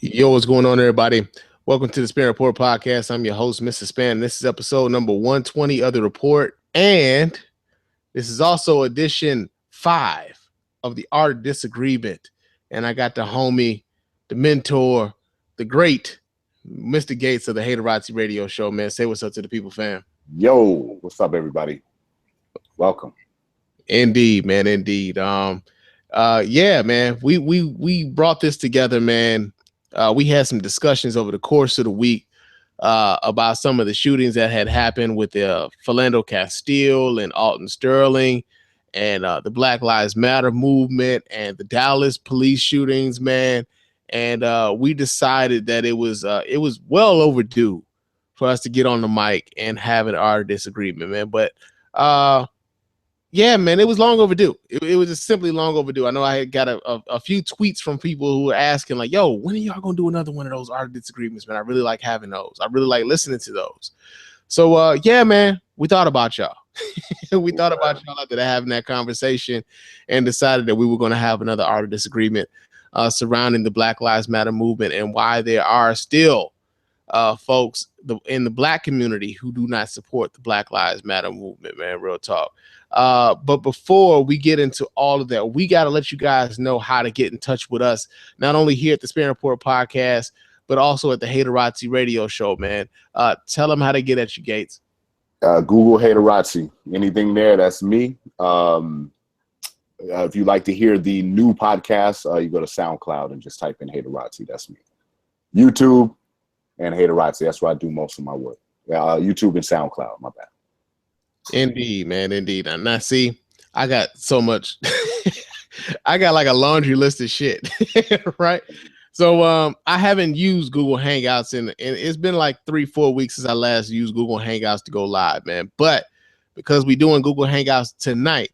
Yo, what's going on, everybody? Welcome to the Spann Report podcast. I'm your host, Mr. Spann. This is episode number 120 of the report, and this is also edition 5 of the Art of Disagreement. And I got the homie, the mentor, the great Mr. Gates of the Haterazzi Radio show. Man, say what's up to the people, fam. Yo, what's up, everybody? Welcome. Indeed, man. Indeed. Yeah, man. We brought this together, man. We had some discussions over the course of the week about some of the shootings that had happened with Philando Castile and Alton Sterling, and the Black Lives Matter movement and the Dallas police shootings, man. And we decided that it was well overdue for us to get on the mic and have an art disagreement, man. But yeah, man, it was long overdue. It was just simply long overdue. I know I had got a few tweets from people who were asking, like, yo, when are y'all going to do another one of those art disagreements, man? I really like having those. I really like listening to those. So, yeah, man, we thought about y'all. We thought about y'all after having that conversation and decided that we were going to have another art disagreement surrounding the Black Lives Matter movement and why there are still folks in the Black community who do not support the Black Lives Matter movement, man, real talk. But before we get into all of that, we got to let you guys know how to get in touch with us, not only here at the Spann Report podcast, but also at the Haterazzi Radio show, man. Tell them how to get at you, Gates. Google Haterazzi. Anything there, that's me. If you'd like to hear the new podcast, you go to SoundCloud and just type in Haterazzi. That's me. YouTube and Haterazzi. That's where I do most of my work. YouTube and SoundCloud, my bad. Indeed, man, indeed. Now, see, I got so much. I got like a laundry list of shit, right? So I haven't used Google Hangouts and it's been like 3-4 weeks since I last used Google Hangouts to go live, man. But because we're doing Google Hangouts tonight,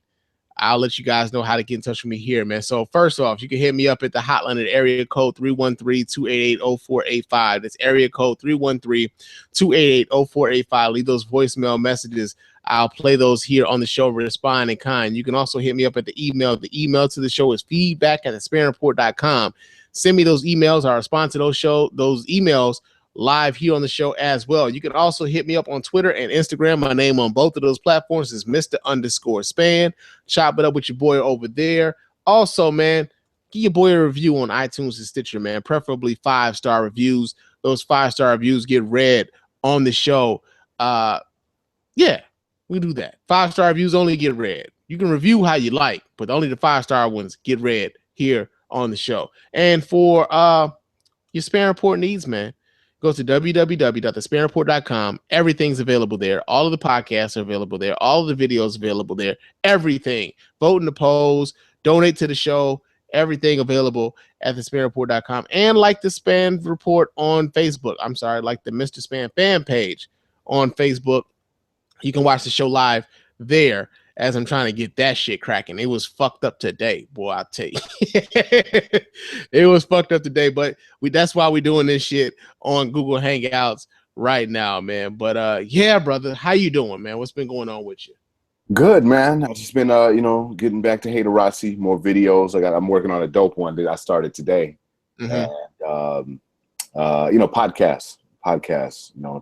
I'll let you guys know how to get in touch with me here, man. So first off, you can hit me up at the hotline at area code 313-288-0485. That's area code 313-288-0485. Leave those voicemail messages. I'll play those here on the show, respond in kind. You can also hit me up at the email. The email to the show is feedback@thespannreport.com. Send me those emails. I'll respond to those emails live here on the show as well. You can also hit me up on Twitter and Instagram. My name on both of those platforms is Mr._Spann. Chop it up with your boy over there. Also, man, give your boy a review on iTunes and Stitcher, man. Preferably 5-star reviews. Those 5-star reviews get read on the show. Yeah, we do that. 5-star reviews only get read. You can review how you like, but only the 5-star ones get read here on the show. And for your Spann Report needs, man, go to www.thespannreport.com. Everything's available there. All of the podcasts are available there. All of the videos available there. Everything. Vote in the polls. Donate to the show. Everything available at thespannreport.com. And like the Spann Report on Facebook. I'm sorry, like the Mr. Spann fan page on Facebook. You can watch the show live there as I'm trying to get that shit cracking. It was fucked up today, boy, I'll tell you. It was fucked up today, but that's why we're doing this shit on Google Hangouts right now, man. But yeah, brother, how you doing, man? What's been going on with you? Good, man. I've just been, getting back to Haterazzi, more videos. I'm working on a dope one that I started today. Mm-hmm. And, podcasts,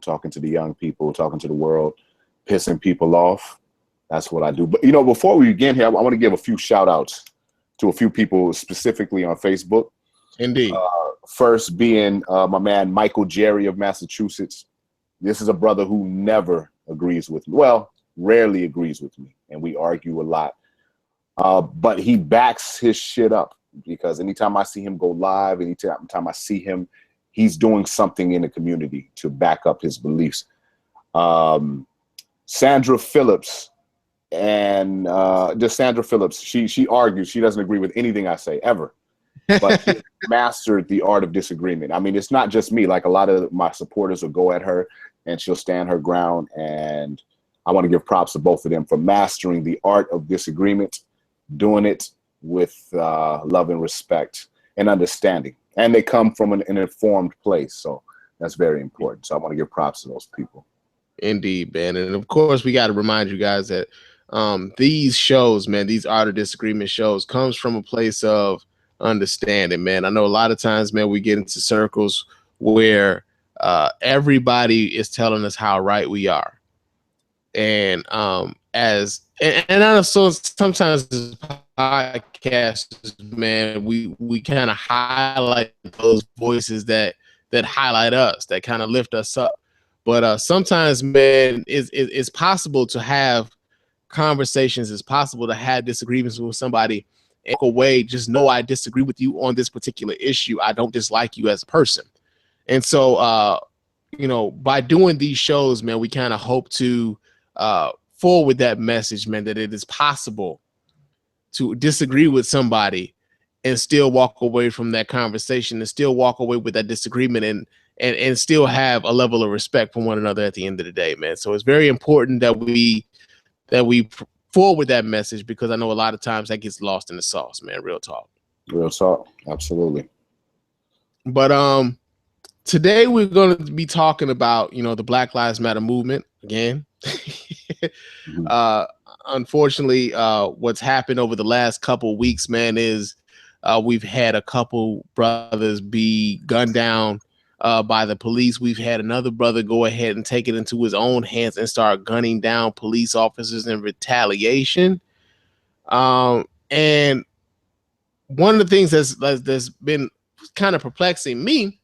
talking to the young people, talking to the world, pissing people off. That's what I do. But, before we begin here, I want to give a few shout outs to a few people specifically on Facebook. Indeed. First being my man, Michael Jerry of Massachusetts. This is a brother who never agrees with me. Well, rarely agrees with me. And we argue a lot. But he backs his shit up because anytime I see him go live, anytime I see him, he's doing something in the community to back up his beliefs. Sandra Phillips. And just Sandra Phillips, she argues she doesn't agree with anything I say ever, but she mastered the art of disagreement. I mean, it's not just me. Like a lot of my supporters will go at her and she'll stand her ground. And I want to give props to both of them for mastering the art of disagreement, doing it with love and respect and understanding. And they come from an informed place. So that's very important. So I want to give props to those people. Indeed, man. And of course, we got to remind you guys that these shows, man, these art of disagreement shows comes from a place of understanding, man. I know a lot of times, man, we get into circles where everybody is telling us how right we are. And I know, so sometimes as podcasters, man, we kind of highlight those voices that highlight us, that kind of lift us up. But sometimes, man, it's possible to have conversations. It's possible to have disagreements with somebody and walk away. Just know I disagree with you on this particular issue. I don't dislike you as a person. And so, by doing these shows, man, we kind of hope to forward that message, man, that it is possible to disagree with somebody and still walk away from that conversation, and still walk away with that disagreement, and still have a level of respect for one another at the end of the day, man. So it's very important that we forward that message, because I know a lot of times that gets lost in the sauce, man. Real talk. Real talk. Absolutely. But today we're going to be talking about, the Black Lives Matter movement again. Unfortunately, what's happened over the last couple of weeks, man, is we've had a couple brothers be gunned down by the police. We've had another brother go ahead and take it into his own hands and start gunning down police officers in retaliation. And one of the things that's been kind of perplexing me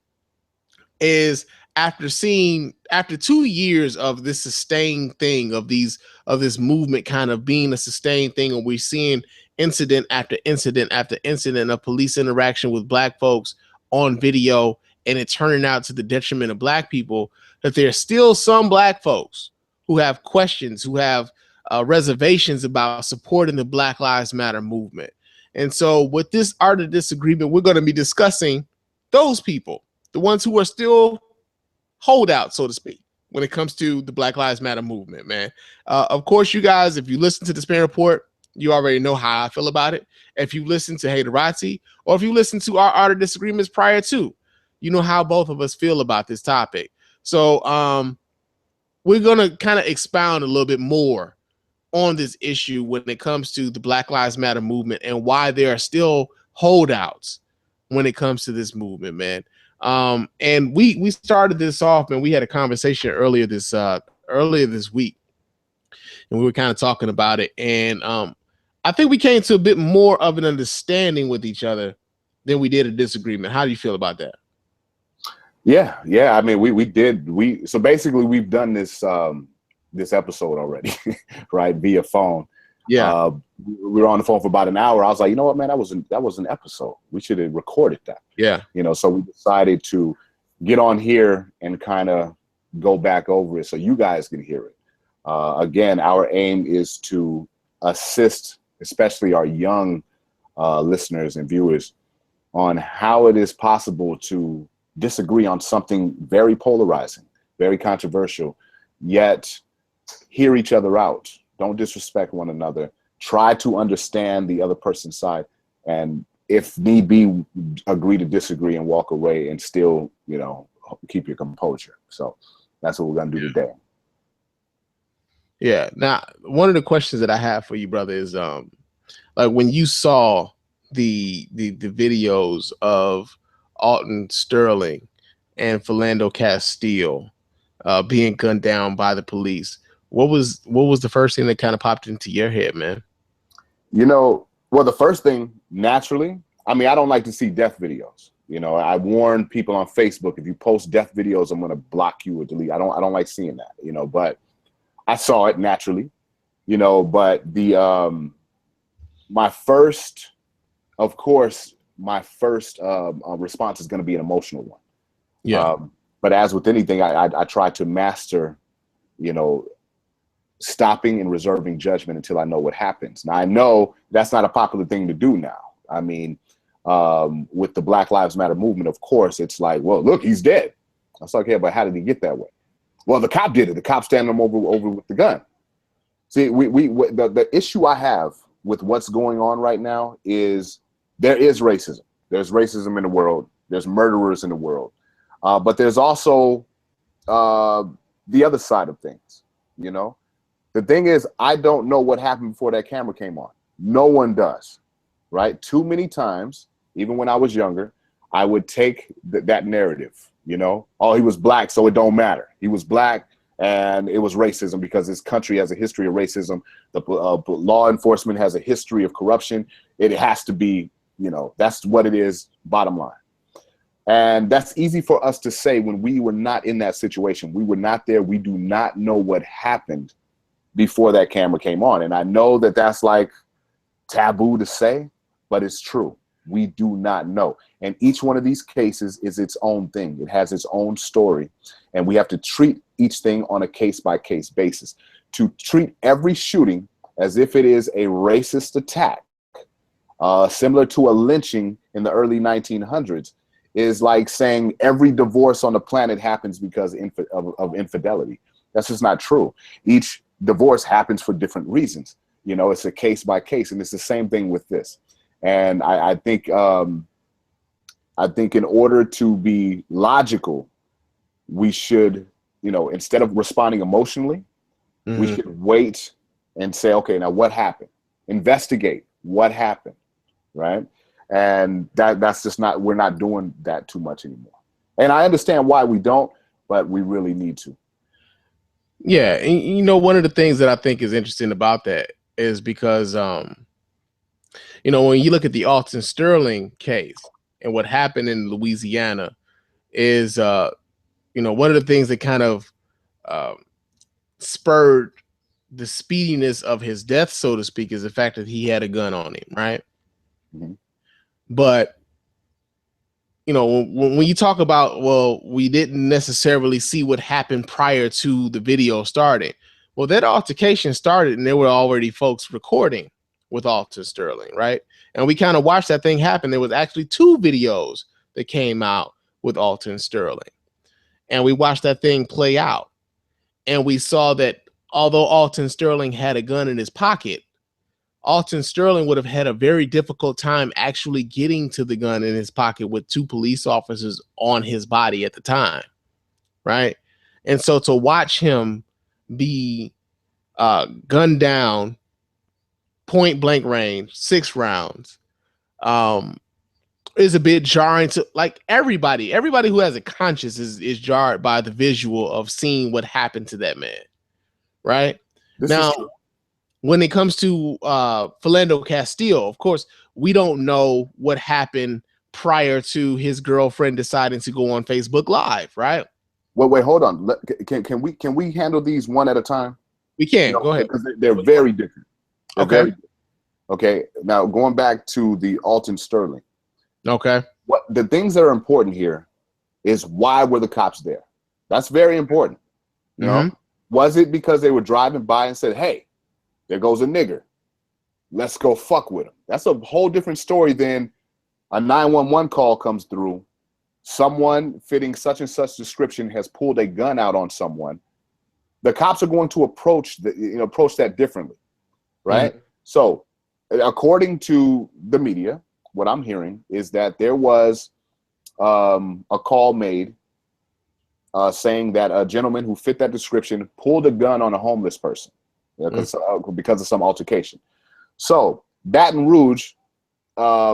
is after 2 years of this sustained thing, of this movement kind of being a sustained thing, and we're seeing incident after incident after incident of police interaction with Black folks on video, and it turning out to the detriment of Black people, that there's still some Black folks who have questions, who have reservations about supporting the Black Lives Matter movement. And so with this Art of Disagreement, we're going to be discussing those people, the ones who are still holdouts, so to speak, when it comes to the Black Lives Matter movement, man. Of course, you guys, if you listen to the Spann Report, you already know how I feel about it. If you listen to Haterazzi, or if you listen to our Art of Disagreements prior to, you know how both of us feel about this topic. So we're going to kind of expound a little bit more on this issue when it comes to the Black Lives Matter movement, and why there are still holdouts when it comes to this movement, man. And we started this off, and we had a conversation earlier this week, and we were kind of talking about it. And I think we came to a bit more of an understanding with each other than we did a disagreement. How do you feel about that? Yeah. I mean, we did. So basically we've done this episode already, right, via phone. Yeah. We were on the phone for about an hour. I was like, you know what, man, that was an episode. We should have recorded that. Yeah. So we decided to get on here and kind of go back over it so you guys can hear it. Again, our aim is to assist, especially our young listeners and viewers, on how it is possible to disagree on something very polarizing, very controversial, yet hear each other out. Don't disrespect one another. Try to understand the other person's side, and if need be, agree to disagree and walk away, and still, keep your composure. So that's what we're gonna do today. Yeah. Now, one of the questions that I have for you, brother, is like when you saw the videos of Alton Sterling and Philando Castile being gunned down by the police, what was the first thing that kind of popped into your head, man? Well, the first thing, naturally, I mean, I don't like to see death videos. I warn people on Facebook, if you post death videos, I'm going to block you or delete. I don't like seeing that, but I saw it naturally, but my first response is going to be an emotional one. Yeah. But as with anything, I try to master, stopping and reserving judgment until I know what happens. Now, I know that's not a popular thing to do now. I mean, with the Black Lives Matter movement, of course, it's like, well, look, he's dead. I was like, yeah, but how did he get that way? Well, the cop did it. The cop standing him over with the gun. See, the issue I have with what's going on right now is there is racism. There's racism in the world. There's murderers in the world. But there's also the other side of things, The thing is, I don't know what happened before that camera came on. No one does, right? Too many times even when I was younger, I would take that narrative, you know, oh, he was black, so it don't matter. He was black and it was racism because this country has a history of racism. The law enforcement has a history of corruption. It has to be, you know, that's what it is, bottom line. And that's easy for us to say when we were not in that situation. We were not there. We do not know what happened before that camera came on. And I know that that's like taboo to say, but it's true. We do not know. And each one of these cases is its own thing. It has its own story. And we have to treat each thing on a case-by-case basis. To treat every shooting as if it is a racist attack, similar to a lynching in the early 1900s, is like saying every divorce on the planet happens because of infidelity. That's just not true. Each divorce happens for different reasons. You know, it's a case-by-case, and it's the same thing with this. And I think in order to be logical, we should, you know, instead of responding emotionally, we should wait and say, okay, now what happened? Investigate what happened, right? And that's just not, we're not doing that too much anymore. And I understand why we don't, but we really need to. Yeah, and you know, one of the things that I think is interesting about that is because you know, when you look at the Alton Sterling case and what happened in Louisiana is, you know, one of the things that kind of spurred the speediness of his death, so to speak, is the fact that he had a gun on him, right? Mm-hmm. But, you know, when you talk about, well, we didn't necessarily see what happened prior to the video starting. Well, that altercation started and there were already folks recording with Alton Sterling, right? And we kind of watched that thing happen. There was actually 2 videos that came out with Alton Sterling. And we watched that thing play out. And we saw that although Alton Sterling had a gun in his pocket, Alton Sterling would have had a very difficult time actually getting to the gun in his pocket with 2 police officers on his body at the time, right? And so to watch him be gunned down, point blank range, 6 rounds, is a bit jarring to like everybody who has a conscience is jarred by the visual of seeing what happened to that man, right? Now, when it comes to Philando Castile, of course, we don't know what happened prior to his girlfriend deciding to go on Facebook Live, right? Well, wait, hold on. Can we handle these one at a time? We can. You know, go ahead. Because they're very different. They're okay. Very different. Okay. Now going back to the Alton Sterling. Okay. What the things that are important here is why were the cops there? That's very important. You know, was it because they were driving by and said, "Hey, there goes a nigger. Let's go fuck with him"? That's a whole different story than a 911 call comes through. Someone fitting such and such description has pulled a gun out on someone. The cops are going to approach that differently, right? So, according to the media, what I'm hearing is that there was a call made saying that a gentleman who fit that description pulled a gun on a homeless person because of some altercation. So Baton Rouge,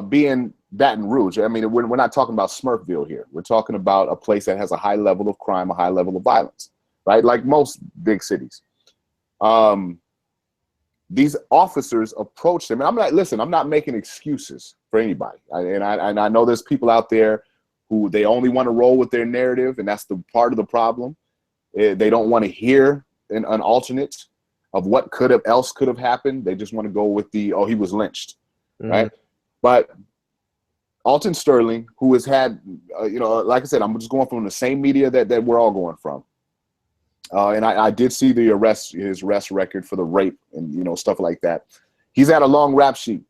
being Baton Rouge, I mean, we're not talking about Smurfville here. We're talking about a place that has a high level of crime, a high level of violence, right? Like most big cities. These officers approached him, and I'm not making excuses for anybody. I know there's people out there who they only want to roll with their narrative, and that's the part of the problem. They don't want to hear an alternate of what could have happened. They just want to go with the, oh, he was lynched, right? But Alton Sterling, who has had, like I said, I'm just going from the same media that we're all going from. And I did see his arrest record for the rape and, stuff like that. He's had a long rap sheet,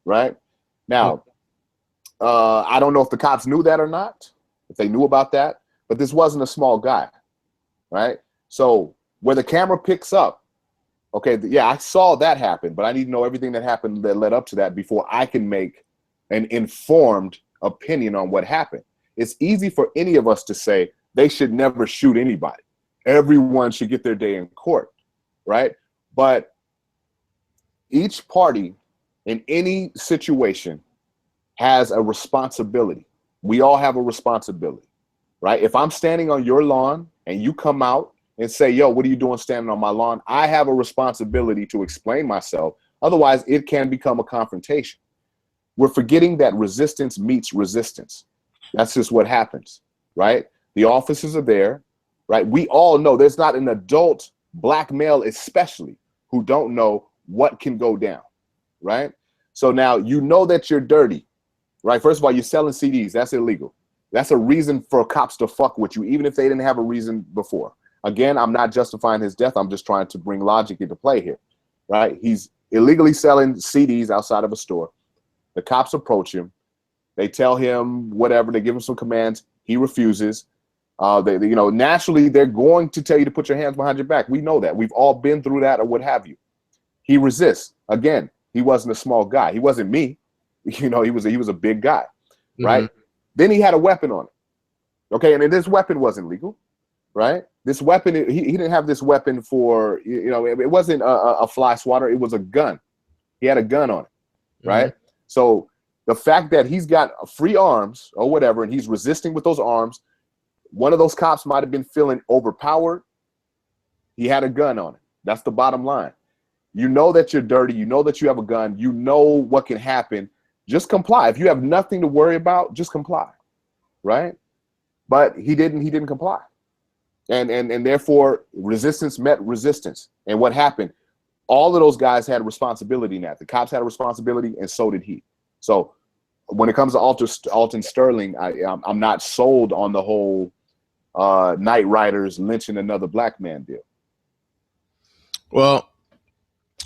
right? Now, I don't know if the cops knew that or not, if they knew about that, but this wasn't a small guy, right? So where the camera picks up, okay, yeah, I saw that happen, but I need to know everything that happened that led up to that before I can make an informed opinion on what happened. It's easy for any of us to say they should never shoot anybody. Everyone should get their day in court, right? But each party in any situation has a responsibility. We all have a responsibility, right? If I'm standing on your lawn and you come out and say, yo, what are you doing standing on my lawn? I have a responsibility to explain myself. Otherwise, it can become a confrontation. We're forgetting that resistance meets resistance. That's just what happens, right? The officers are there, right? We all know there's not an adult black male especially who don't know what can go down, right? So now you know that you're dirty, right? First of all, you're selling CDs. That's illegal. That's a reason for cops to fuck with you, even if they didn't have a reason before. Again, I'm not justifying his death. I'm just trying to bring logic into play here, right? He's illegally selling CDs outside of a store. The cops approach him. They tell him whatever. They give him some commands. He refuses. Naturally, they're going to tell you to put your hands behind your back. We know that. We've all been through that or what have you. He resists. Again, he wasn't a small guy. He wasn't me. He was a big guy, right? Mm-hmm. Then he had a weapon on him. Okay, and this weapon wasn't legal, right? This weapon, he didn't have this weapon for, it wasn't a fly swatter. It was a gun. He had a gun on it, right? Mm-hmm. So the fact that he's got free arms or whatever, and he's resisting with those arms, one of those cops might have been feeling overpowered. He had a gun on it. That's the bottom line. You know that you're dirty. You know that you have a gun. You know what can happen. Just comply. If you have nothing to worry about, just comply, right? But he didn't comply. And therefore, resistance met resistance. And what happened? All of those guys had a responsibility now. The cops had a responsibility, and so did he. So when it comes to Alton Sterling, I'm not sold on the whole Night Riders lynching another black man deal. Well,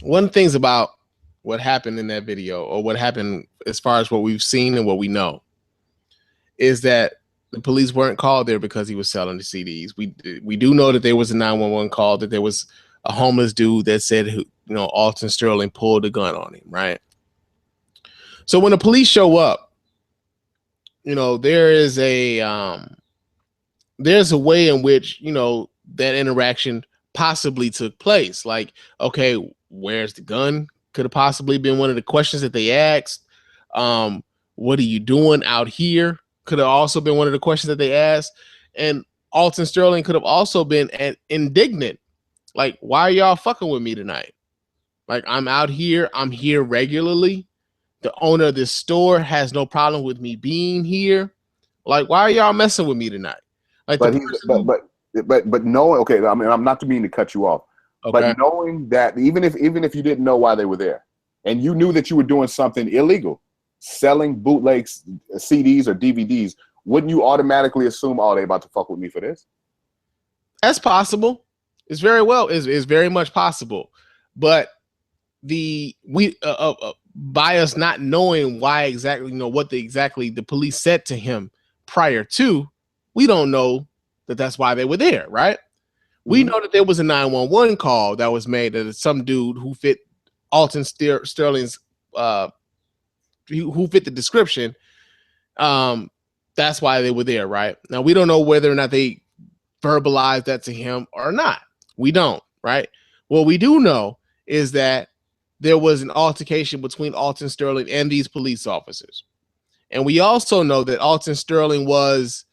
one of the things about what happened in that video, or what happened as far as what we've seen and what we know, is that the police weren't called there because he was selling the CDs. We do know that there was a 911 call, that there was a homeless dude that said, Alton Sterling pulled a gun on him, right? So when the police show up, there's a way in which, that interaction possibly took place. Like, okay, where's the gun? Could have possibly been one of the questions that they asked. What are you doing out here? Could have also been one of the questions that they asked. And Alton Sterling could have also been indignant. Like, why are y'all fucking with me tonight? Like, I'm out here. I'm here regularly. The owner of this store has no problem with me being here. Like, why are y'all messing with me tonight? Like, but knowing, okay, I mean, I'm not to mean to cut you off, okay, but knowing that even if you didn't know why they were there, and you knew that you were doing something illegal, selling bootlegs, CDs or DVDs, wouldn't you automatically assume, oh, they about to fuck with me for this? That's possible. It's very much possible. But by us not knowing why exactly, what the police said to him prior to, we don't know that that's why they were there, right? Mm-hmm. We know that there was a 911 call that was made, that some dude who fit Alton Sterling's who fit the description. That's why they were there, right? Now, we don't know whether or not they verbalized that to him or not. We don't, right? What we do know is that there was an altercation between Alton Sterling and these police officers. And we also know that Alton Sterling was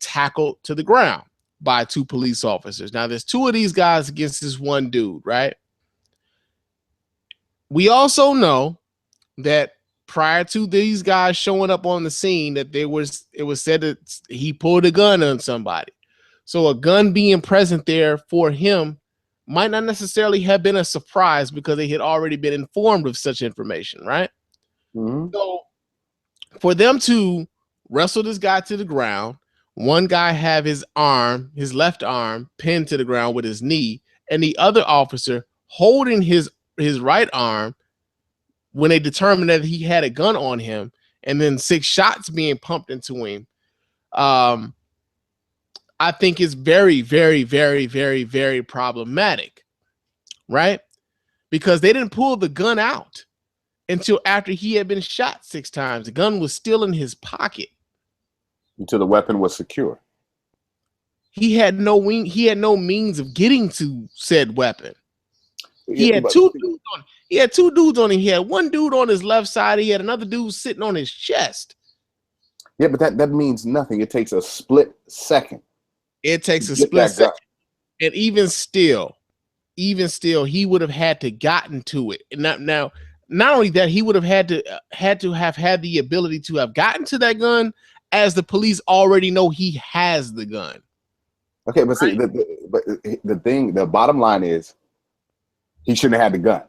tackled to the ground by two police officers. Now, there's two of these guys against this one dude, right? We also know that prior to these guys showing up on the scene, that it was said that he pulled a gun on somebody. So a gun being present there for him might not necessarily have been a surprise, because they had already been informed of such information, right? Mm-hmm. So for them to wrestle this guy to the ground, one guy have his left arm pinned to the ground with his knee, and the other officer holding his right arm, when they determined that he had a gun on him, and then 6 shots being pumped into him, I think is very, very, very, very, very problematic, right? Because they didn't pull the gun out until after he had been shot 6 times. The gun was still in his pocket. Until the weapon was secure. He had no means of getting to said weapon. He had two dudes on. He had two dudes on him. He had one dude on his left side. He had another dude sitting on his chest. Yeah, but that means nothing. It takes a split second. It takes a split second. And even still, he would have had to gotten to it. And not only that, he would have had to have had the ability to have gotten to that gun, as the police already know he has the gun. Okay, but see, the bottom line is, he shouldn't have had the gun.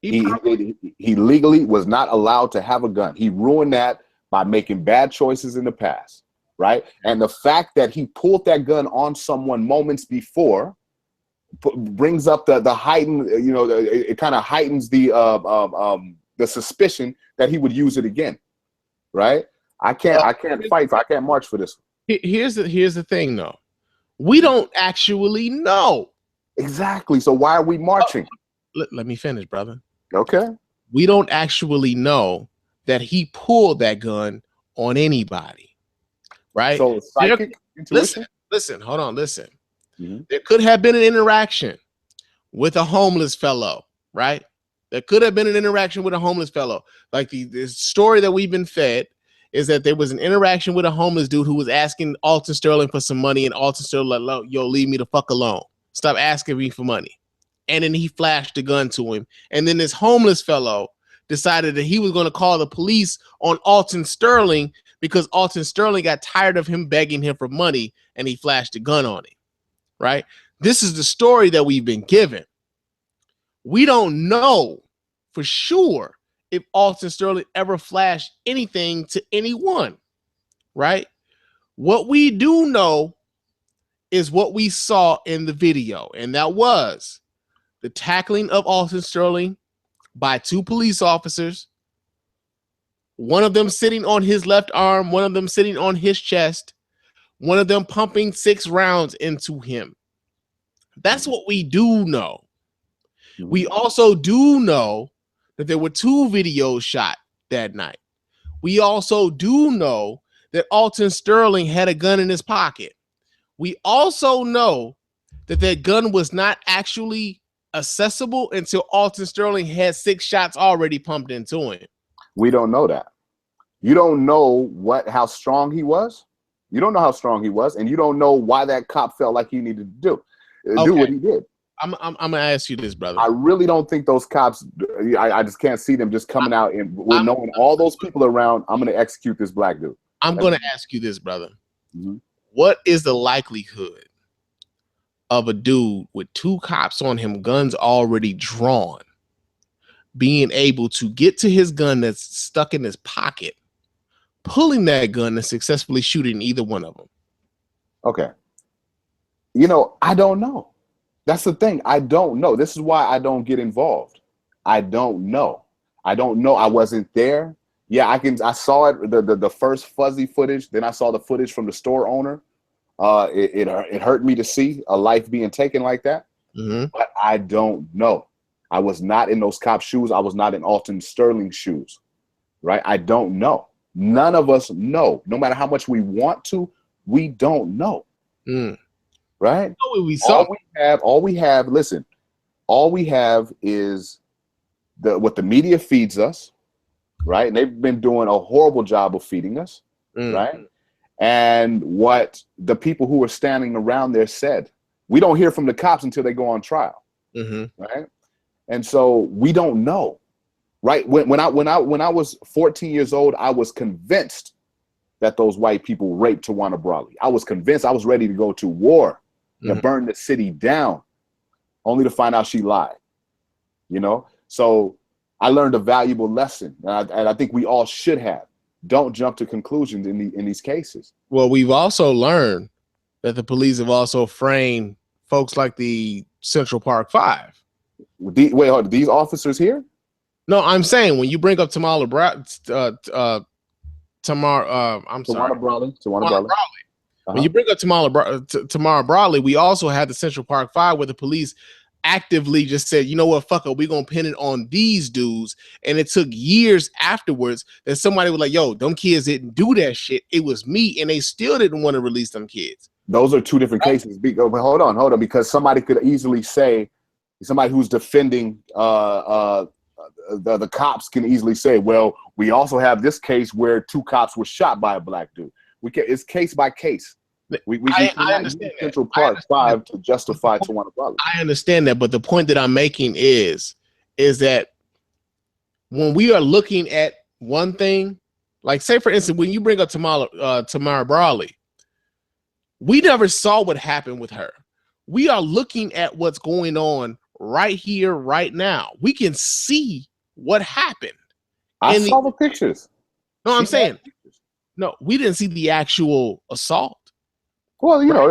He legally was not allowed to have a gun. He ruined that by making bad choices in the past, right? And the fact that he pulled that gun on someone moments before brings up the heightened, it kind of heightens the suspicion that he would use it again, right? I can't march for this. Here's the thing, though. We don't actually know. Exactly. So why are we marching? Let me finish, brother. Okay. We don't actually know that he pulled that gun on anybody, right? So psychic intuition? Listen, hold on, listen. Mm-hmm. There could have been an interaction with a homeless fellow, right? There could have been an interaction with a homeless fellow. Like the story that we've been fed is that there was an interaction with a homeless dude who was asking Alton Sterling for some money, and Alton Sterling like, yo, leave me the fuck alone. Stop asking me for money. And then he flashed the gun to him. And then this homeless fellow decided that he was going to call the police on Alton Sterling because Alton Sterling got tired of him begging him for money, and he flashed the gun on him, right? This is the story that we've been given. We don't know for sure if Alton Sterling ever flashed anything to anyone, right? What we do know is what we saw in the video, and that was the tackling of Alton Sterling by two police officers, one of them sitting on his left arm, one of them sitting on his chest, one of them pumping 6 rounds into him. That's what we do know. We also do know that there were 2 videos shot that night. We also do know that Alton Sterling had a gun in his pocket. We also know that that gun was not actually accessible until Alton Sterling had 6 shots already pumped into him. We don't know that. You don't know how strong he was. You don't know how strong he was, and you don't know why that cop felt like he needed to do what he did. I'm gonna ask you this, brother. I really don't think those cops. I just can't see them just coming out and knowing all those people around. I'm gonna execute this black dude. I'm gonna ask you this, brother. Mm-hmm. What is the likelihood of a dude with 2 cops on him, guns already drawn, being able to get to his gun that's stuck in his pocket, pulling that gun and successfully shooting either one of them? Okay. I don't know. That's the thing. I don't know. This is why I don't get involved. I don't know. I wasn't there. Yeah, I saw it, the first fuzzy footage. Then I saw the footage from the store owner. It hurt me to see a life being taken like that. Mm-hmm. But I don't know. I was not in those cops' shoes. I was not in Alton Sterling's shoes. Right? I don't know. None of us know. No matter how much we want to, we don't know. Right? All we have is what the media feeds us, right? And they've been doing a horrible job of feeding us, right? And what the people who were standing around there said. We don't hear from the cops until they go on trial, right? And so we don't know, right? When I was 14 years old, I was convinced that those white people raped Tawana Brawley. I was convinced. I was ready to go to war and burn the city down, only to find out she lied. So I learned a valuable lesson, and I think we all should have. Don't jump to conclusions in these cases. Well, we've also learned that the police have also framed folks like the Central Park 5. These officers here? No, I'm saying when you bring up Tawana Brawley. When you bring up Tamara Brawley, we also had the Central Park 5 where the police actively just said, you know what, fuck it, we're gonna pin it on these dudes. And it took years afterwards that somebody was like, yo, them kids didn't do that shit. It was me. And they still didn't want to release them kids. Those are 2 different cases. Hold on, because somebody could easily say somebody who's defending the cops can easily say, well, we also have this case where 2 cops were shot by a black dude. It's case by case. I understand Central Park 5 to justify to one another. I understand that, but the point that I'm making is that when we are looking at one thing, like say for instance, when you bring up Tamara Brawley, we never saw what happened with her. We are looking at what's going on right here, right now. We can see what happened. I saw the pictures. No, I'm saying, no, we didn't see the actual assault. Well, you know,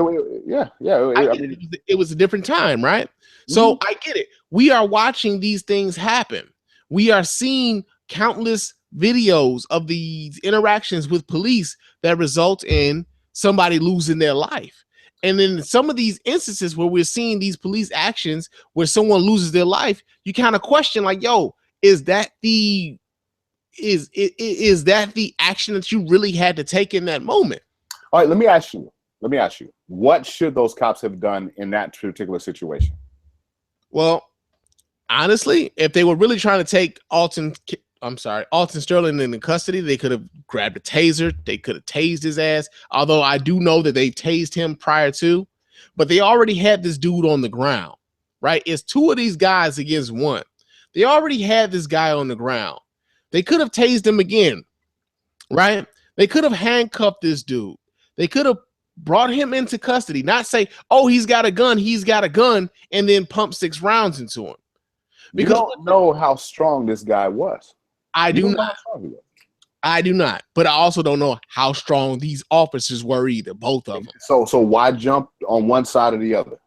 it was a different time, right? So I get it. We are watching these things happen. We are seeing countless videos of these interactions with police that result in somebody losing their life. And then some of these instances where we're seeing these police actions where someone loses their life, you kind of question like, yo, is that the action that you really had to take in that moment? All right, let me ask you, what should those cops have done in that particular situation? Well, honestly, if they were really trying to take Alton Sterling into custody, they could have grabbed a taser. They could have tased his ass. Although I do know that they tased him prior to, but they already had this dude on the ground, right? It's 2 of these guys against 1. They already had this guy on the ground. They could have tased him again, right? They could have handcuffed this dude. They could have brought him into custody, not say, oh, he's got a gun, and then pump 6 rounds into him. Because you don't know how strong this guy was. I do not, but I also don't know how strong these officers were either, both of them. So why jump on one side or the other?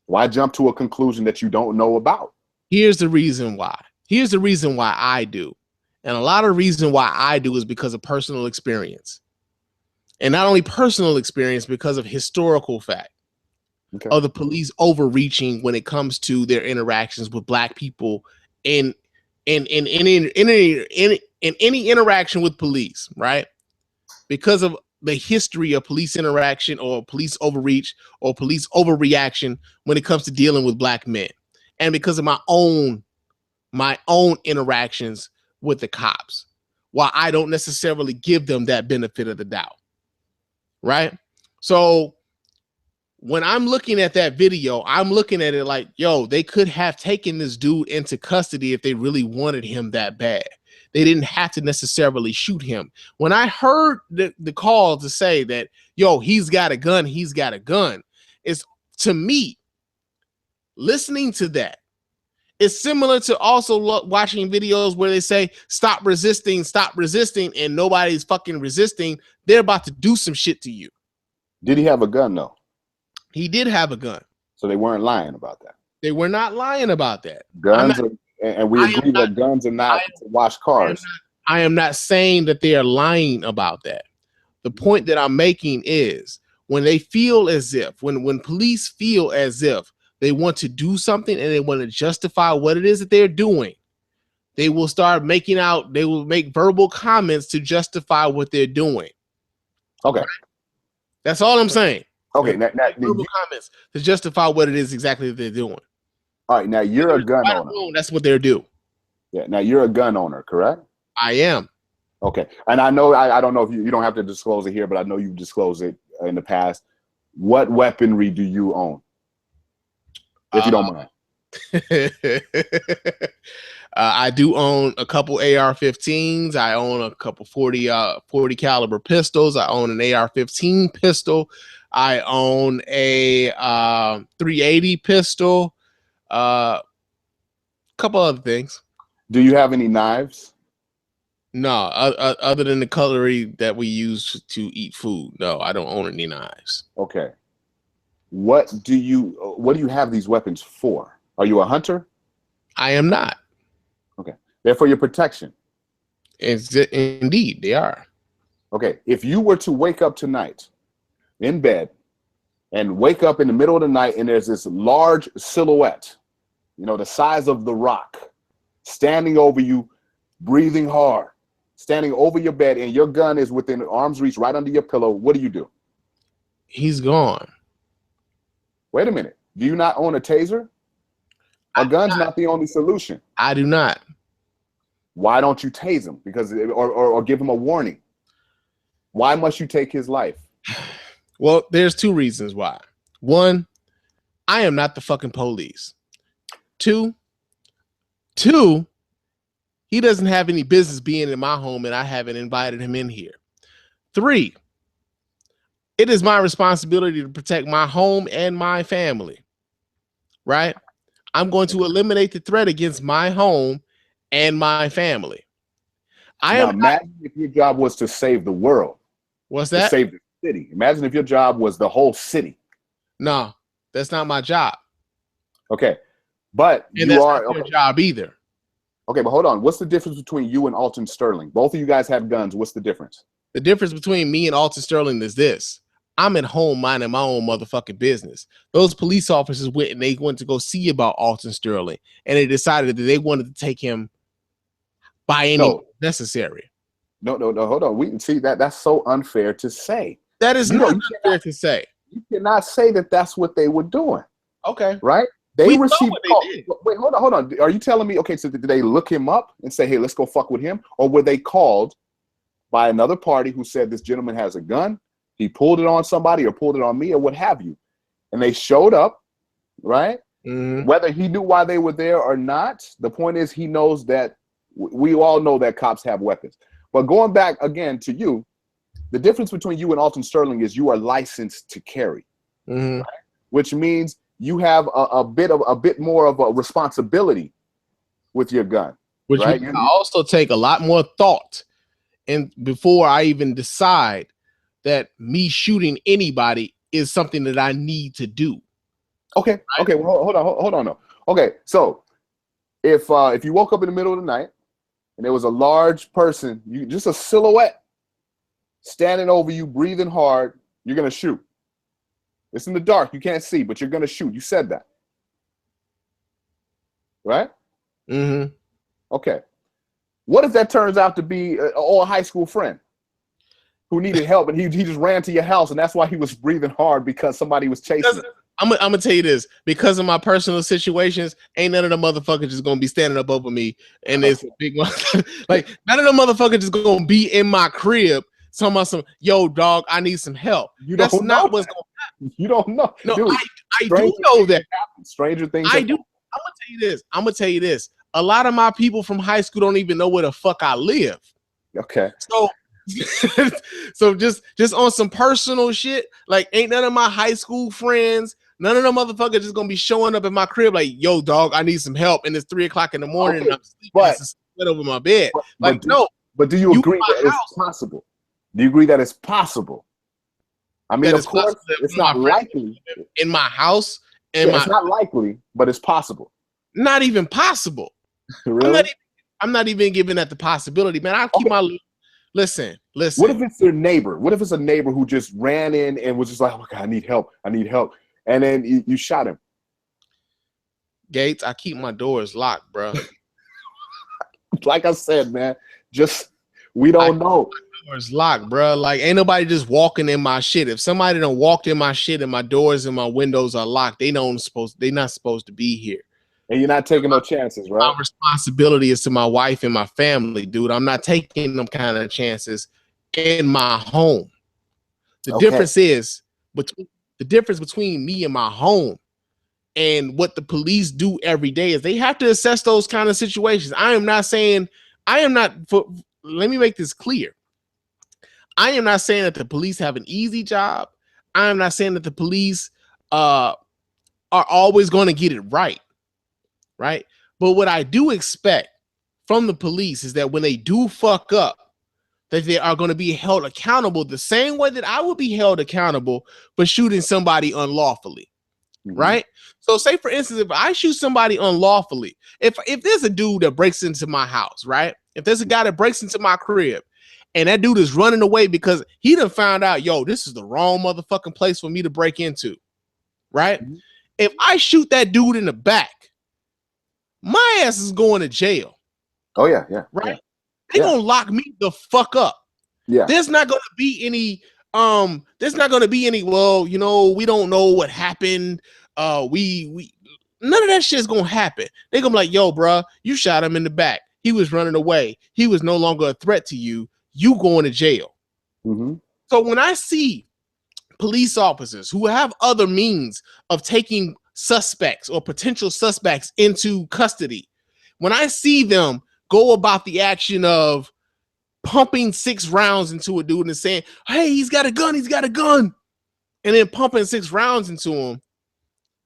Why jump to a conclusion that you don't know about? Here's the reason why. I do. And a lot of the reason why I do is because of personal experience. And not only personal experience, because of historical fact of the police overreaching when it comes to their interactions with black people in any interaction with police, right? Because of the history of police interaction or police overreach or police overreaction when it comes to dealing with black men. And because of my own interactions with the cops, while I don't necessarily give them that benefit of the doubt. Right? So when I'm looking at that video, I'm looking at it like, yo, they could have taken this dude into custody if they really wanted him that bad. They didn't have to necessarily shoot him. When I heard the call to say that, yo, he's got a gun, it's, to me, listening to that, it's similar to also watching videos where they say, stop resisting, and nobody's fucking resisting. They're about to do some shit to you. Did he have a gun, though? He did have a gun. So they weren't lying about that. They were not lying about that. Guns, and we agree that guns are not to wash cars. I am not saying that they are lying about that. The point that I'm making is when they feel as if, when police feel as if they want to do something and they want to justify what it is that they're doing, they will make verbal comments to justify what they're doing. Okay. Right? That's all I'm saying. Okay. Now verbal comments to justify what it is exactly that they're doing. All right. Now you're a gun owner. That's what they're doing. Yeah. Now you're a gun owner, correct? I am. Okay. And I know, I don't know if you don't have to disclose it here, but I know you've disclosed it in the past. What weaponry do you own? If you don't mind. I do own a couple AR-15s. I own a couple 40 caliber pistols. I own an AR-15 pistol. I own a 380 pistol. Couple other things. Do you have any knives? No, other than the cutlery that we use to eat food. No, I don't own any knives. Okay. What do you have these weapons for? Are you a hunter? I am not. Okay. They're for your protection. Indeed, they are. Okay. If you were to wake up tonight in bed and wake up in the middle of the night and there's this large silhouette, the size of the Rock, standing over you, breathing hard, standing over your bed, and your gun is within arm's reach right under your pillow, what do you do? He's gone. Wait a minute. Do you not own a taser? A gun's not the only solution. I do not. Why don't you tase him? Because or give him a warning. Why must you take his life? Well, there's two reasons why. One, I am not the fucking police. Two, he doesn't have any business being in my home and I haven't invited him in here. Three, it is my responsibility to protect my home and my family, right? I'm going to eliminate the threat against my home and my family. Imagine if your job was to save the world. What's that? To save the city. Imagine if your job was the whole city. No, that's not my job. Okay, but and that's not your job either. Okay, but hold on. What's the difference between you and Alton Sterling? Both of you guys have guns. What's the difference? The difference between me and Alton Sterling is this. I'm at home minding my own motherfucking business. Those police officers went and they went to go see about Alton Sterling, and they decided that they wanted to take him by any necessary. No, hold on. We see that's so unfair to say. That is not unfair to say. You cannot say that that's what they were doing. Okay. Right? They received. Wait, hold on. Are you telling me? Okay, so did they look him up and say, "Hey, let's go fuck with him," or were they called by another party who said this gentleman has a gun? He pulled it on somebody or pulled it on me or what have you, and they showed up, right? Mm-hmm. Whether he knew why they were there or not, the point is he knows that we all know that cops have weapons. But going back again to you, the difference between you and Alton Sterling is you are licensed to carry, right? Which means you have a bit more of a responsibility with your gun. Which right? I also take a lot more thought and before I even decide that me shooting anybody is something that I need to do. Okay. Right? Okay. Well, hold on. No. Okay. So if you woke up in the middle of the night and there was a large person, just a silhouette standing over you, breathing hard, you're going to shoot. It's in the dark. You can't see, but you're going to shoot. You said that. Right? Mm-hmm. Okay. What if that turns out to be an old high school friend who needed help and he just ran to your house and that's why he was breathing hard because somebody was chasing him? I'm gonna tell you this, because of my personal situations, ain't none of the motherfuckers just gonna be standing up over me and it's a big one. Like none of the motaffuckers just gonna be in my crib talking about some, yo, dog, I need some help. That's not what's gonna happen. You don't know. No, dude, I do know that. Stranger things. I do. I'm gonna tell you this. A lot of my people from high school don't even know where the fuck I live. Okay. So just on some personal shit, like ain't none of my high school friends, none of them motherfuckers just gonna be showing up in my crib like, yo, dog, I need some help, and it's 3 o'clock in the morning and I'm sleeping over my bed. But do you agree that it's possible? Do you agree that it's possible? I mean, of course, it's not likely in my house. It's not likely, but it's possible. Not even possible. Really? I'm not even giving that the possibility, man. I'll keep my listen. What if it's your neighbor? What if it's a neighbor who just ran in and was just like, oh my God, I need help. And then you shot him. Gates, I keep my doors locked, bro. Like I said, man, we don't know. My doors locked, bro. Like ain't nobody just walking in my shit. If somebody done walked in my shit and my doors and my windows are locked, they not supposed to be here. And you're not taking no chances, right? My responsibility is to my wife and my family, dude. I'm not taking them kind of chances in my home. The difference is the difference between me and my home and what the police do every day is they have to assess those kind of situations. Let me make this clear. I am not saying that the police have an easy job. I am not saying that the police are always going to get it right. Right. But what I do expect from the police is that when they do fuck up, that they are going to be held accountable the same way that I would be held accountable for shooting somebody unlawfully. Mm-hmm. Right. So say, for instance, if I shoot somebody unlawfully, if there's a dude that breaks into my house, right? If there's a guy that breaks into my crib and that dude is running away because he done found out, yo, this is the wrong motherfucking place for me to break into. Right. Mm-hmm. If I shoot that dude in the back, my ass is going to jail. Oh yeah. Right? Yeah. They're gonna lock me the fuck up. Yeah. There's not gonna be any, well, you know, we don't know what happened. We None of that shit is gonna happen. They're gonna be like, yo, bro, you shot him in the back. He was running away. He was no longer a threat to you. You going to jail. Mm-hmm. So when I see police officers who have other means of taking suspects or potential suspects into custody, when I see them go about the action of pumping 6 rounds into a dude and saying, hey, he's got a gun, and then pumping 6 rounds into him,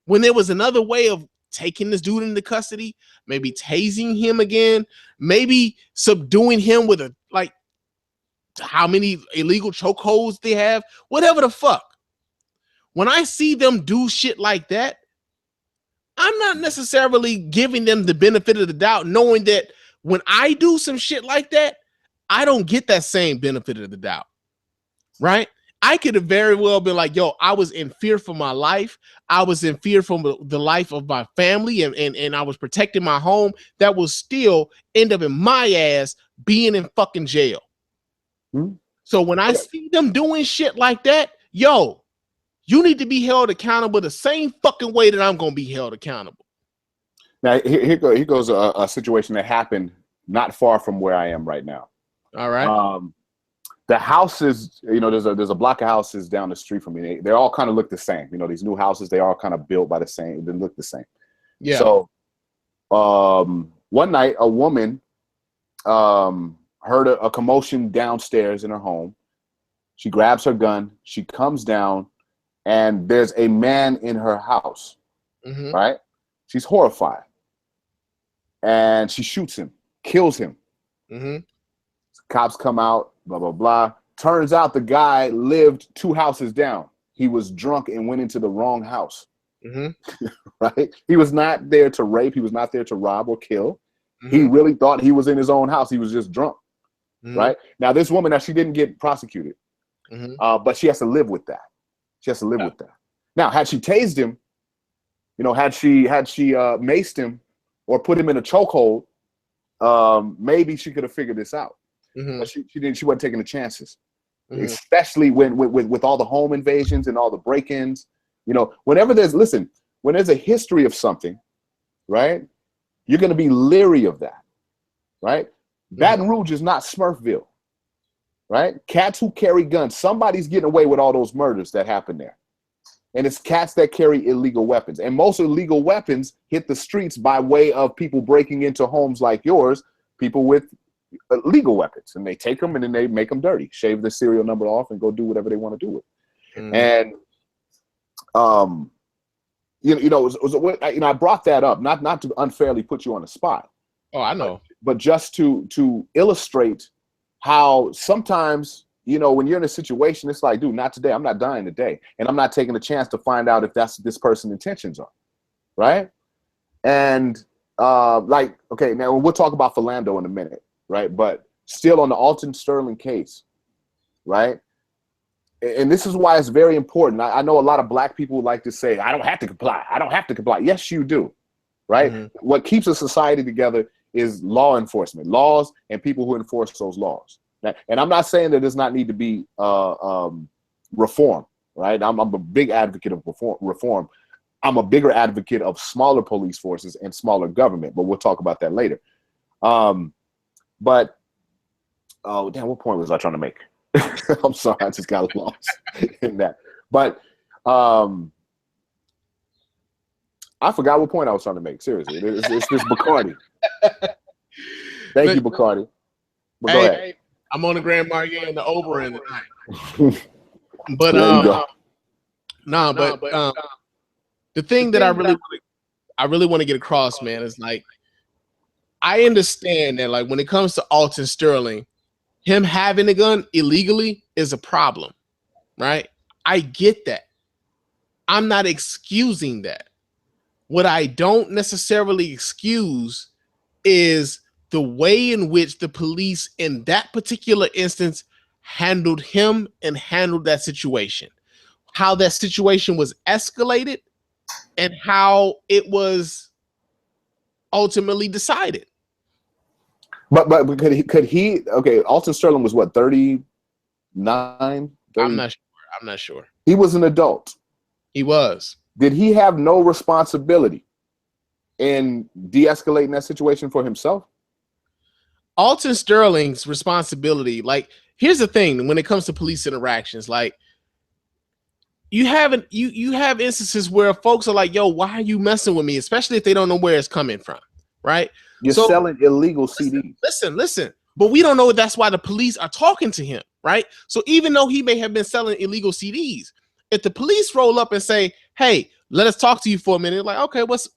when there was another way of taking this dude into custody, maybe tasing him again, maybe subduing him with a, like, how many illegal chokeholds they have, whatever the fuck. When I see them do shit like that, I'm not necessarily giving them the benefit of the doubt, knowing that when I do some shit like that, I don't get that same benefit of the doubt, right? I could have very well been like, yo, I was in fear for my life. I was in fear for the life of my family, and I was protecting my home. That will still end up in my ass being in fucking jail. Hmm? So when I see them doing shit like that, yo, you need to be held accountable the same fucking way that I'm going to be held accountable. Now, here goes a situation that happened not far from where I am right now. All right. The houses, there's a block of houses down the street from me. They all kind of look the same. These new houses, they all kind of built by the same. They look the same. Yeah. So one night, a woman heard a commotion downstairs in her home. She grabs her gun. She comes down, and there's a man in her house. Mm-hmm. Right? She's horrified, and she shoots him, kills him. Mm-hmm. Cops come out, blah, blah, blah. Turns out the guy lived 2 houses down. He was drunk and went into the wrong house. Mm-hmm. Right? He was not there to rape. He was not there to rob or kill. Mm-hmm. He really thought he was in his own house. He was just drunk. Mm-hmm. Right? Now, this woman, she didn't get prosecuted, but she has to live with that. She has to live with that. Now, had she tased him, had she maced him or put him in a chokehold, maybe she could have figured this out. Mm-hmm. But she didn't. She wasn't taking the chances, especially when with all the home invasions and all the break-ins. Whenever there's a history of something, right? You're going to be leery of that, right? Baton Rouge is not Smurfville, right? Cats who carry guns. Somebody's getting away with all those murders that happened there, and it's cats that carry illegal weapons. And most illegal weapons hit the streets by way of people breaking into homes like yours, people with legal weapons, and they take them and then they make them dirty, shave the serial number off, and go do whatever they want to do with it. And I brought that up not to unfairly put you on the spot. Oh, I know, but just to illustrate how sometimes when you're in a situation, it's like, dude, not today. I'm not dying today, and I'm not taking a chance to find out if that's this person's intentions are, right? And okay, now we'll talk about Philando in a minute. Right, but still on the Alton Sterling case, right? And this is why it's very important. I know a lot of Black people would like to say, I don't have to comply. I don't have to comply. Yes, you do, right? Mm-hmm. What keeps a society together is law enforcement, laws, and people who enforce those laws. And I'm not saying that does not need to be reform, right? I'm a big advocate of reform. I'm a bigger advocate of smaller police forces and smaller government, but we'll talk about that later. But, oh, damn, what point was I trying to make? I'm sorry, I just got lost in that. But I forgot what point I was trying to make. Seriously, it's this Bacardi. Thank you, Bacardi. But go ahead. Hey, I'm on the Grand Marnier and the Oberon tonight. But the thing that I really want to get across, man, is like, I understand that, like, when it comes to Alton Sterling, him having a gun illegally is a problem, right? I get that. I'm not excusing that. What I don't necessarily excuse is the way in which the police in that particular instance handled him and handled that situation. How that situation was escalated and how it was ultimately decided. But could he? Okay, Alton Sterling was what, 39? 30? I'm not sure. He was an adult. He was. Did he have no responsibility in de-escalating that situation for himself? Alton Sterling's responsibility, like, here's the thing when it comes to police interactions, like, you have instances where folks are like, yo, why are you messing with me? Especially if they don't know where it's coming from, right? You're selling illegal CDs. Listen. But we don't know that's why the police are talking to him, right? So even though he may have been selling illegal CDs, if the police roll up and say, hey, let us talk to you for a minute, like, okay, what's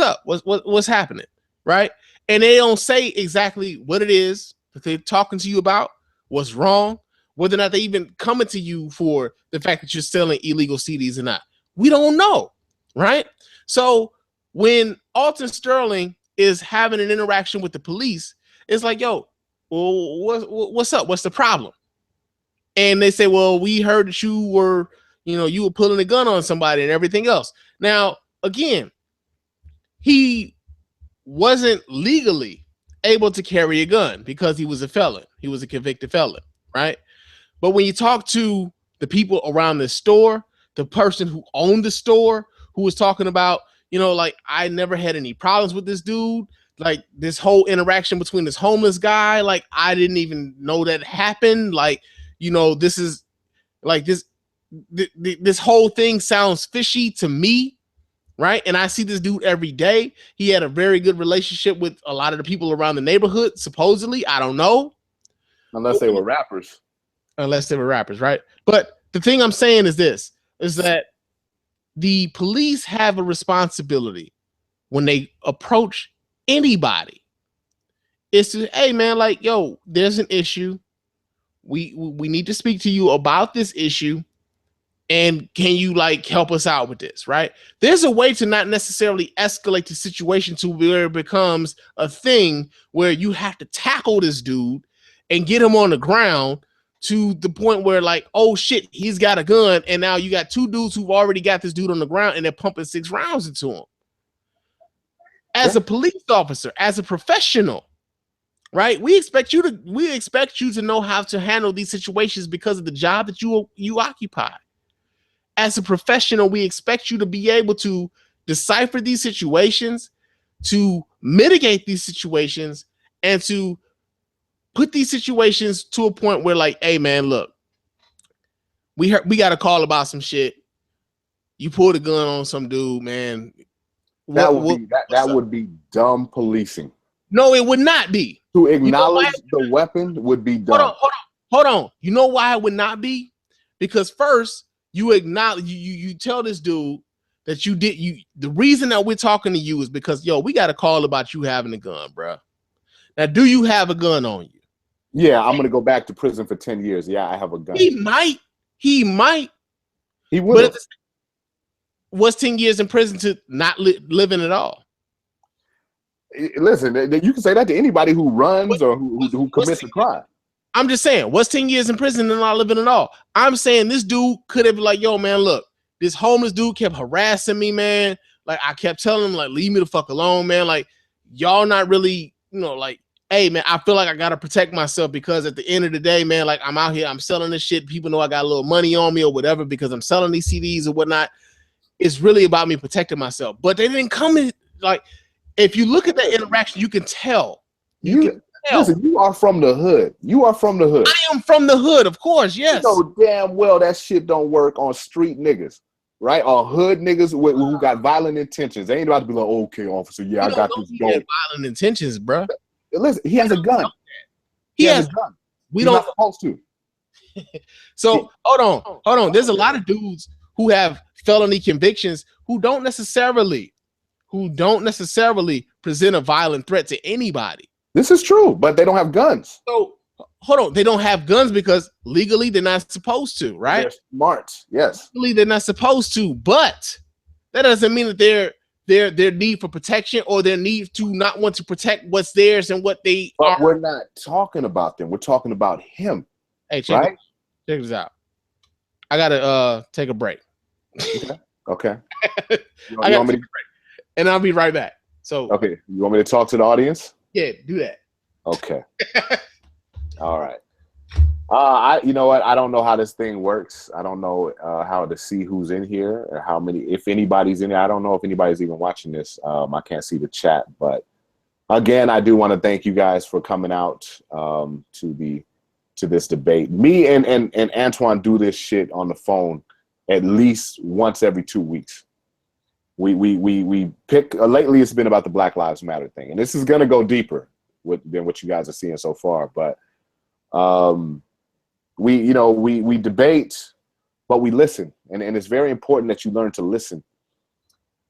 up? What's happening, right? And they don't say exactly what it is that they're talking to you about, what's wrong, whether or not they even coming to you for the fact that you're selling illegal CDs or not. We don't know, right? So when Alton Sterling is having an interaction with the police, it's like, yo, well, what's up? What's the problem? And they say, well, we heard that you were pulling a gun on somebody and everything else. Now, again, he wasn't legally able to carry a gun because he was a felon. He was a convicted felon, right? But when you talk to the people around the store, the person who owned the store, who was talking about, like, I never had any problems with this dude. Like, this whole interaction between this homeless guy, like, I didn't even know that happened. Like, this is like this whole thing sounds fishy to me, right? And I see this dude every day. He had a very good relationship with a lot of the people around the neighborhood, supposedly. I don't know. Unless they were rappers. Right? But the thing I'm saying is this, is that the police have a responsibility when they approach anybody. It's to, hey man, like, yo, there's an issue. We need to speak to you about this issue. And can you, like, help us out with this, right? There's a way to not necessarily escalate the situation to where it becomes a thing where you have to tackle this dude and get him on the ground to the point where, like, oh shit, he's got a gun. And now you got two dudes who've already got this dude on the ground and they're pumping 6 rounds into him. As a police officer, as a professional, right? We expect you to know how to handle these situations because of the job that you occupy. As a professional, we expect you to be able to decipher these situations, to mitigate these situations, and to put these situations to a point where, like, hey man, look, we got a call about some shit. You pulled a gun on some dude, man. That would be dumb policing. No, it would not be. To acknowledge the weapon would be dumb. Hold on. You know why it would not be? Because first, you acknowledge, you tell this dude that the reason that we're talking to you is because, yo, we got a call about you having a gun, bro. Now, do you have a gun on you? Yeah, I'm gonna go back to prison for 10 years. Yeah, I have a gun. He might. He would. What's 10 years in prison to not living at all? Listen, you can say that to anybody who runs or who commits a crime. I'm just saying, what's 10 years in prison and not living at all? I'm saying this dude could have been like, yo, man, look, this homeless dude kept harassing me, man. Like, I kept telling him, like, leave me the fuck alone, man. Like, y'all not really, like, hey, man, I feel like I got to protect myself because at the end of the day, man, like, I'm out here, I'm selling this shit. People know I got a little money on me or whatever because I'm selling these CDs or whatnot. It's really about me protecting myself. But they didn't come in, like, if you look at that interaction, you can tell. Listen, you are from the hood. I am from the hood, of course, yes. You know damn well that shit don't work on street niggas, right? Or hood niggas who got violent intentions. They ain't about to be like, okay, officer, yeah, I got this gun. Violent intentions, bro. Listen, he has a gun. He has a gun. He's not supposed to. So hold on. There's a lot of dudes who have felony convictions who don't necessarily present a violent threat to anybody. This is true, but they don't have guns. So hold on, they don't have guns because legally they're not supposed to, right? They're smart, yes. Legally they're not supposed to, but that doesn't mean that their need for protection or their need to not want to protect what's theirs and what they are. But we're not talking about them. We're talking about him. Hey, check this out. I gotta take a break. Okay. You want me to take a break, and I'll be right back. So okay, you want me to talk to the audience? Yeah, do that. Okay. All right. You know what? I don't know how this thing works. I don't know how to see who's in here or how many, if anybody's in here. I don't know if anybody's even watching this. I can't see the chat, but again, I do want to thank you guys for coming out to this debate. Me and Antoine do this shit on the phone at least once every 2 weeks. We pick. Lately, it's been about the Black Lives Matter thing, and this is gonna go deeper than what you guys are seeing so far. But we debate, but we listen, and it's very important that you learn to listen.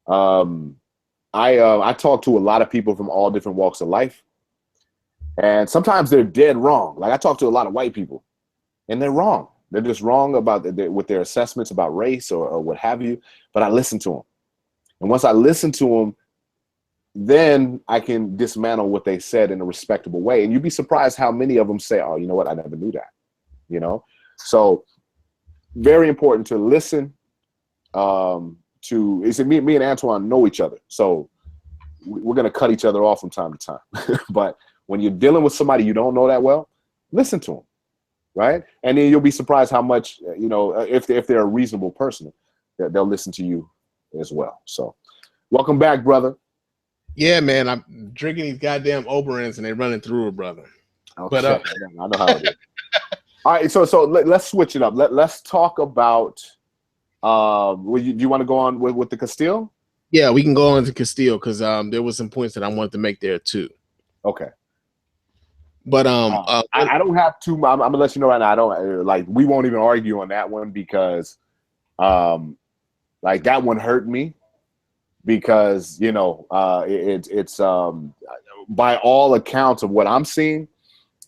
I talk to a lot of people from all different walks of life, and sometimes they're dead wrong. Like I talk to a lot of white people, and they're wrong. They're just wrong about with their assessments about race or what have you. But I listen to them, and once I listen to them, then I can dismantle what they said in a respectable way. And you'd be surprised how many of them say, "Oh, you know what? I never knew that." You know, so very important to listen. Me and Antoine know each other, so we're gonna cut each other off from time to time. But when you're dealing with somebody you don't know that well, listen to them, right? And then you'll be surprised how much if they're a reasonable person, they'll listen to you as well. So, welcome back, brother. Yeah, man, I'm drinking these goddamn Oberins and they're running through it, brother. Okay. But I know how it is. All right, so let's switch it up. Let's talk about. Do you want to go on with the Castile? Yeah, we can go on to Castile because there was some points that I wanted to make there too. Okay. But I don't have too. I'm gonna let you know right now. I don't we won't even argue on that one because, that one hurt me because it's by all accounts of what I'm seeing,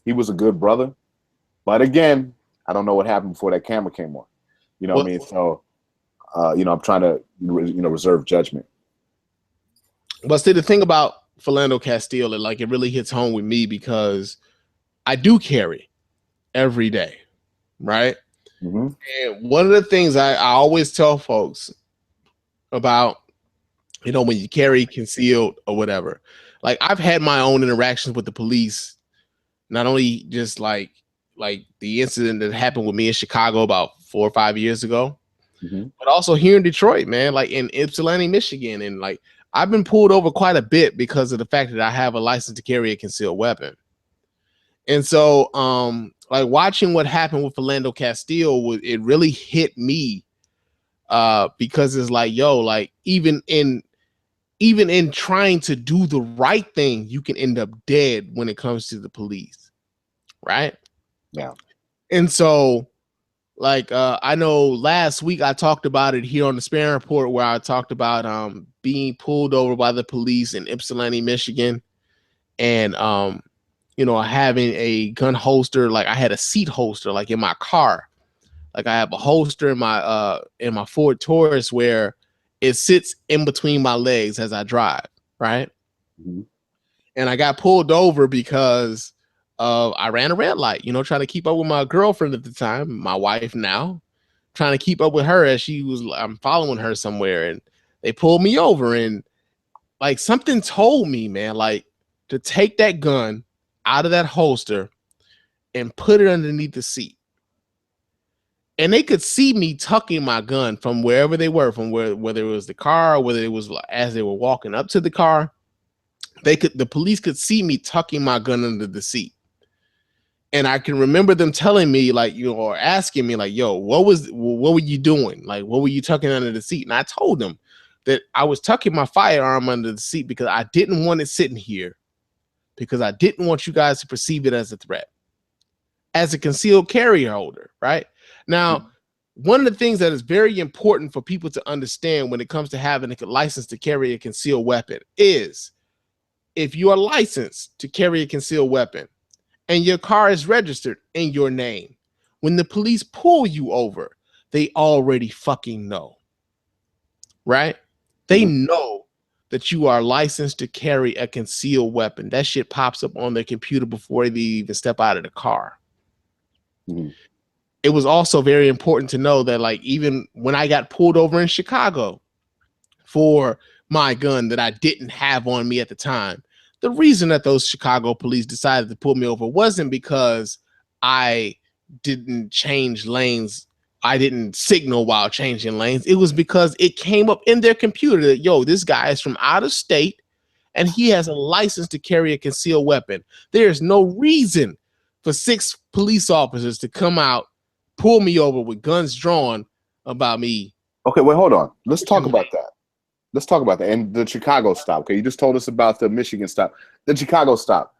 he was a good brother. But again, I don't know what happened before that camera came on. You know what I mean? So, I'm trying to, reserve judgment. But see, the thing about Philando Castile, it really hits home with me because I do carry every day, right? Mm-hmm. And one of the things I always tell folks about, when you carry concealed or whatever, I've had my own interactions with the police, not only just like the incident that happened with me in Chicago about 4 or 5 years ago, mm-hmm. but also here in Detroit, man, in Ypsilanti, Michigan. And I've been pulled over quite a bit because of the fact that I have a license to carry a concealed weapon. And so, watching what happened with Philando Castile, it really hit me because it's even in trying to do the right thing, you can end up dead when it comes to the police. Right. Yeah. And so, I know last week I talked about it here on the Spann Report where I talked about being pulled over by the police in Ypsilanti, Michigan, and having a gun holster. I had a seat holster in my car. I have a holster in my Ford Taurus where it sits in between my legs as I drive, right? Mm-hmm. And I got pulled over because I ran a red light, trying to keep up with my girlfriend at the time, my wife now, trying to keep up with her as I'm following her somewhere, and they pulled me over, and something told me, man, to take that gun out of that holster and put it underneath the seat. And they could see me tucking my gun from wherever they were, from whether it was the car, or whether it was as they were walking up to the car. The police could see me tucking my gun under the seat. And I can remember them telling me, or asking me, yo, what were you doing? What were you tucking under the seat? And I told them that I was tucking my firearm under the seat because I didn't want it sitting here, because I didn't want you guys to perceive it as a threat, as a concealed carry holder, right? Now, one of the things that is very important for people to understand when it comes to having a license to carry a concealed weapon is if you are licensed to carry a concealed weapon, and your car is registered in your name, when the police pull you over, they already fucking know, right? They know that you are licensed to carry a concealed weapon. That shit pops up on their computer before they even step out of the car. Mm-hmm. It was also very important to know that even when I got pulled over in Chicago for my gun that I didn't have on me at the time, the reason that those Chicago police decided to pull me over wasn't because I didn't change lanes. I didn't signal while changing lanes. It was because it came up in their computer that, yo, this guy is from out of state and he has a license to carry a concealed weapon. There is no reason for 6 police officers to come out, pull me over with guns drawn about me. Okay, wait, hold on. Let's talk about that. And the Chicago stop. Okay, you just told us about the Michigan stop. The Chicago stop.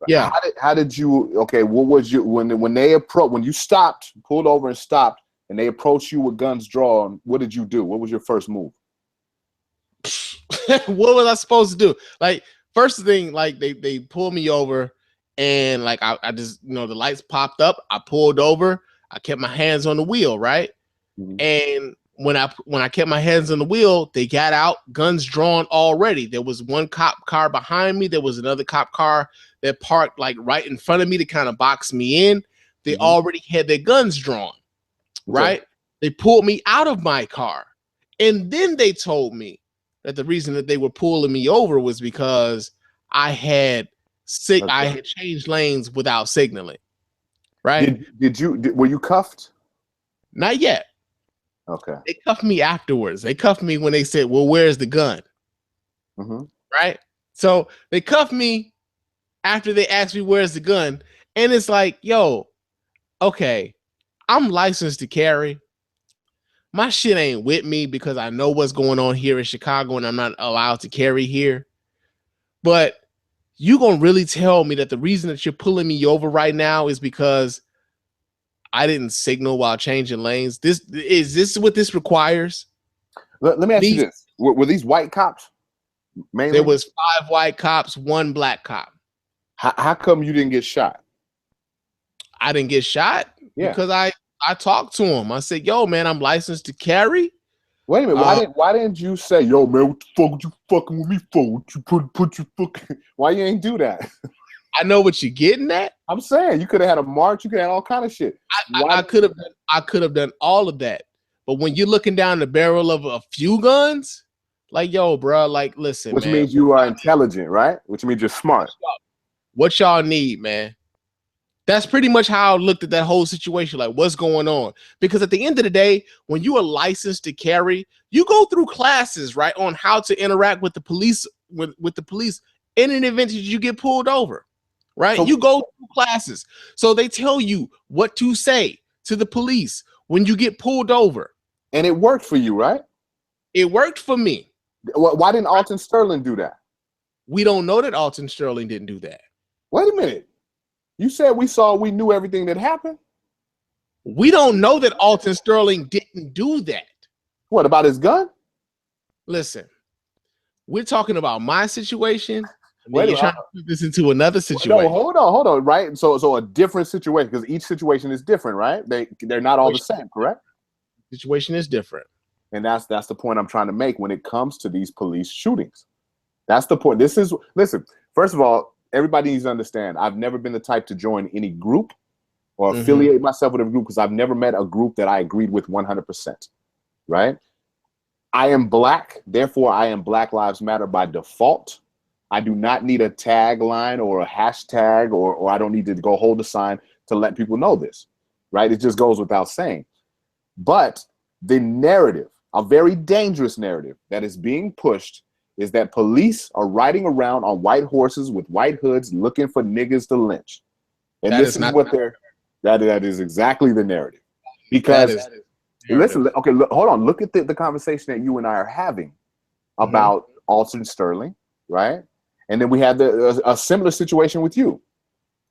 Yeah. How did you? Okay, what was you when you stopped, pulled over and stopped, and they approached you with guns drawn? What did you do? What was your first move? What was I supposed to do? Like, first thing, like they pulled me over, and like I just, the lights popped up. I pulled over. I kept my hands on the wheel, right? Mm-hmm. And when I kept my hands on the wheel, they got out, guns drawn already. There was one cop car behind me. There was another cop car that parked like right in front of me to kind of box me in. They already had their guns drawn, right? Okay. They pulled me out of my car. And then they told me that the reason that they were pulling me over was because I had changed lanes without signaling, right? Were you cuffed? Not yet. Okay. They cuffed me afterwards. They cuffed me when they said, well, where's the gun? Mm-hmm. Right? So they cuffed me after they asked me, where's the gun? And it's like, yo, okay, I'm licensed to carry. My shit ain't with me because I know what's going on here in Chicago and I'm not allowed to carry here. But you gonna really tell me that the reason that you're pulling me over right now is because I didn't signal while changing lanes? Is this what this requires? Let me ask you this. Were these white cops? Mainly? There was 5 white cops, 1 black cop. How come you didn't get shot? I didn't get shot because I talked to him. I said, yo, man, I'm licensed to carry. Wait a minute. Why didn't you say, yo, man, what the fuck you fucking with me for? What you put your fucking... Why you ain't do that? I know what you're getting at. I'm saying you could have had a march. You could have had all kind of shit. I could have done all of that. But when you're looking down the barrel of a few guns, like, yo, bro, like, listen, which man, means you are intelligent, right? Which means you're smart. What y'all need, man? That's pretty much how I looked at that whole situation. Like, what's going on? Because at the end of the day, when you are licensed to carry, you go through classes, right, on how to interact with the police, with the police in an event that you get pulled over. Right? So, you go through classes. So they tell you what to say to the police when you get pulled over. And it worked for you, right? It worked for me. Why didn't Alton Sterling do that? We don't know that Alton Sterling didn't do that. Wait a minute. You said we knew everything that happened? We don't know that Alton Sterling didn't do that. What about his gun? Listen, we're talking about my situation. Wait, you're trying to put this into another situation. No, hold on, right? So a different situation, because each situation is different, right? They're not all the same, correct? Situation is different. And that's the point I'm trying to make when it comes to these police shootings. That's the point. Listen, first of all, everybody needs to understand, I've never been the type to join any group or affiliate myself with a group because I've never met a group that I agreed with 100%, right? I am black, therefore I am Black Lives Matter by default. I do not need a tagline or a hashtag or I don't need to go hold a sign to let people know this, right? It just goes without saying. But the narrative, a very dangerous narrative that is being pushed, is that police are riding around on white horses with white hoods looking for niggas to lynch. And that is exactly the narrative. Because listen, okay, hold on. Look at the conversation that you and I are having about Alton Sterling, right? And then we had a similar situation with you,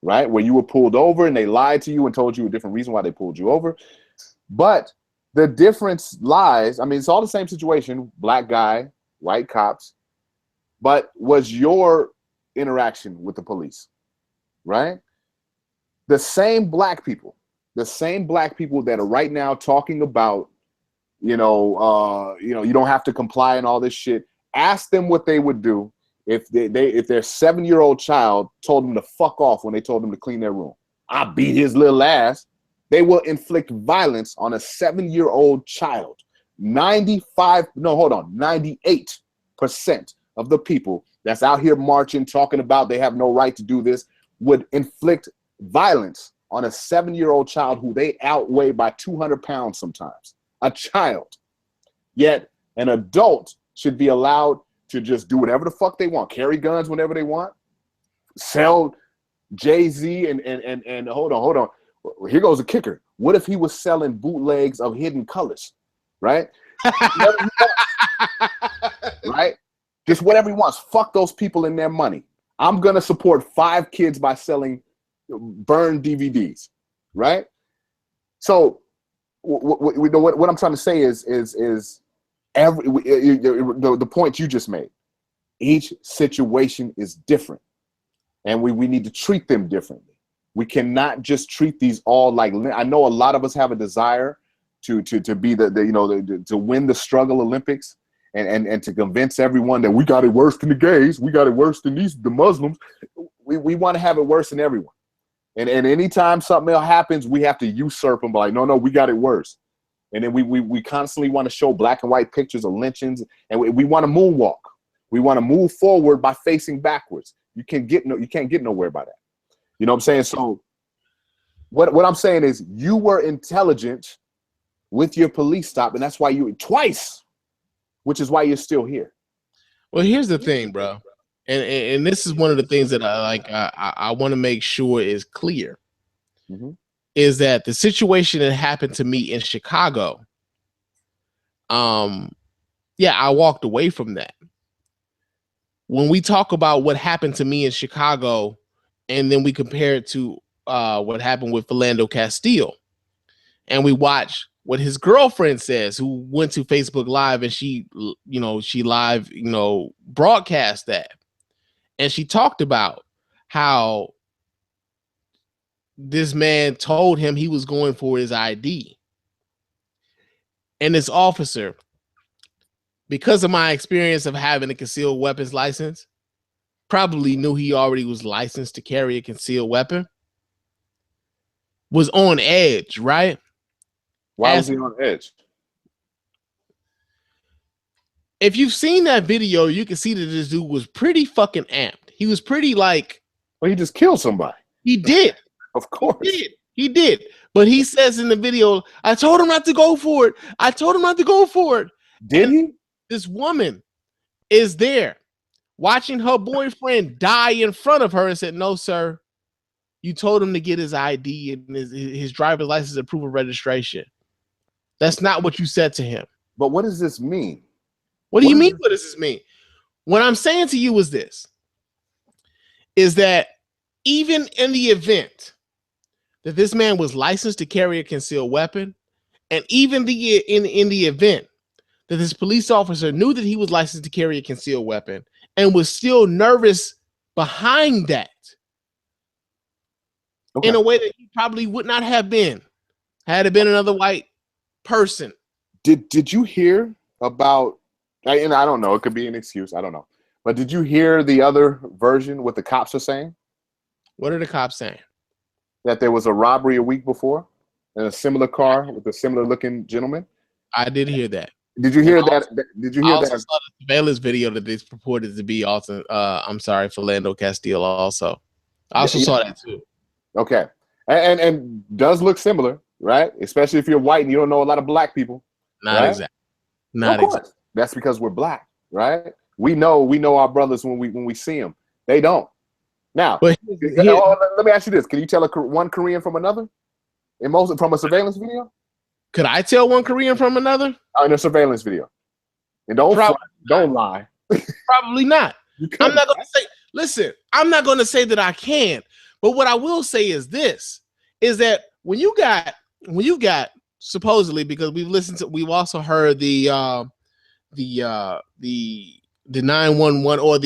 right? Where you were pulled over and they lied to you and told you a different reason why they pulled you over. But the difference lies, I mean, it's all the same situation, black guy, white cops, but was your interaction with the police, right? The same black people that are right now talking about, you don't have to comply and all this shit. Ask them what they would do if their 7-year-old child told them to fuck off when they told them to clean their room. I beat his little ass. They will inflict violence on a 7-year-old child. 98% of the people that's out here marching, talking about they have no right to do this, would inflict violence on a 7-year-old child who they outweigh by 200 pounds sometimes. A child. Yet an adult should be allowed to just do whatever the fuck they want. Carry guns whenever they want. Sell Jay-Z and hold on. Here goes a kicker. What if he was selling bootlegs of Hidden Colors? Right? Right? Just whatever he wants. Fuck those people and their money. I'm going to support 5 kids by selling burned DVDs. Right? So what I'm trying to say is the point you just made. Each situation is different, and we need to treat them differently. We cannot just treat these all like. I know a lot of us have a desire to be to win the struggle Olympics and to convince everyone that we got it worse than the gays, we got it worse than the Muslims. We want to have it worse than everyone. And anytime something else happens, we have to usurp them by like, no, we got it worse. And then we constantly want to show black and white pictures of lynchings, and we want to moonwalk. We want to move forward by facing backwards. You can't get nowhere by that. You know what I'm saying? So what I'm saying is you were intelligent with your police stop, and that's why you twice, which is why you're still here. Well, here's the thing, bro. And this is one of the things that I want to make sure is clear. Mm-hmm. Is that the situation that happened to me in Chicago? I walked away from that. When we talk about what happened to me in Chicago, and then we compare it to what happened with Philando Castile, and we watch what his girlfriend says, who went to Facebook Live, and she live, broadcast that, and she talked about how this man told him he was going for his ID. And this officer, because of my experience of having a concealed weapons license, probably knew he already was licensed to carry a concealed weapon, was on edge, right? Why was he on edge? If you've seen that video, you can see that this dude was pretty fucking amped. He was pretty like... Well, he just killed somebody. He did. Of course. He did. But he says in the video, I told him not to go for it. Did he? This woman is there watching her boyfriend die in front of her and said, no, sir, you told him to get his ID and his driver's license and proof of registration. That's not what you said to him. But what does this mean? What do you mean? What does this mean? What I'm saying to you is this, is that even in the event that this man was licensed to carry a concealed weapon, and even in the event that this police officer knew that he was licensed to carry a concealed weapon and was still nervous behind that, in a way that he probably would not have been had it been another white person. Did you hear about, and I don't know, it could be an excuse, I don't know, but did you hear the other version, what the cops are saying? What are the cops saying? That there was a robbery a week before in a similar car with a similar looking gentleman? I did hear that. Did you hear that? Did you hear that? I saw the surveillance video that this purported to be also, Philando Castile also. I also saw that too. Okay. And does look similar, right? Especially if you're white and you don't know a lot of black people. Not exactly. Not exactly. That's because we're black, right? We know our brothers when we see them. They don't. Now, let me ask you this: can you tell one Korean from another from a surveillance video? Could I tell one Korean from another? In a surveillance video, and don't lie. Probably not. I'm not going to say. Listen, I'm not going to say that I can, but what I will say is this: is that when you got supposedly, because we've also heard the 911 or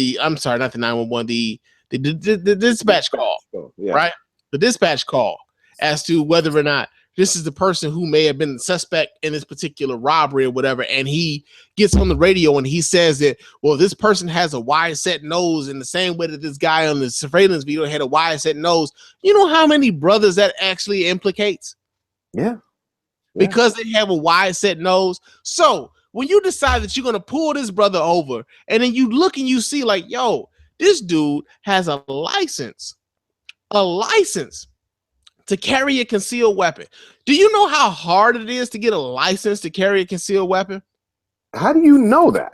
not the 911, the dispatch call, right? The dispatch call as to whether or not this is the person who may have been the suspect in this particular robbery or whatever. And he gets on the radio and he says that, well, this person has a wide set nose in the same way that this guy on the surveillance video had a wide set nose. You know how many brothers that actually implicates? Yeah. Because they have a wide set nose. So when you decide that you're going to pull this brother over and then you look and you see like, yo, this dude has a license to carry a concealed weapon. Do you know how hard it is to get a license to carry a concealed weapon? How do you know that?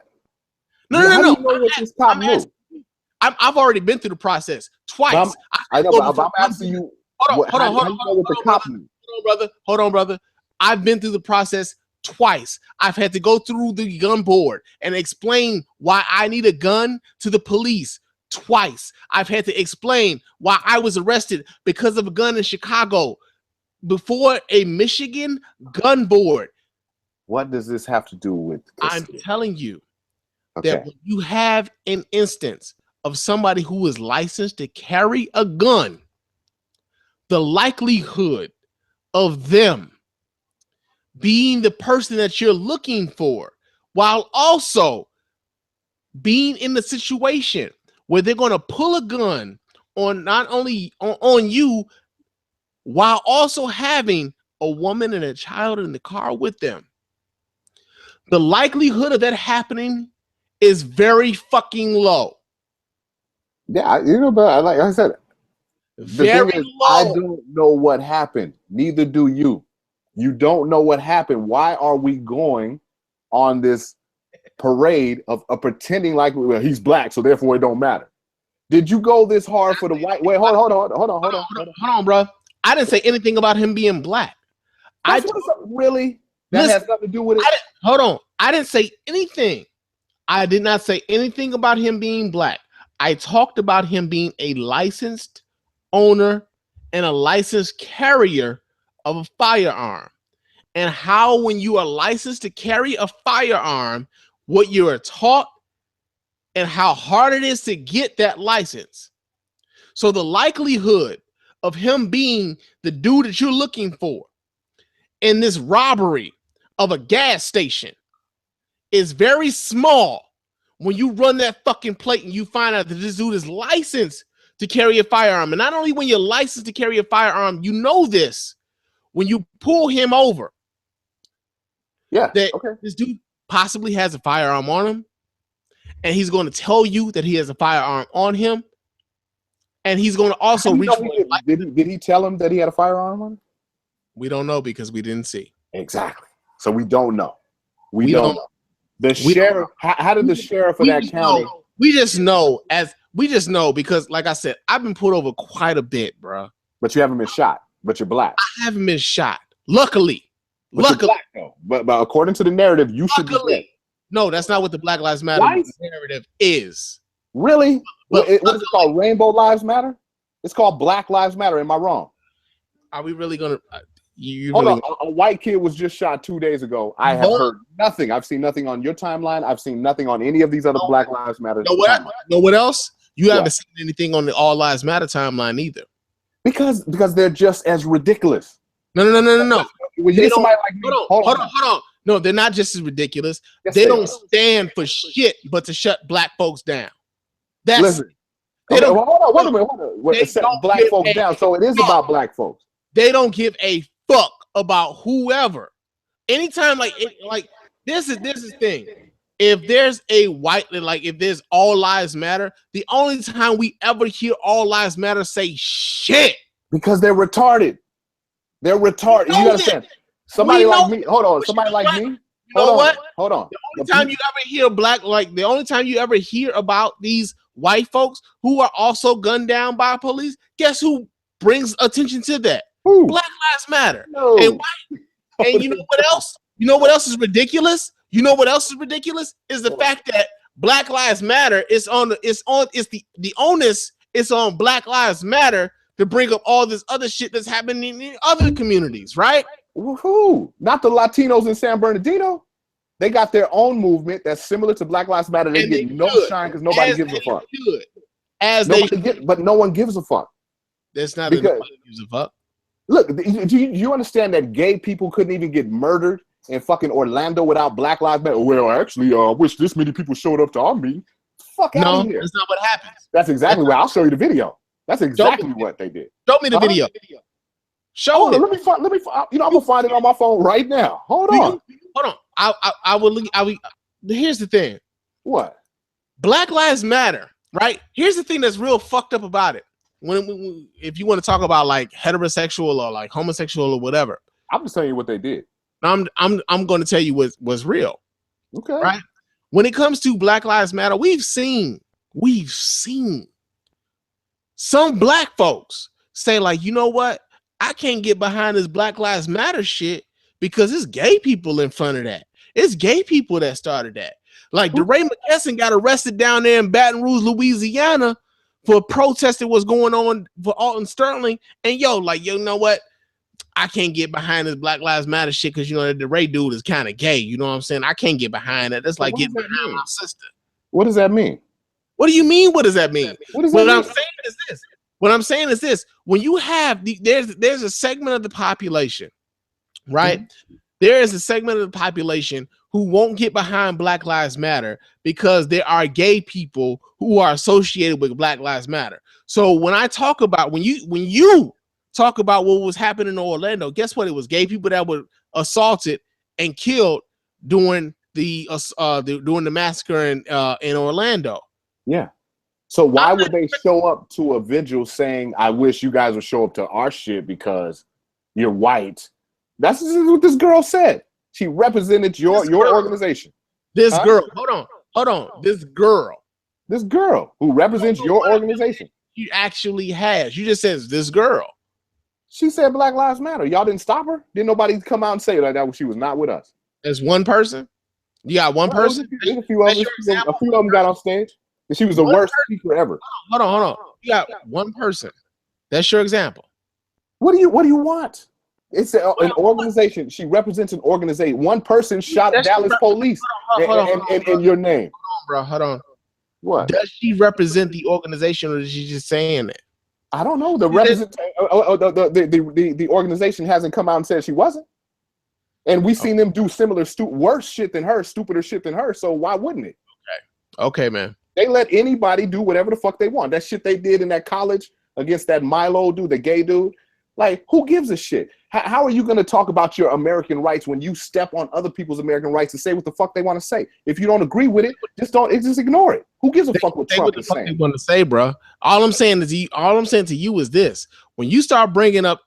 No. Do you know what this cop knew? I've already been through the process twice. I know, but I'm asking you. Hold on, brother. I've been through the process twice. I've had to go through the gun board and explain why I need a gun to the police twice. I've had to explain why I was arrested because of a gun in Chicago before a Michigan gun board. What does this have to do with custody? I'm telling you that when you have an instance of somebody who is licensed to carry a gun, the likelihood of them being the person that you're looking for, while also being in the situation where they're going to pull a gun on not only on you, while also having a woman and a child in the car with them. The likelihood of that happening is very fucking low. Yeah, but like I said, very low. I don't know what happened. Neither do you. You don't know what happened. Why are we going on this parade of pretending like he's black, so therefore it don't matter? Did you go this hard for the white? Wait, hold on, bro. I didn't say anything about him being black. Really? That has nothing to do with it. Hold on. I didn't say anything. I did not say anything about him being black. I talked about him being a licensed owner and a licensed carrier of a firearm, and how when you are licensed to carry a firearm, what you are taught and how hard it is to get that license. So the likelihood of him being the dude that you're looking for in this robbery of a gas station is very small when you run that fucking plate and you find out that this dude is licensed to carry a firearm. And not only when you're licensed to carry a firearm, you know this when you pull him over. Yeah, this dude possibly has a firearm on him, and he's going to tell you that he has a firearm on him, and he's going to also reach. Did he tell him that he had a firearm on him? We don't know because we didn't see. Exactly. So we don't know. We don't know. The sheriff. How did the sheriff of that county? We just know because, like I said, I've been pulled over quite a bit, bro. But you haven't been shot. But you're black. I haven't been shot. Luckily. You're black, though. But according to the narrative, you should be dead. No, that's not what the Black Lives Matter narrative is. Really? What is it called? Rainbow Lives Matter? It's called Black Lives Matter. Am I wrong? Are we really gonna? Hold on. A white kid was just shot 2 days ago. I have heard nothing. I've seen nothing on your timeline. I've seen nothing on any of these other Black Lives Matter. Know what else? You haven't seen anything on the All Lives Matter timeline either. Because they're just as ridiculous. No. When you somebody like me, hold on. No, they're not just as ridiculous. Yes, they don't stand for shit but to shut black folks down. Hold on, wait a minute. Set black folks down. So it is about black folks. They don't give a fuck about whoever. Anytime, this is the thing. If there's if there's All Lives Matter, the only time we ever hear All Lives Matter say shit. Because they're retarded. They're retarded. You understand? Somebody like me. Hold on. Somebody like me. Hold on. The only time you ever hear the only time you ever hear about these white folks who are also gunned down by police, guess who brings attention to that? Who? Black Lives Matter. No. And you know what else? You know what else is ridiculous? You know what else is ridiculous? Is the fact that Black Lives Matter is the onus is on Black Lives Matter to bring up all this other shit that's happening in other communities, right? Who? Not the Latinos in San Bernardino. They got their own movement that's similar to Black Lives Matter. They get no shine because nobody gives a fuck. But no one gives a fuck. That's not because nobody gives a fuck. Look, do you understand that gay people couldn't even get murdered in fucking Orlando without Black Lives Matter? Well, actually, I wish this many people showed up to our meeting. Fuck out of here. That's not what happens. That's exactly what I'll show you the video. That's exactly what they did. Show me the video. Show it. Let me find. I'm gonna find it on my phone right now. Hold on. I will. Here's the thing. What? Black Lives Matter, right? Here's the thing that's real fucked up about it. if you want to talk about like heterosexual or like homosexual or whatever, I'm just telling you what they did. I'm going to tell you what's real. Okay. Right. When it comes to Black Lives Matter, we've seen some black folks say like, you know what? I can't get behind this Black Lives Matter shit because it's gay people in front of that. It's gay people that started that. Like DeRay McKesson got arrested down there in Baton Rouge, Louisiana for protesting what's going on for Alton Sterling. And you know what? I can't get behind this Black Lives Matter shit because, you know, the DeRay dude is kind of gay. You know what I'm saying? I can't get behind that. That's like getting behind my sister. What does that mean? What do you mean? What does that mean? What I'm saying is this. When you have there's a segment of the population, right? Mm-hmm. There is a segment of the population who won't get behind Black Lives Matter because there are gay people who are associated with Black Lives Matter. So when I talk about when you talk about what was happening in Orlando, guess what? It was gay people that were assaulted and killed during the massacre in Orlando. Yeah. So why would they show up to a vigil saying, "I wish you guys would show up to our shit because you're white"? That's what this girl said. She represented your organization. This girl, hold on. This girl who represents your organization. She actually has. You just says this girl. She said Black Lives Matter. Y'all didn't stop her? Didn't nobody come out and say like that? She was not with us. There's one person. You got one person. There's a few of them got on stage. And she was the worst speaker ever. Hold on. You got one person. That's your example. What do you want? It's an organization. She represents an organization. One person shot Dallas police in your name. Hold on. What? Does she represent the organization, or is she just saying it? I don't know. The organization hasn't come out and said she wasn't. And we've seen them do similar worse shit than her, stupider shit than her. So why wouldn't it? Okay, man. They let anybody do whatever the fuck they want. That shit they did in that college against that Milo dude, the gay dude. Like, who gives a shit? How are you going to talk about your American rights when you step on other people's American rights and say what the fuck they want to say? If you don't agree with it, just ignore it. Who gives a fuck what Trump is saying? They want to say, bro. All I'm saying to you is this: when you start bringing up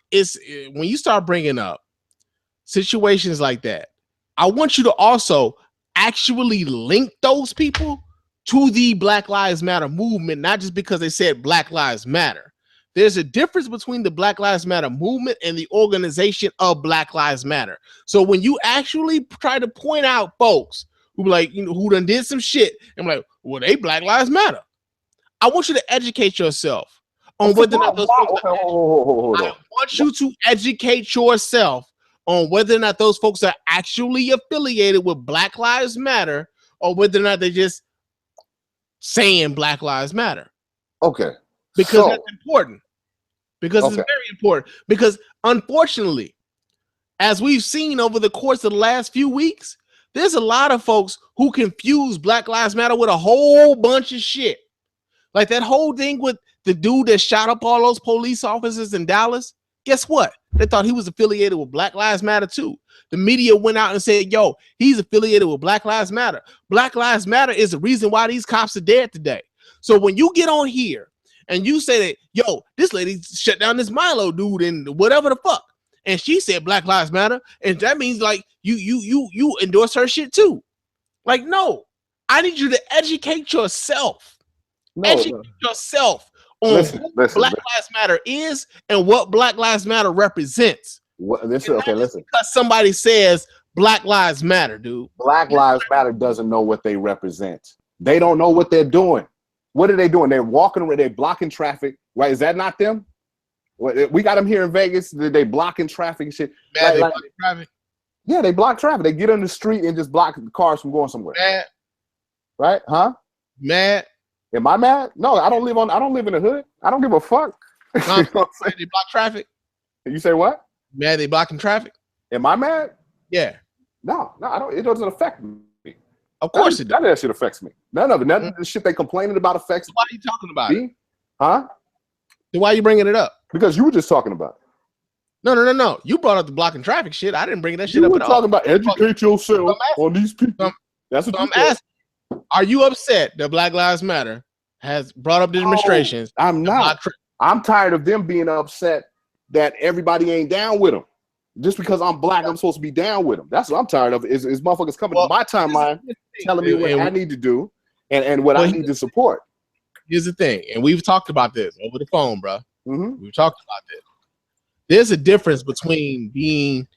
situations like that, I want you to also actually link those people to the Black Lives Matter movement, not just because they said Black Lives Matter. There's a difference between the Black Lives Matter movement and the organization of Black Lives Matter. So when you actually try to point out folks who who done did some shit, and like, well, they Black Lives Matter. I want you to educate yourself on whether or not those folks I want you to educate yourself on whether or not those folks are actually affiliated with Black Lives Matter, or whether or not they're just saying Black Lives Matter. Okay. Because that's important. Because it's very important. Because unfortunately, as we've seen over the course of the last few weeks, there's a lot of folks who confuse Black Lives Matter with a whole bunch of shit. Like that whole thing with the dude that shot up all those police officers in Dallas. Guess what? They thought he was affiliated with Black Lives Matter too. The media went out and said, yo, he's affiliated with Black Lives Matter. Black Lives Matter is the reason why these cops are dead today. So when you get on here and you say that, yo, this lady shut down this Milo dude and whatever the fuck, and she said Black Lives Matter, and that means like you endorse her shit too. Like, no, I need you to educate yourself. Educate yourself on what Black Lives Matter is and what Black Lives Matter represents. Listen. Because somebody says Black Lives Matter, dude. Black Lives Matter doesn't know what they represent. They don't know what they're doing. What are they doing? They're walking around, they're blocking traffic. Right? Is that not them? We got them here in Vegas. They blocking traffic and shit. Traffic. Yeah, they block traffic. They get on the street and just block cars from going somewhere. Mad. Right? Huh? Mad. Am I mad? No, I don't live in the hood. I don't give a fuck. No, they block traffic. You say what? Mad they blocking traffic. Am I mad? Yeah. No, I don't. It doesn't affect me. Of course it does. None of that shit affects me. None of it. None of the shit they complaining about affects me. Why are you talking about it? Huh? Then why are you bringing it up? Because you were just talking about it. No. You brought up the blocking traffic shit. I didn't bring that shit up at all. You were talking about educate yourself on these people. That's what I'm asking. Are you upset that Black Lives Matter has brought up demonstrations? I'm not. I'm tired of them being upset that everybody ain't down with them. Just because I'm black, I'm supposed to be down with them. That's what I'm tired of. Is motherfuckers coming to my timeline telling me what I need to do and what I need to support. Here's the thing, and we've talked about this over the phone, bro. Mm-hmm. We've talked about this. There's a difference between being,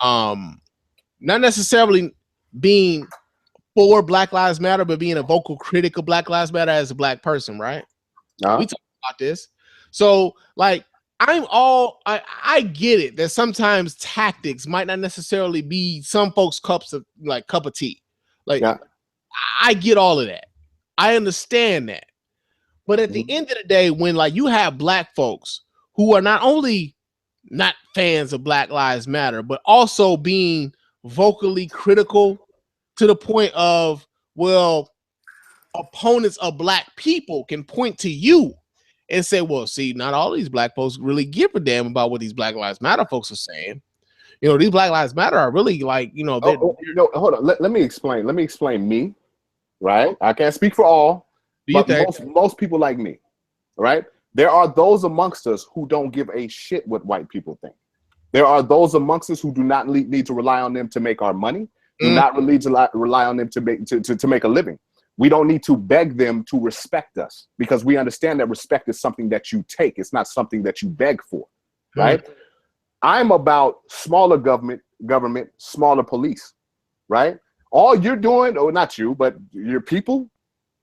not necessarily being for Black Lives Matter, but being a vocal critic of Black Lives Matter as a black person, right? We talked about this. So, like, I get it that sometimes tactics might not necessarily be some folks' cup of tea. Like, I get all of that. I understand that. But at the end of the day, when like you have black folks who are not only not fans of Black Lives Matter, but also being vocally critical to the point of, well, opponents of black people can point to you and say, well, see, not all these black folks really give a damn about what these Black Lives Matter folks are saying. You know, these Black Lives Matter are really like, you know, hold on. Let me explain. Let me explain me, right? I can't speak for all, but most people like me, right? There are those amongst us who don't give a shit what white people think. There are those amongst us who do not need to rely on them to make our money, do not need to rely on them to make a living. We don't need to beg them to respect us because we understand that respect is something that you take. It's not something that you beg for, right? I'm about smaller government, smaller police, right? All you're doing, or not you, but your people,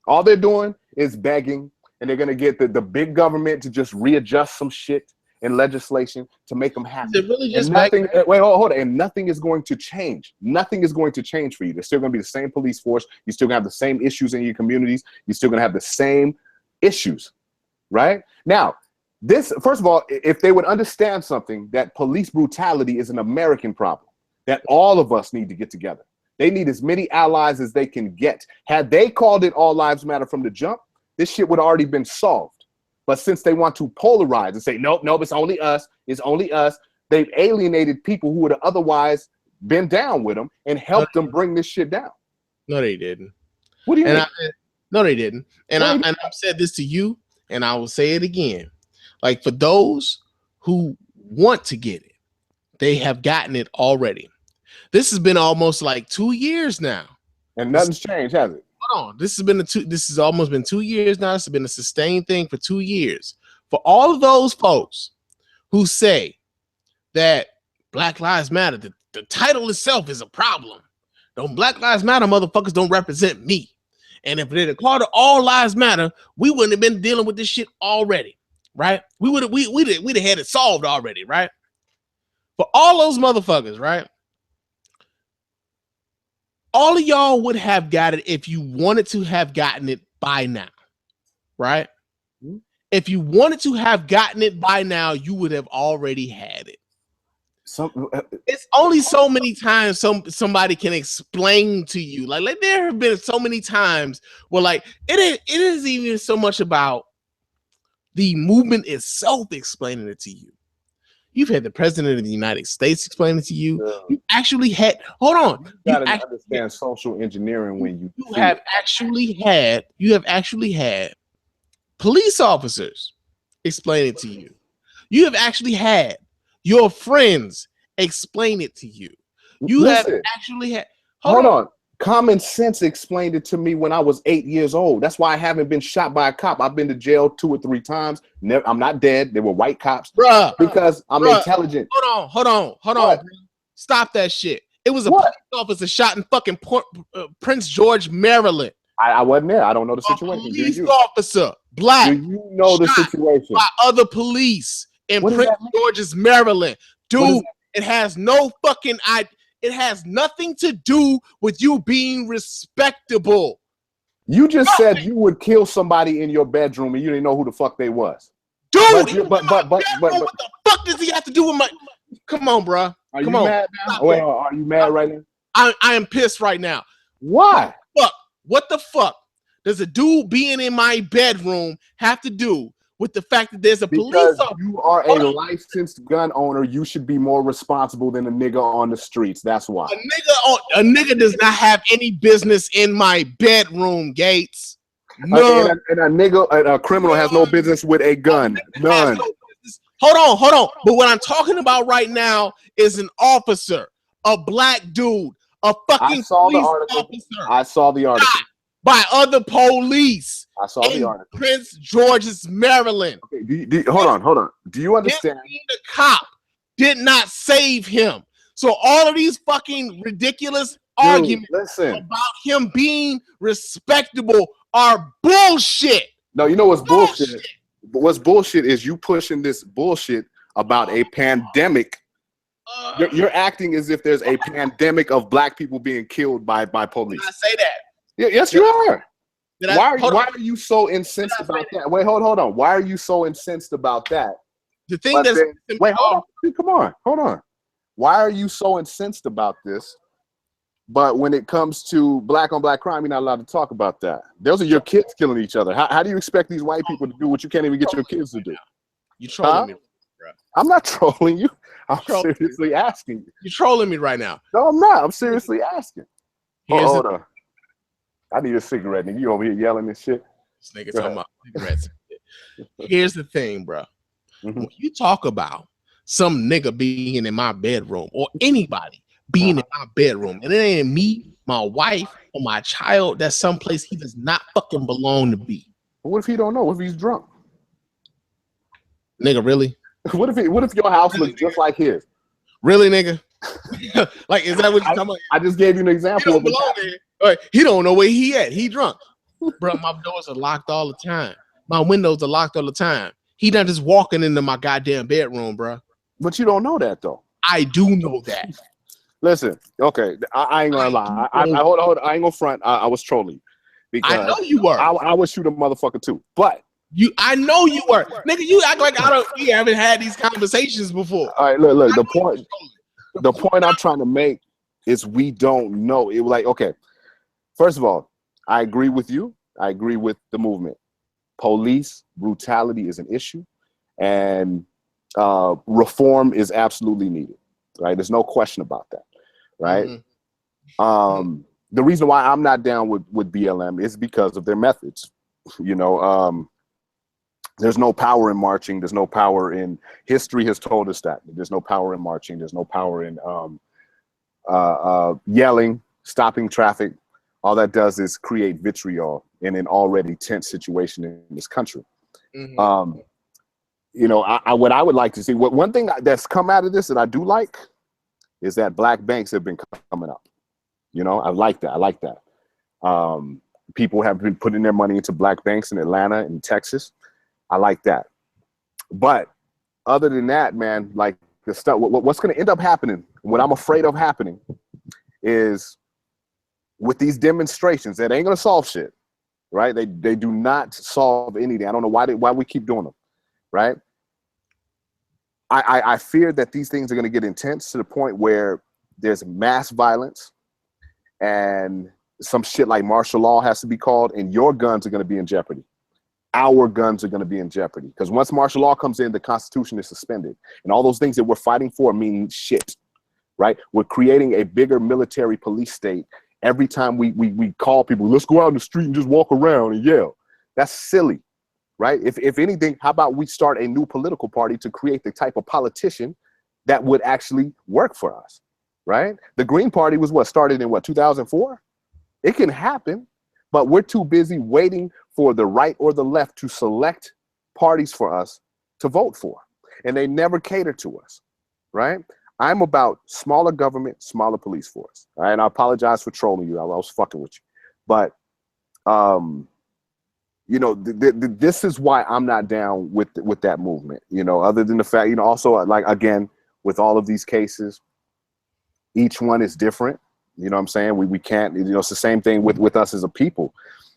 all they're doing is begging, and they're going to get the big government to just readjust some shit in legislation to make them happy. Is it really just hold on. And nothing is going to change. Nothing is going to change for you. There's still going to be the same police force. You're still going to have the same issues in your communities. You're still going to have the same issues, right? Now, this, first of all, if they would understand something, that police brutality is an American problem, that all of us need to get together. They need as many allies as they can get. Had they called it All Lives Matter from the jump, this shit would have already been solved. But since they want to polarize and say, nope, it's only us, they've alienated people who would have otherwise been down with them and helped them bring this shit down. No, they didn't. What do you mean? No, they didn't. And I've said this to you, and I will say it again. Like, for those who want to get it, they have gotten it already. This has been almost like 2 years now. And nothing's changed, has it? Hold on. This has almost been 2 years now. This has been a sustained thing for 2 years. For all of those folks who say that Black Lives Matter, the title itself is a problem. Don't Black Lives Matter motherfuckers don't represent me. And if they'd called it All Lives Matter, we wouldn't have been dealing with this shit already, right? We'd have had it solved already, right? For all those motherfuckers, right? All of y'all would have got it if you wanted to have gotten it by now, right? If you wanted to have gotten it by now, you would have already had it. It's only so many times somebody can explain to you. Like there have been so many times where like it isn't even so much about the movement itself explaining it to you. You've had the president of the United States explain it to you. Yeah. You actually had, hold on. You gotta understand social engineering when you have actually had police officers explain it to you. You have actually had your friends explain it to you. Have actually had, hold on. Common sense explained it to me when I was 8 years old. That's why I haven't been shot by a cop. I've been to jail 2 or 3 times. I'm not dead. They were white cops. Bruh, because I'm intelligent. Hold on. Stop that shit. It was a police officer shot in fucking Prince George, Maryland. I wasn't there. I don't know the situation. Police officer, black. Do you know the situation? By other police in Prince George's, Maryland. Dude, it has no fucking idea. It has nothing to do with you being respectable. You just said you would kill somebody in your bedroom and you didn't know who the fuck they was. Dude, but what the fuck does he have to do with my? Come on, bro. Are you mad now? Wait, are you mad right now? I am pissed right now. Why? What the fuck does a dude being in my bedroom have to do with the fact that there's a police officer? You are a licensed gun owner. You should be more responsible than a nigga on the streets. That's why. A nigga does not have any business in my bedroom, Gates. None. And a nigga, a criminal has no business with a gun. None. Hold on. But what I'm talking about right now is an officer, a black dude, a fucking police officer. I saw the article. By other police. I saw the article. Prince George's, Maryland. Okay, hold on. Do you understand? The cop did not save him. So all of these fucking ridiculous arguments about him being respectable are bullshit. No, you know what's bullshit? What's bullshit is you pushing this bullshit about a pandemic. You're acting as if there's a pandemic of black people being killed by police. Did I say that? Yeah, yes, you are. Why are you so incensed about that? Wait, hold on. Why are you so incensed about that? The thing that's come on. Why are you so incensed about this? But when it comes to black on black crime, you're not allowed to talk about that. Those are your kids killing each other. How do you expect these white people to do what you can't even get your kids to do? You trolling me, bro. I'm not trolling you. I'm seriously asking you. You're trolling me right now. No, I'm not. I'm seriously asking. Hold on. I need a cigarette, nigga. You over here yelling this shit? This nigga talking about cigarettes. Here's the thing, bro. When you talk about some nigga being in my bedroom or anybody being in my bedroom, and it ain't me, my wife, or my child, that's someplace he does not fucking belong to be. What if he don't know? What if he's drunk? Nigga, really? What if your house looks just like his? Really, nigga? Like, is that what you're talking about? I just gave you an example. He don't belong there. He don't know where he at. He drunk. Bro, my doors are locked all the time. My windows are locked all the time. He not just walking into my goddamn bedroom, bro. But you don't know that, though. I do know that. Listen, okay, I ain't gonna lie. Hold on. I ain't gonna front. I was trolling. Because I know you were. I would shoot a motherfucker, too. But I know you were. Nigga, you act like we haven't had these conversations before. All right, look. The point I'm trying to make is we don't know. It was like, okay, first of all, I agree with you. I agree with the movement. Police brutality is an issue, and reform is absolutely needed. Right? There's no question about that. Right? The reason why I'm not down with BLM is because of their methods. You know, there's no power in marching. There's no power in history has told us that. There's no power in marching. There's no power in yelling, stopping traffic. All that does is create vitriol in an already tense situation in this country. You know, what I would like to see, one thing that's come out of this that I do like is that black banks have been coming up. You know, I like that. People have been putting their money into black banks in Atlanta and Texas. I like that. But other than that, man, like the stuff, what's going to end up happening, what I'm afraid of happening is with these demonstrations that ain't going to solve shit, right? They do not solve anything. I don't know why we keep doing them, right? I fear that these things are going to get intense to the point where there's mass violence and some shit like martial law has to be called, and your guns are going to be in jeopardy. Our guns are going to be in jeopardy because once martial law comes in, the Constitution is suspended, and all those things that we're fighting for mean shit, right? We're creating a bigger military police state every time we call people, let's go out in the street and just walk around and yell. That's silly, right? If anything, how about we start a new political party to create the type of politician that would actually work for us, right? The Green Party was started in 2004? It can happen, but we're too busy waiting for the right or the left to select parties for us to vote for. And they never cater to us, right? I'm about smaller government, smaller police force. All right, and I apologize for trolling you. I was fucking with you. But, you know, this is why I'm not down with that movement, you know, other than the fact, you know, also, like, again, with all of these cases, each one is different. You know what I'm saying? We can't, you know, it's the same thing with us as a people.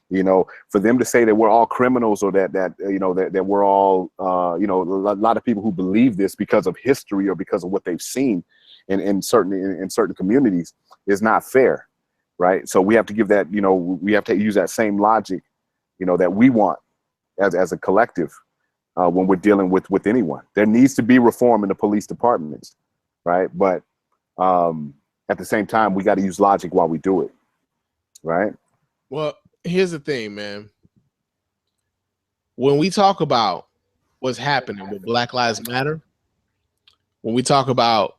You know, for them to say that we're all criminals or that you know, that we're all, you know, a lot of people who believe this because of history or because of what they've seen in certain communities is not fair, right? So we have to give that, you know, we have to use that same logic, you know, that we want as a collective when we're dealing with anyone. There needs to be reform in the police departments, right? But at the same time, we got to use logic while we do it, right? Well, here's the thing, man. when we talk about what's happening with Black Lives Matter, when we talk about,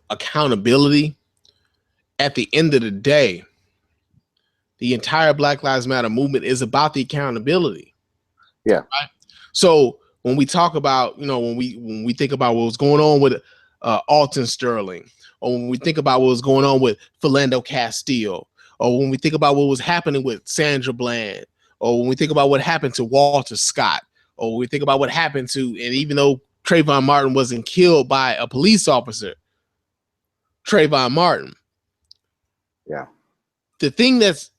accountability, at the end of the day, the entire Black Lives Matter movement is about the accountability. Yeah. Right? So when we talk about, when we think about what was going on with Alton Sterling, or when we think about what was going on with Philando Castile, or when we think about what was happening with Sandra Bland, or when we think about what happened to Walter Scott, or when we think about what happened to, and even though Trayvon Martin wasn't killed by a police officer, Trayvon Martin. Yeah. The thing that's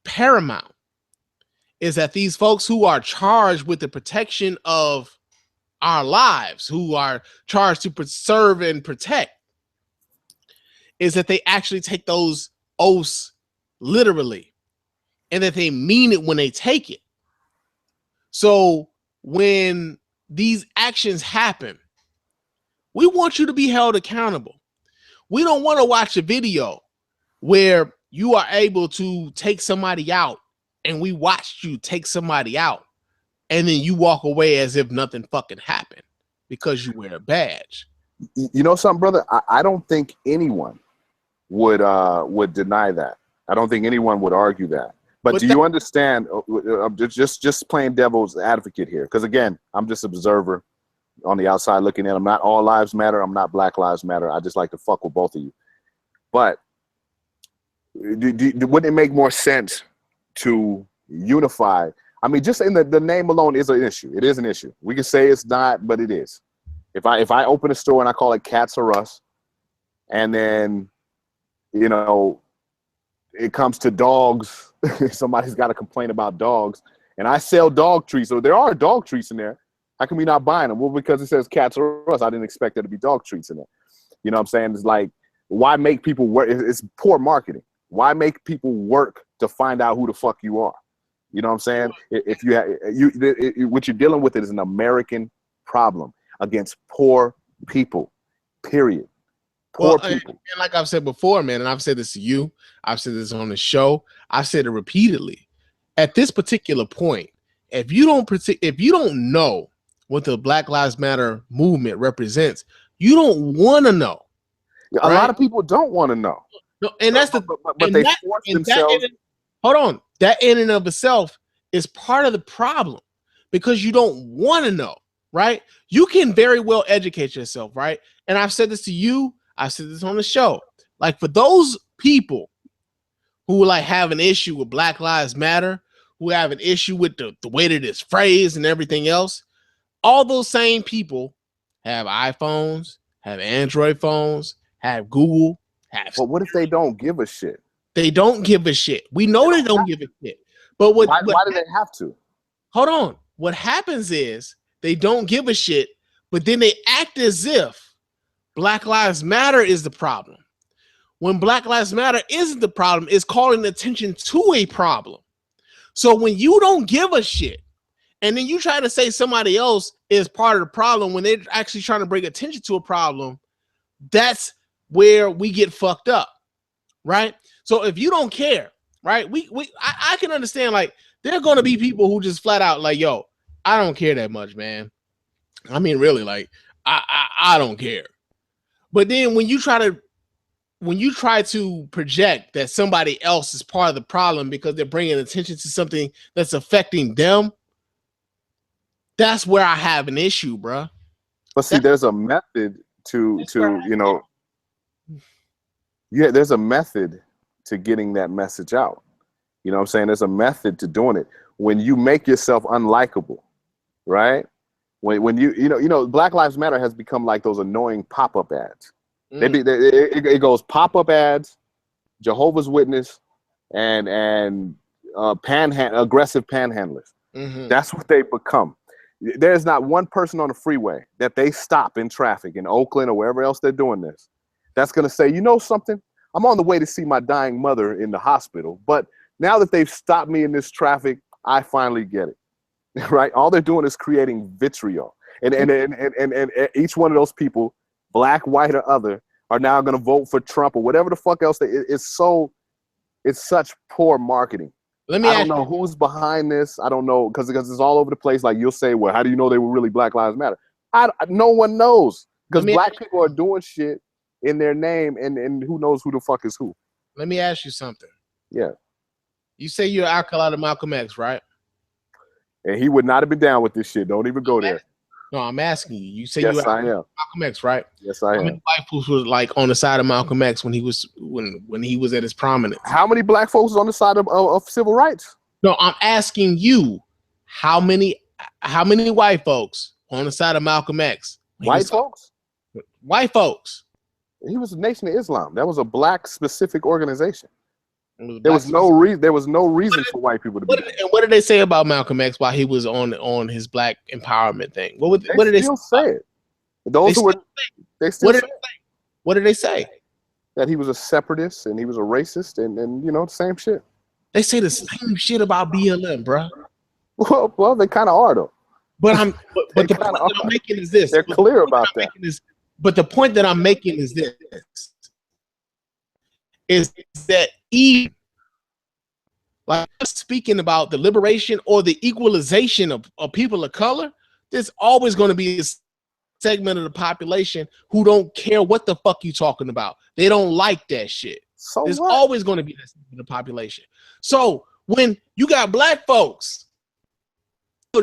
paramount is that these folks who are charged with the protection of our lives, who are charged to preserve and protect, is that they actually take those oaths literally, and that they mean it when they take it. So when these actions happen, we want you to be held accountable. We don't want to watch a video where you are able to take somebody out and we watched you take somebody out and then you walk away as if nothing fucking happened because you wear a badge. You know something, brother? I don't think anyone would deny that. I don't think anyone would argue that. But do you understand? Just playing devil's advocate here, because again, I'm just observer on the outside looking in. I'm not all lives matter. I'm not Black Lives Matter. I just like to fuck with both of you. But wouldn't it make more sense to unify? I mean, just in the name alone is an issue. It is an issue. We can say it's not, but it is. If I open a store and I call it Cats or Us, and then it comes to dogs, somebody's got to complain about dogs, and I sell dog treats, so there are dog treats in there. How can we not buying them? Well, because it says Cats or Us, I didn't expect there to be dog treats in there. You know what I'm saying? It's like, why make people work? It's poor marketing. Why make people work to find out who the fuck you are? You know what I'm saying? If what you're dealing with is an American problem against poor people, period. Poor people. And like I've said before, man, and I've said this to you, I've said this on the show, I've said it repeatedly. At this particular point, if you don't know what the Black Lives Matter movement represents, you don't want to know. A lot of people don't want to know. No, and that's but they force themselves. Hold on, that in and of itself is part of the problem, because you don't want to know, right? You can very well educate yourself, right? And I've said this to you, I've said this on the show. Like, for those people who like have an issue with Black Lives Matter, who have an issue with the way that it's phrased and everything else, all those same people have iPhones, have Android phones, have Google, have. But what if they don't give a shit? They don't give a shit. We know they don't give a shit. But why do they have to? Hold on. What happens is they don't give a shit, but then they act as if Black Lives Matter is the problem. When Black Lives Matter isn't the problem, it's calling attention to a problem. So when you don't give a shit, and then you try to say somebody else is part of the problem when they're actually trying to bring attention to a problem, that's where we get fucked up, right? So if you don't care, right, I can understand, like, there are going to be people who just flat out like, yo, I don't care that much, man. I mean, really, like, I don't care. But then when you try to project that somebody else is part of the problem because they're bringing attention to something that's affecting them, that's where I have an issue, bro. But see, there's a method there's a method to getting that message out. You know what I'm saying? There's a method to doing it. When you make yourself unlikable, right? When you Black Lives Matter has become like those annoying pop-up ads. It goes pop-up ads, Jehovah's Witness, and aggressive panhandlers. Mm-hmm. That's what they become. There's not one person on the freeway that they stop in traffic in Oakland or wherever else they're doing this that's going to say, you know something? I'm on the way to see my dying mother in the hospital, but now that they've stopped me in this traffic, I finally get it. Right? All they're doing is creating vitriol. And each one of those people, black, white, or other, are now going to vote for Trump or whatever the fuck else. It's such poor marketing. Let me I don't know who's behind this. I don't know because it's all over the place. Like you'll say, well, how do you know they were really Black Lives Matter? No one knows because black people are doing shit in their name, and who knows who the fuck is who. Let me ask you something. Yeah. You say you're an ally to Malcolm X, right? And he would not have been down with this shit. Don't even go there. No, I'm asking you. You say yes, you're I am. Malcolm X, right? Yes, I am. How many white folks was like on the side of Malcolm X when he was at his prominence? How many black folks on the side of civil rights? No, I'm asking you. How many white folks on the side of Malcolm X? White folks? White folks. He was a Nation of Islam. That was a black specific organization. There was no reason for white people to be. And what did they say about Malcolm X while he was on his black empowerment thing? What did they still say? Those who were they still say. What did they say? That he was a separatist and he was a racist and you know, the same shit. They say the same shit about BLM, bro. Well, they kind of are though. But the point that I'm making is this. They're clear about that. But the point that I'm making is this: is that even like speaking about the liberation or the equalization of people of color, there's always going to be a segment of the population who don't care what the fuck you talking about. They don't like that shit. So there's always going to be that segment of the population. So when you got black folks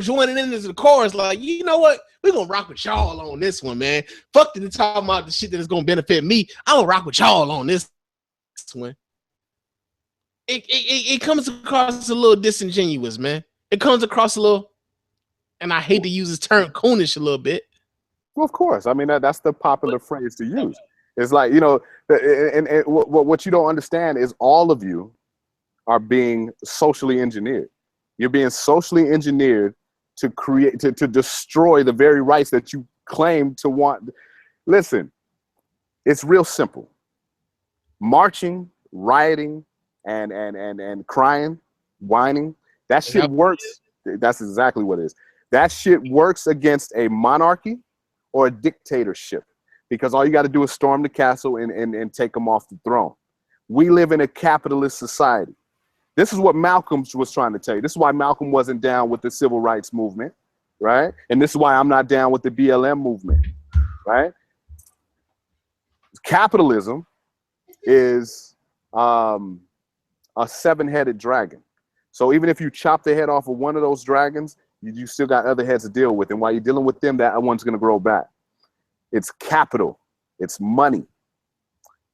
joining in as the chorus, like, you know what? We're gonna rock with y'all on this one, man. Fuck to talking about the shit that is gonna benefit me. I'm gonna rock with y'all on this one. It comes across a little disingenuous, man. It comes across a little, and I hate to use this term, coonish a little bit. Well, of course. I mean, that's the popular phrase to use. It's like, you know, and what you don't understand is all of you are being socially engineered. You're being socially engineered to create, to destroy the very rights that you claim to want. Listen, it's real simple. Marching, rioting, and crying, whining, that shit works. That's exactly what it is. That shit works against a monarchy or a dictatorship, because all you got to do is storm the castle and take them off the throne. We live in a capitalist society. This is what Malcolm was trying to tell you. This is why Malcolm wasn't down with the civil rights movement, right? And this is why I'm not down with the BLM movement, right? Capitalism is a seven-headed dragon. So even if you chop the head off of one of those dragons, you still got other heads to deal with. And while you're dealing with them, that one's going to grow back. It's capital. It's money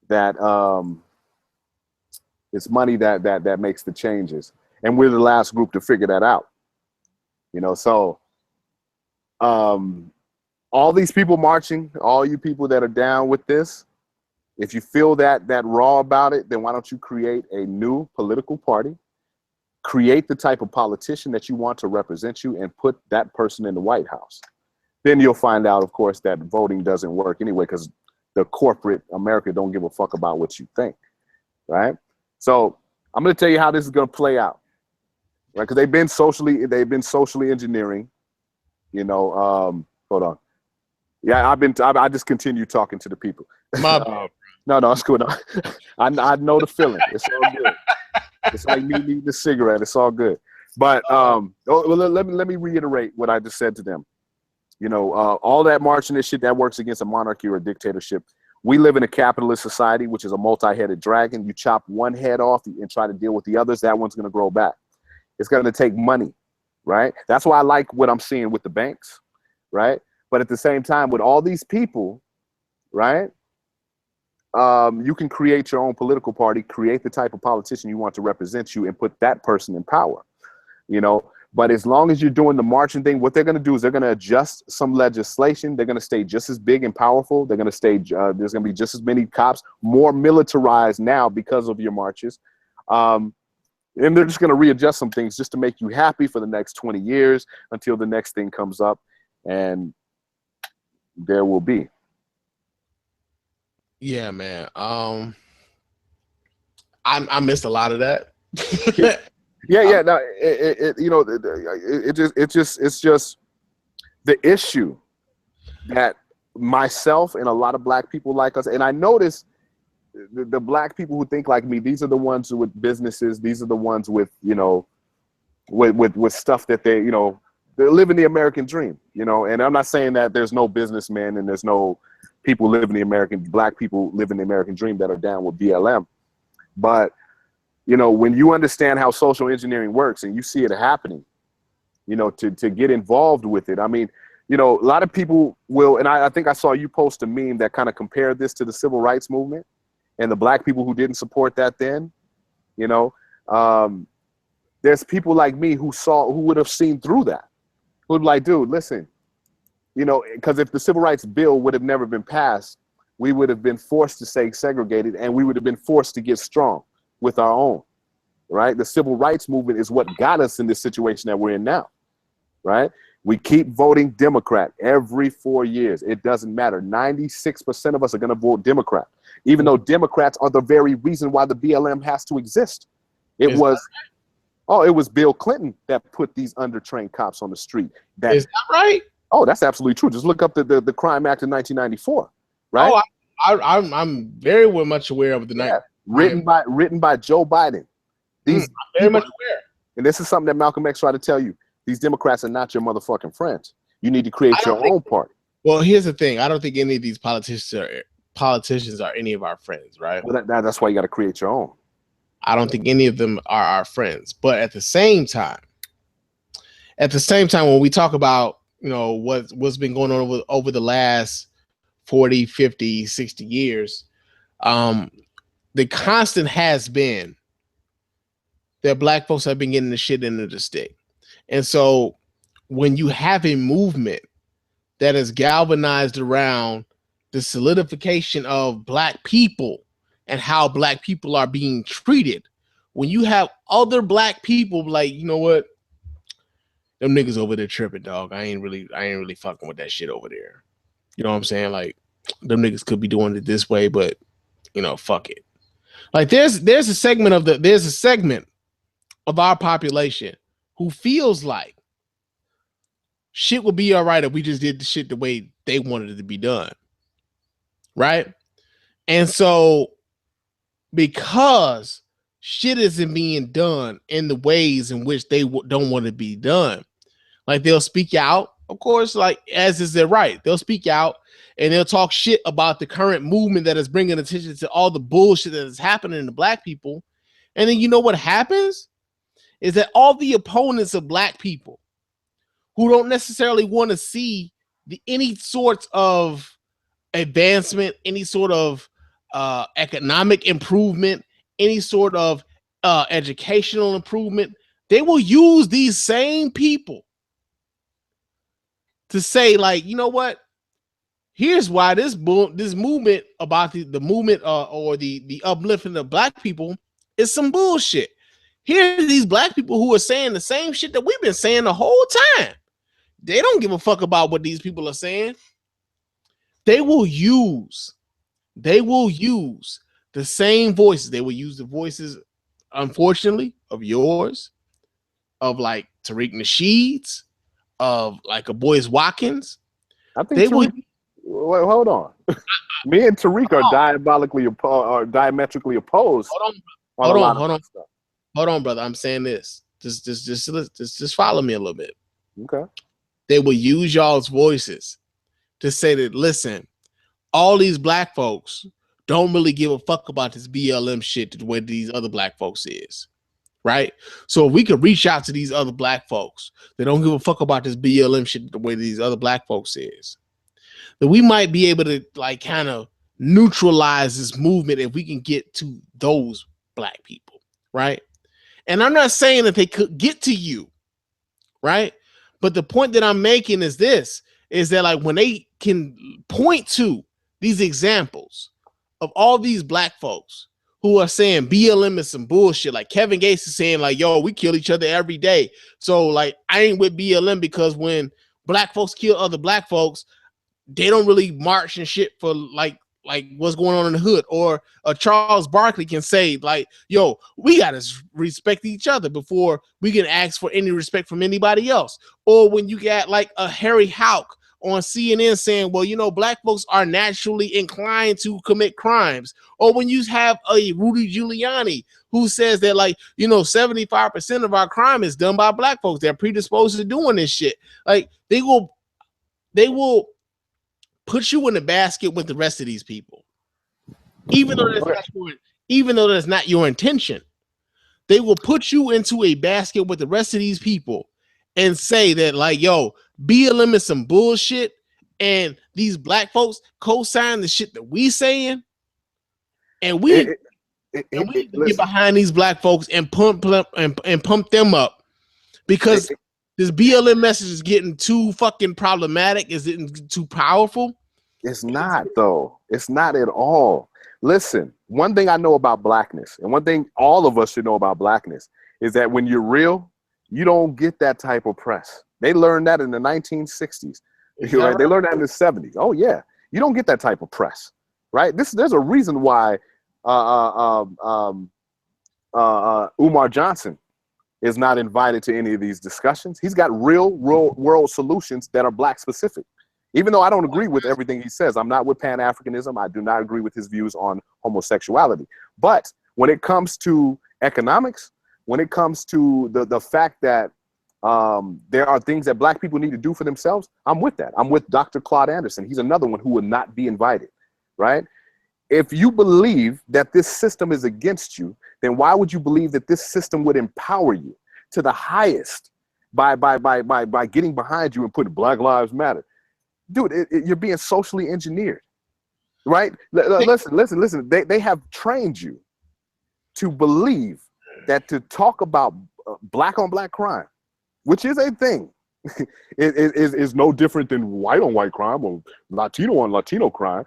that that makes the changes. And we're the last group to figure that out. You know, so all these people marching, all you people that are down with this, if you feel that raw about it, then why don't you create a new political party, create the type of politician that you want to represent you, and put that person in the White House. Then you'll find out, of course, that voting doesn't work anyway, because the corporate America don't give a fuck about what you think, right? So I'm going to tell you how this is going to play out, right? Because they've been socially engineering, you know. Hold on. Yeah, I just continue talking to the people. No, it's cool. No. I know the feeling. It's all good. It's like me needing a cigarette. It's all good. But let me reiterate what I just said to them. You know, all that marching and shit, that works against a monarchy or a dictatorship. We live in a capitalist society, which is a multi-headed dragon. You chop one head off and try to deal with the others, that one's going to grow back. It's going to take money, right? That's why I like what I'm seeing with the banks, right? But at the same time, with all these people, right, you can create your own political party, create the type of politician you want to represent you, and put that person in power, you know. But as long as you're doing the marching thing, what they're going to do is they're going to adjust some legislation. They're going to stay just as big and powerful. They're going to stay, there's going to be just as many cops, more militarized now because of your marches. And they're just going to readjust some things just to make you happy for the next 20 years until the next thing comes up, and there will be. Yeah, man. I missed a lot of that. Yeah. No, you know, it's just the issue that myself and a lot of black people like us, and I noticed the black people who think like me, these are the ones with businesses. These are the ones with, you know, with stuff that they, you know, they're living the American dream, you know. And I'm not saying that there's no businessmen and there's no people living black people living the American dream that are down with BLM. But, you know, when you understand how social engineering works and you see it happening, you know, to get involved with it. I mean, you know, a lot of people will, and I think I saw you post a meme that kind of compared this to the civil rights movement and the black people who didn't support that then, you know. There's people like me who would have seen through that, who would be like, dude, listen, you know, because if the civil rights bill would have never been passed, we would have been forced to stay segregated and we would have been forced to get strong with our own, right? The civil rights movement is what got us in this situation that we're in now, right? We keep voting Democrat every 4 years. It doesn't matter. 96% of us are going to vote Democrat, even though Democrats are the very reason why the BLM has to exist. It was Bill Clinton that put these undertrained cops on the street. Is that right? Oh, that's absolutely true. Just look up the Crime Act of 1994, right? Oh, I'm very much aware of the night. Written by Joe Biden. I'm very much aware. And this is something that Malcolm X tried to tell you. These Democrats are not your motherfucking friends. You need to create your own party. Well, here's the thing. I don't think any of these politicians are any of our friends, right? Well, that's why you got to create your own. I don't think any of them are our friends. But at the same time, when we talk about, you know, what's been going on over the last 40, 50, 60 years, the constant has been that black folks have been getting the shit into the stick. And so when you have a movement that is galvanized around the solidification of black people and how black people are being treated, when you have other black people like, you know what, them niggas over there tripping, dog. I ain't really fucking with that shit over there. You know what I'm saying? Like, them niggas could be doing it this way, but, you know, fuck it. Like, there's a segment of our population who feels like shit would be all right if we just did the shit the way they wanted it to be done. Right? And so because shit isn't being done in the ways in which they don't want to be done, like, they'll speak out, of course, like, as is their right. They'll speak out and they'll talk shit about the current movement that is bringing attention to all the bullshit that is happening to black people. And then you know what happens? Is that all the opponents of black people who don't necessarily want to see any sorts of advancement, any sort of economic improvement, any sort of educational improvement, they will use these same people to say, like, you know what? Here's why this movement about the movement or the uplifting of black people is some bullshit. Here's these black people who are saying the same shit that we've been saying the whole time. They don't give a fuck about what these people are saying. They will use the same voices. They will use the voices, unfortunately, of yours, of like Tariq Nasheed's, of like a Boyce Watkins. I think Wait, hold on. Me and Tariq are diametrically opposed. Hold on, brother. I'm saying this. Just follow me a little bit. Okay. They will use y'all's voices to say that, listen, all these black folks don't really give a fuck about this BLM shit the way these other black folks is. Right? So if we could reach out to these other black folks that don't give a fuck about this BLM shit the way these other black folks is, then we might be able to like kind of neutralize this movement if we can get to those black people, right? And I'm not saying that they could get to you, right? But the point that I'm making is this, is that like when they can point to these examples of all these black folks who are saying BLM is some bullshit, like Kevin Gates is saying like, yo, we kill each other every day. So like, I ain't with BLM because when black folks kill other black folks, they don't really march and shit for like what's going on in the hood. Or Charles Barkley can say like, yo, we got to respect each other before we can ask for any respect from anybody else. Or when you got like a Harry Houck on CNN saying, well, you know, black folks are naturally inclined to commit crimes. Or when you have a Rudy Giuliani who says that, like, you know, 75% of our crime is done by black folks. They're predisposed to doing this shit. Like, they will put you in the basket with the rest of these people. Even though that's not your intention. They will put you into a basket with the rest of these people and say that, like, yo, BLM is some bullshit, and these black folks co-sign the shit that we saying, and we get behind these black folks and pump them up because this BLM message is getting too fucking problematic. Is it too powerful? It's not, though. It's not at all. Listen, one thing I know about blackness, and one thing all of us should know about blackness, is that when you're real, you don't get that type of press. They learned that in the 1960s. Right? They learned that in the 70s. Oh, yeah. You don't get that type of press, right? There's a reason why Umar Johnson is not invited to any of these discussions. He's got real world solutions that are black specific. Even though I don't agree with everything he says, I'm not with Pan-Africanism. I do not agree with his views on homosexuality. But when it comes to economics, when it comes to the fact that there are things that black people need to do for themselves, I'm with that. I'm with Dr. Claude Anderson. He's another one who would not be invited, right? If you believe that this system is against you, then why would you believe that this system would empower you to the highest by getting behind you and putting Black Lives Matter? Dude, you're being socially engineered, right? Listen. They have trained you to believe that to talk about black on black crime, which is a thing, is no different than white on white crime or Latino on Latino crime.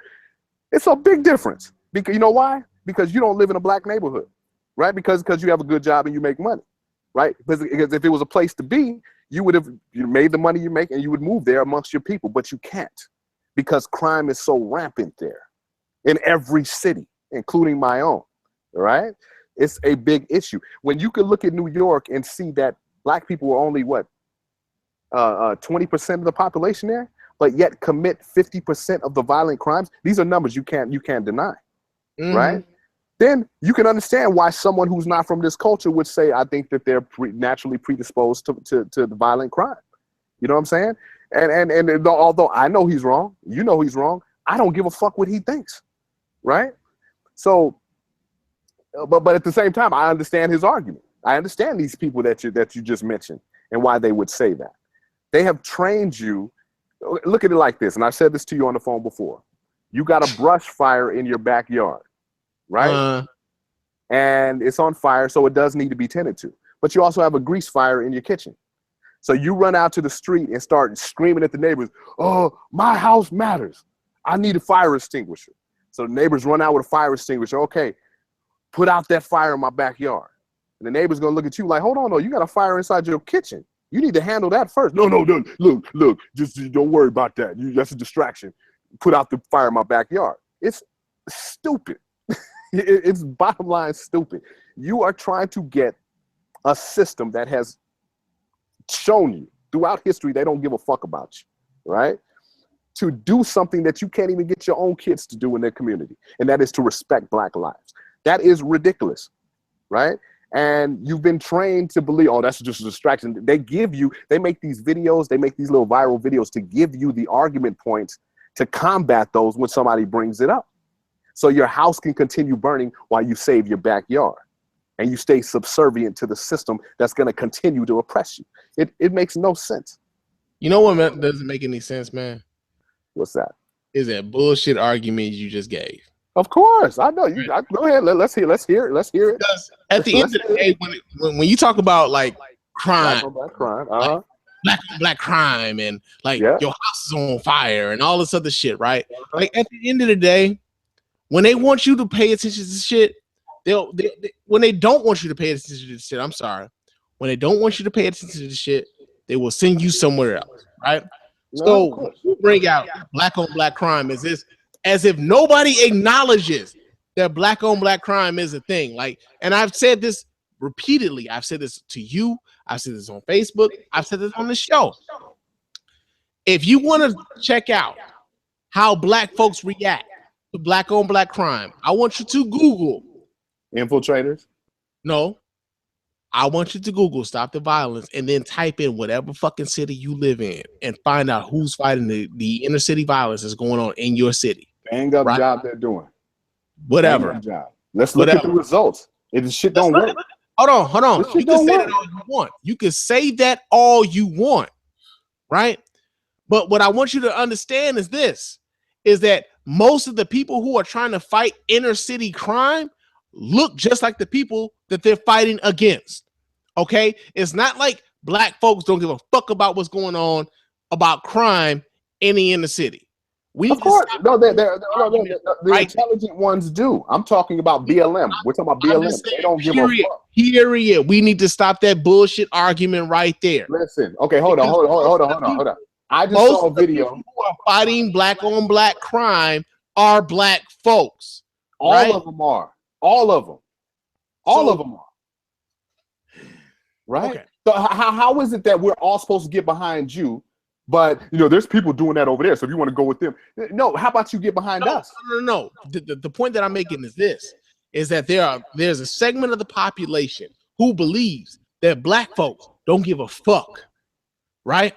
It's a big difference. Because you know why? Because you don't live in a black neighborhood, right? Because you have a good job and you make money, right? Because if it was a place to be, you made the money you make and you would move there amongst your people, but you can't because crime is so rampant there in every city, including my own, right? It's a big issue. When you can look at New York and see that black people are only 20% of the population there, but yet commit 50% of the violent crimes. These are numbers you can't deny, right? Then you can understand why someone who's not from this culture would say, I think that they're naturally predisposed to the violent crime. You know what I'm saying? And although I know he's wrong, you know he's wrong, I don't give a fuck what he thinks, right? So, but at the same time, I understand his argument. I understand these people that you just mentioned and why they would say that. They have trained you. Look at it like this, and I've said this to you on the phone before. You got a brush fire in your backyard, right? And it's on fire, so it does need to be tended to. But you also have a grease fire in your kitchen. So you run out to the street and start screaming at the neighbors, oh, my house matters. I need a fire extinguisher. So the neighbors run out with a fire extinguisher. Okay, put out that fire in my backyard. And the neighbor's gonna look at you like, hold on, no, you got a fire inside your kitchen. You need to handle that first. No, look, just don't worry about that. That's a distraction. Put out the fire in my backyard. It's stupid. It's bottom line stupid. You are trying to get a system that has shown you throughout history they don't give a fuck about you, right? To do something that you can't even get your own kids to do in their community, and that is to respect black lives. That is ridiculous, right? And you've been trained to believe, oh, that's just a distraction. They make these videos, they make these little viral videos to give you the argument points to combat those when somebody brings it up. So your house can continue burning while you save your backyard and you stay subservient to the system that's going to continue to oppress you. It makes no sense. You know what doesn't make any sense, man? What's that? Is that bullshit argument you just gave. Of course, I know you. Go ahead. Let's hear it. Because at the end of the day, when you talk about like crime, black crime, black crime, and like your house is on fire and all this other shit, right? Like at the end of the day, when they want you to pay attention to shit, when they don't want you to pay attention to shit, I'm sorry. When they don't want you to pay attention to the shit, they will send you somewhere else, right? No, so you bring out black on black crime as if nobody acknowledges that black on black crime is a thing. Like, and I've said this repeatedly. I've said this to you. I've said this on Facebook. I've said this on the show. If you want to check out how black folks react to black on black crime, I want you to Google infiltrators. No, I want you to Google "stop the violence" and then type in whatever fucking city you live in and find out who's fighting the inner city violence that's going on in your city. Bang up job they're doing. Whatever. Job. Let's look at the results. If the shit don't work. Hold on. You can say that all you want. You can say that all you want, right? But what I want you to understand is this, is that most of the people who are trying to fight inner city crime look just like the people that they're fighting against. Okay? It's not like black folks don't give a fuck about what's going on about crime in the inner city. Of course. No, the intelligent ones do. I'm talking about BLM. We're talking about BLM. They don't give a fuck. Period. We need to stop that bullshit argument right there. Listen. Okay, hold on. I just saw a video. People who are fighting black on black crime are black folks. All of them are. All of them are. Right? Okay. So how is it that we're all supposed to get behind you? But, there's people doing that over there. So if you want to go with them, no, how about you get behind us? No. The point that I'm making is this, is that there's a segment of the population who believes that black folks don't give a fuck, right?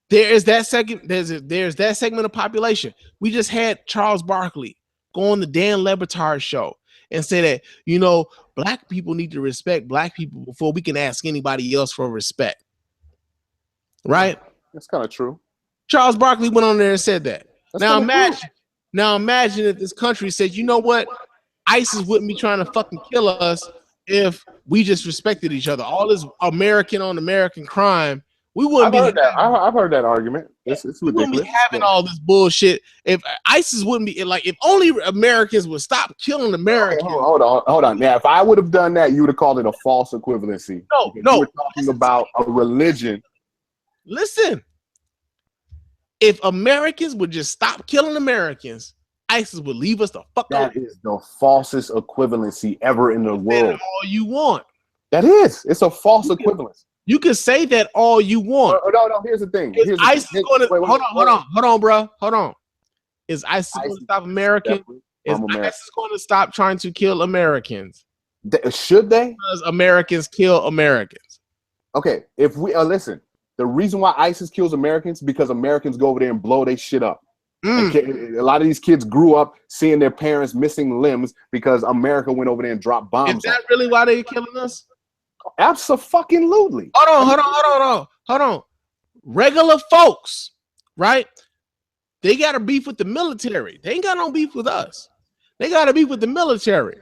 There's that segment of population. We just had Charles Barkley go on the Dan Le Batard show and say that, black people need to respect black people before we can ask anybody else for respect, right? That's kind of true. Charles Barkley went on there and said that. Now imagine if this country said, you know what? ISIS wouldn't be trying to fucking kill us if we just respected each other. All this American on American crime, we wouldn't I've heard that argument. It's ridiculous. We wouldn't be having all this bullshit. If ISIS wouldn't be if only Americans would stop killing Americans. Okay, hold on. Now, if I would have done that, you would have called it a false equivalency. No. We're talking about a religion. Listen, if Americans would just stop killing Americans, ISIS would leave us the fuck alone. That is the falsest equivalency ever in the world. All you want. That is. It's a false equivalency. You can say that all you want. No. Here's the thing. Hold on, bro. Hold on. Is ISIS going to stop Americans? Is ISIS going to stop trying to kill Americans? Should they? Because Americans kill Americans. Okay. If we listen. The reason why ISIS kills Americans is because Americans go over there and blow their shit up. A lot of these kids grew up seeing their parents missing limbs because America went over there and dropped bombs. Is that really why they're killing us? Abso-fucking-lutely. Hold on. Regular folks, right? They got a beef with the military. They ain't got no beef with us. They got a beef with the military.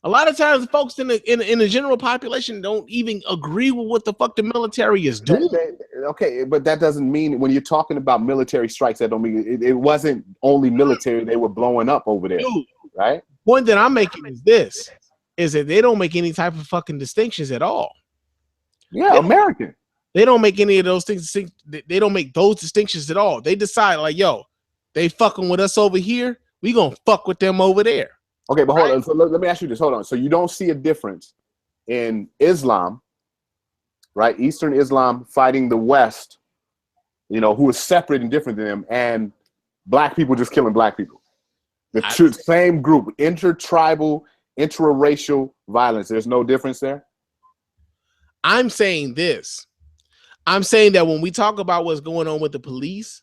A lot of times, folks in the general population don't even agree with what the fuck the military is doing. Okay, but that doesn't mean when you're talking about military strikes, that don't mean it wasn't only military they were blowing up over there, right? Point that I'm making is this: is that they don't make any type of fucking distinctions at all. Yeah, American. They don't make any of those things. They don't make those distinctions at all. They decide like, yo, they fucking with us over here. We gonna fuck with them over there. Okay, but hold on. So let me ask you this. Hold on. So you don't see a difference in Islam, right? Eastern Islam fighting the West, who is separate and different than them, and black people just killing black people. The same group, intertribal, interracial violence. There's no difference there? I'm saying this. I'm saying that when we talk about what's going on with the police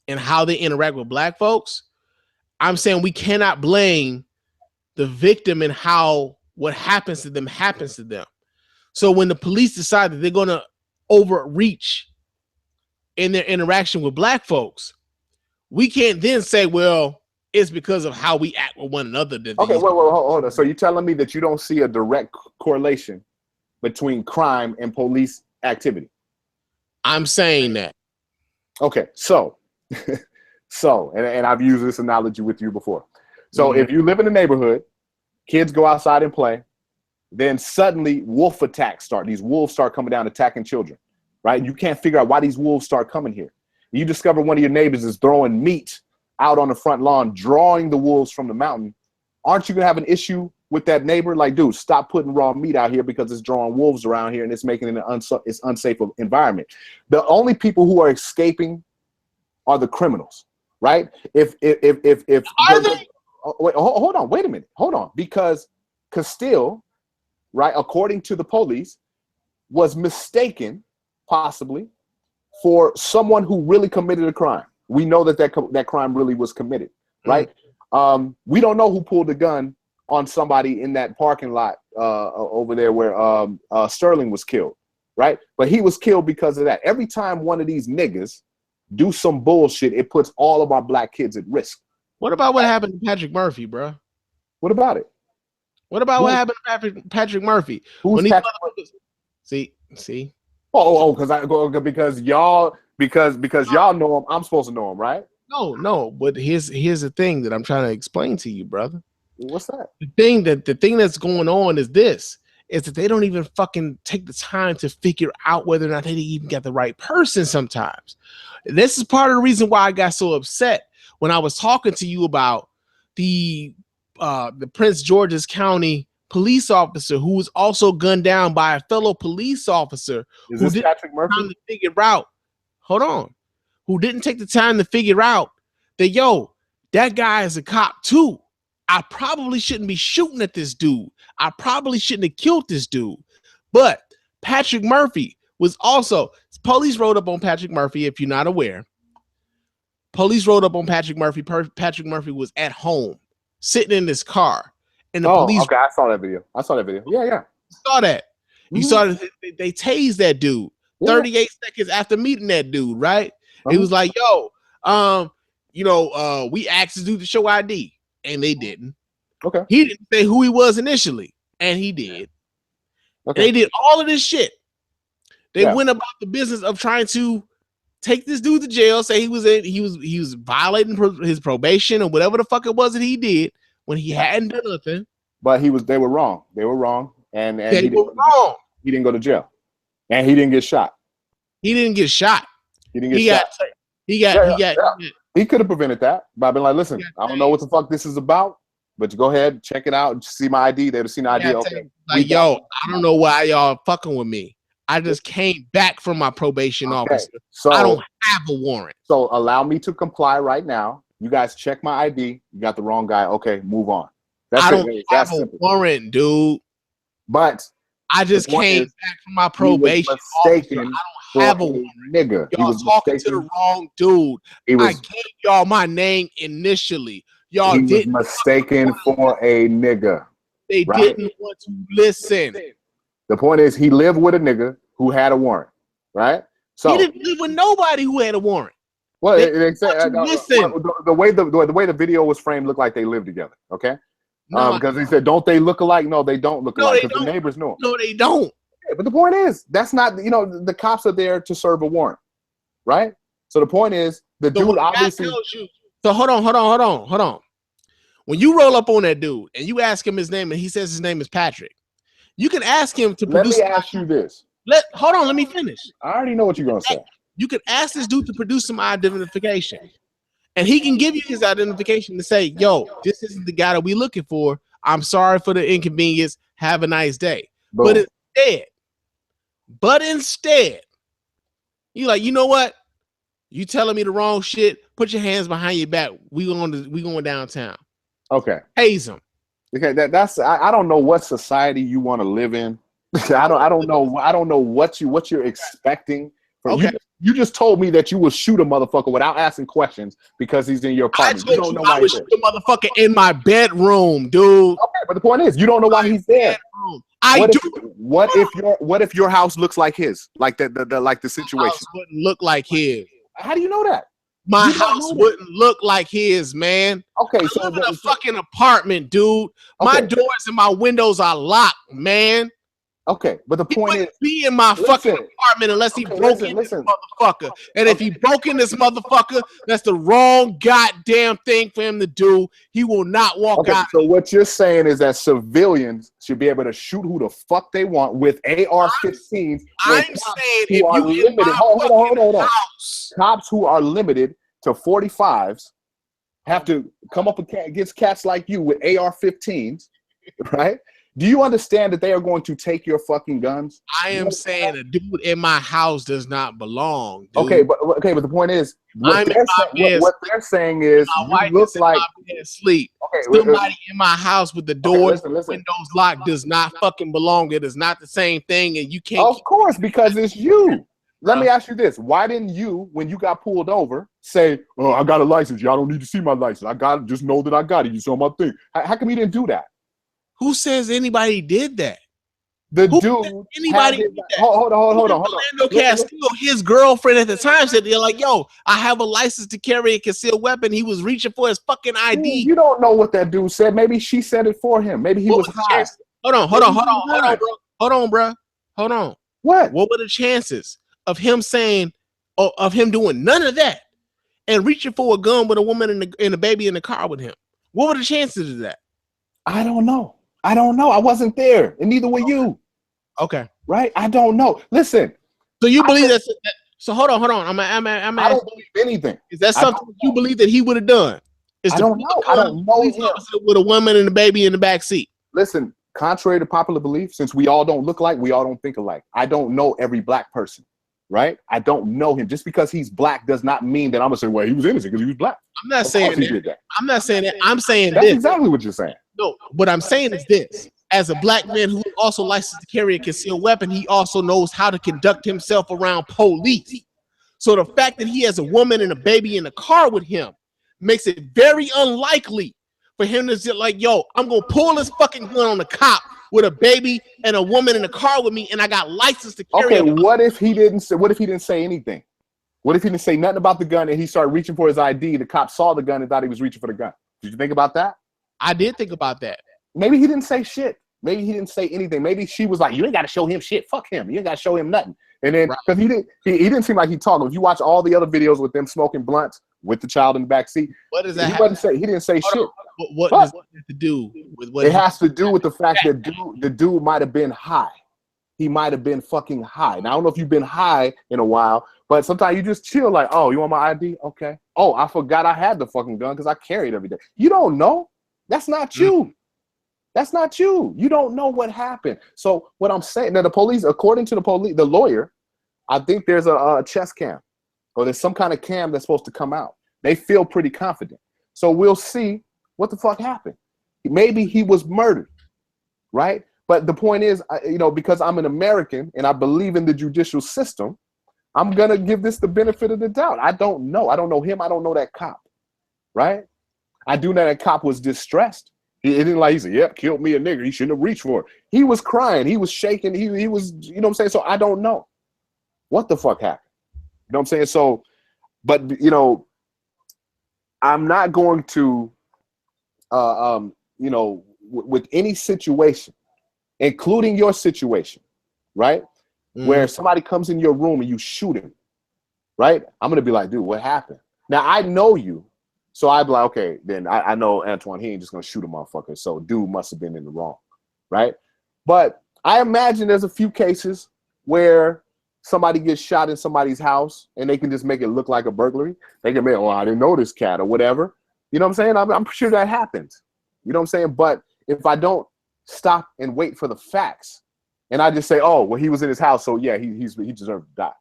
and how they interact with black folks, I'm saying we cannot blame the victim and how what happens to them happens to them. So when the police decide that they're going to overreach in their interaction with black folks, we can't then say, well, it's because of how we act with one another. Okay, hold on. So you're telling me that you don't see a direct correlation between crime and police activity? I'm saying that. Okay, so and I've used this analogy with you before. So if you live in a neighborhood, kids go outside and play, then suddenly wolf attacks start. These wolves start coming down attacking children, right? You can't figure out why these wolves start coming here. You discover one of your neighbors is throwing meat out on the front lawn, drawing the wolves from the mountain. Aren't you going to have an issue with that neighbor, like, dude, stop putting raw meat out here because it's drawing wolves around here and it's making it an unsafe environment. The only people who are escaping are the criminals, right? If wait, hold on, wait a minute, hold on, because Castile, right, according to the police, was mistaken possibly for someone who really committed a crime. We know that crime really was committed, right? We don't know who pulled the gun on somebody in that parking lot over there where Sterling was killed, right? But he was killed because of that. Every time one of these niggas do some bullshit, it puts all of our black kids at risk. What about what happened to Patrick Murphy, bro? What about it? What about what happened to Patrick Murphy? Who's Patrick Murphy? See. Because y'all know him, I'm supposed to know him, right? No. But here's the thing that I'm trying to explain to you, brother. What's that? The thing that's going on is that they don't even fucking take the time to figure out whether or not they even got the right person sometimes. This is part of the reason why I got so upset when I was talking to you about the Prince George's County police officer who was also gunned down by a fellow police officer. Is this Patrick Murphy? Who didn't take the time to figure out that, that guy is a cop too. I probably shouldn't be shooting at this dude. I probably shouldn't have killed this dude. But Patrick Murphy was also, police wrote up on Patrick Murphy, if you're not aware. Police wrote up on Patrick Murphy. Patrick Murphy was at home, sitting in his car. And the police. Okay, I saw that video. Yeah. You saw that. You saw that they tased that dude 38 seconds after meeting that dude, right? He was like, we asked this dude to show ID, and they didn't. Okay. He didn't say who he was initially, and he did. Okay. They did all of this shit. They went about the business of trying to take this dude to jail, say he was violating his probation or whatever the fuck it was that he did when he hadn't done nothing. But they were wrong. They were wrong. And they were wrong. He didn't go to jail. And he didn't get shot. He didn't get shot. He didn't get shot. He could have prevented that by being like, listen, I don't know what the fuck this is about, but go ahead, check it out, and see my ID. They'd have seen the ID. Okay. Like, I don't know why y'all fucking with me. I just came back from my probation officer. So I don't have a warrant. So allow me to comply right now. You guys check my ID. You got the wrong guy. Okay, move on. I don't have a warrant, dude. But I just came back from my probation officer. I don't have a warrant. Nigga. Y'all talking to the wrong dude. I gave y'all my name initially. Y'all didn't. Was mistaken for a nigga. They didn't want to listen. The point is, he lived with a nigga who had a warrant, right? So he didn't live with nobody who had a warrant. Well, the way the video was framed looked like they lived together. Okay, because they said, "Don't they look alike?" No, they don't look alike because the neighbors know them. No, they don't. Okay, but the point is, that's not. The cops are there to serve a warrant, right? So the point is, the dude obviously. So hold on. When you roll up on that dude and you ask him his name and he says his name is Patrick, you can ask him to produce. Let me ask you this. Hold on, let me finish. I already know what you're gonna say. You can ask this dude to produce some identification, and he can give you his identification to say, "Yo, this isn't the guy that we're looking for. I'm sorry for the inconvenience. Have a nice day." Boom. But instead, you like, you know what? You telling me the wrong shit? Put your hands behind your back. We going downtown. Okay. Haze him. Okay, that's I don't know what society you want to live in. I don't know what you're expecting from. Okay. You just told me that you will shoot a motherfucker without asking questions because he's in your apartment. I told you I would shoot a motherfucker in my bedroom, dude. Okay, but the point is, you don't know why he's there. What if your house looks like his? Like the situation. My house wouldn't look like his. How do you know that? My house wouldn't look like his, man. Okay, I live in a fucking apartment, dude. My doors and my windows are locked, man. Okay, but the point is, be in my fucking apartment unless he broke in this motherfucker. And if he broke in this motherfucker, that's the wrong goddamn thing for him to do. He will not walk out. So what you're saying is that civilians should be able to shoot who the fuck they want with AR-15s. I'm saying if you limited, hold on. Cops who are limited to 45s have to come up against cats like you with AR-15s, right? Do you understand that they are going to take your fucking guns? I am saying a dude in my house does not belong, dude. Okay, but the point is, what they're saying is, my you wife look is in like my bed asleep. Okay, Somebody in my house with the doors, listen. windows locked does not fucking belong. It is not the same thing, and you can't. Of course, because it's you. Let me ask you this: why didn't you, when you got pulled over, say, "Oh, I got a license. Y'all don't need to see my license. I got it. Just know that I got it. You saw my thing." How come you didn't do that? Who says anybody did that? Anybody did that? Hold on. Orlando Castillo, his girlfriend at the time said, they're like, yo, I have a license to carry a concealed weapon. He was reaching for his fucking ID. You don't know what that dude said. Maybe she said it for him. Maybe he was high. Hold on, bro. Hold on. What were the chances of him saying, of him doing none of that and reaching for a gun with a woman and a baby in the car with him? What were the chances of that? I don't know. I wasn't there, and neither were you. Okay. Right? I don't know. Listen. So you believe that? So hold on. I don't believe anything. Is that something you believe that he would have done? I don't know. I don't know him. With a woman and a baby in the back seat. Listen, contrary to popular belief, since we all don't look alike, we all don't think alike. I don't know every black person, right? I don't know him. Just because he's black does not mean that I'm gonna say, well, he was innocent because he was black. I'm not saying that. I'm not saying that. I'm saying that's exactly what you're saying. No, what I'm saying is this. As a black man who also licensed to carry a concealed weapon, he also knows how to conduct himself around police. So the fact that he has a woman and a baby in the car with him makes it very unlikely for him to say, like, yo, I'm going to pull this fucking gun on the cop with a baby and a woman in the car with me, and I got license to carry. Okay, what if he didn't say anything? What if he didn't say nothing about the gun and he started reaching for his ID? The cop saw the gun and thought he was reaching for the gun. Did you think about that? I did think about that. Maybe he didn't say shit. Maybe he didn't say anything. Maybe she was like, you ain't got to show him shit. Fuck him. You ain't got to show him nothing. And then, because he didn't seem like he talked. If you watch all the other videos with them smoking blunts with the child in the back seat, what does that he didn't say shit. What does that have to do with what? It has to do with the fact that the dude might have been high. He might have been fucking high. Now, I don't know if you've been high in a while, but sometimes you just chill like, oh, you want my ID? Okay. Oh, I forgot I had the fucking gun because I carry it every day. You don't know. That's not you. That's not you. You don't know what happened. So what I'm saying, that the police, according to the lawyer, I think there's a chest cam or there's some kind of cam that's supposed to come out. They feel pretty confident. So we'll see what the fuck happened. Maybe he was murdered, right? But the point is, because I'm an American and I believe in the judicial system, I'm going to give this the benefit of the doubt. I don't know. I don't know him. I don't know that cop, right? I do know that cop was distressed. He didn't he said, yep, killed me a nigger. He shouldn't have reached for it. He was crying. He was shaking. He was, you know what I'm saying? So I don't know what the fuck happened. You know what I'm saying? So, but, I'm not going to, with any situation, including your situation, right? Where somebody comes in your room and you shoot him, right? I'm going to be like, dude, what happened? Now, I know you. So I'd be like, okay, then I know Antoine, he ain't just going to shoot a motherfucker. So dude must have been in the wrong, right? But I imagine there's a few cases where somebody gets shot in somebody's house and they can just make it look like a burglary. They can make, oh, I didn't know this cat or whatever. You know what I'm saying? I'm sure that happens. You know what I'm saying? But if I don't stop and wait for the facts and I just say, oh, well, he was in his house, so yeah, he deserved to die.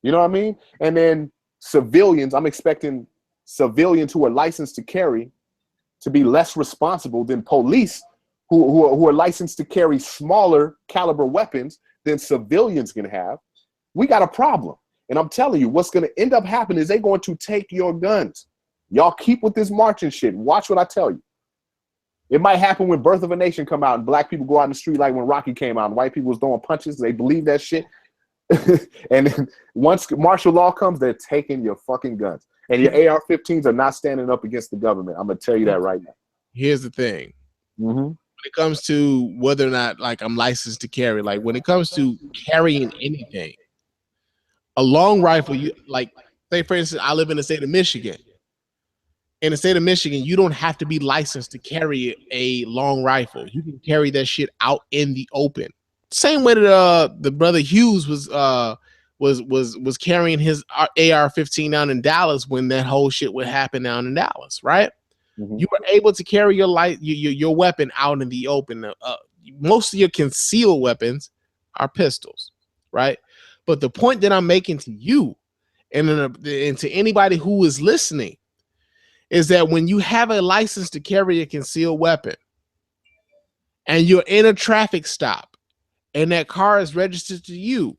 You know what I mean? And then civilians, I'm expecting civilians who are licensed to carry to be less responsible than police who are licensed to carry smaller caliber weapons than civilians can have. We got a problem. And I'm telling you, what's going to end up happening is they're going to take your guns. Y'all keep with this marching shit. Watch what I tell you. It might happen when Birth of a Nation come out and black people go out in the street like when Rocky came out and white people was throwing punches. They believe that shit. And then once martial law comes, they're taking your fucking guns. And your AR-15s are not standing up against the government. I'm going to tell you that right now. Here's the thing. When it comes to whether or not I'm licensed to carry, when it comes to carrying anything, a long rifle, say for instance, I live in the state of Michigan. In the state of Michigan, you don't have to be licensed to carry a long rifle. You can carry that shit out in the open. Same way that the brother Hughes was carrying his AR-15 down in Dallas when that whole shit would happen down in Dallas, right? you are able to carry your weapon out in the open. Most of your concealed weapons are pistols, right? But the point that I'm making to you and to anybody who is listening is that when you have a license to carry a concealed weapon and you're in a traffic stop and that car is registered to you,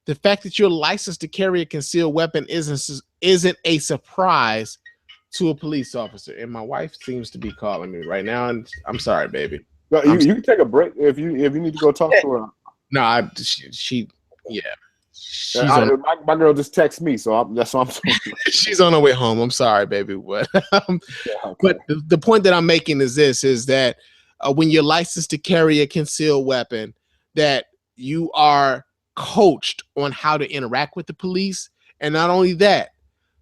the fact that you're licensed to carry a concealed weapon isn't a surprise to a police officer. And my wife seems to be calling me right now, and I'm sorry, baby. No, you can take a break if you need to go talk to her. No, she she's on, my girl just texted me, so that's what I'm saying. She's on her way home. I'm sorry, baby. But but the point that I'm making is this: is that when you're licensed to carry a concealed weapon, that you are coached on how to interact with the police. And not only that,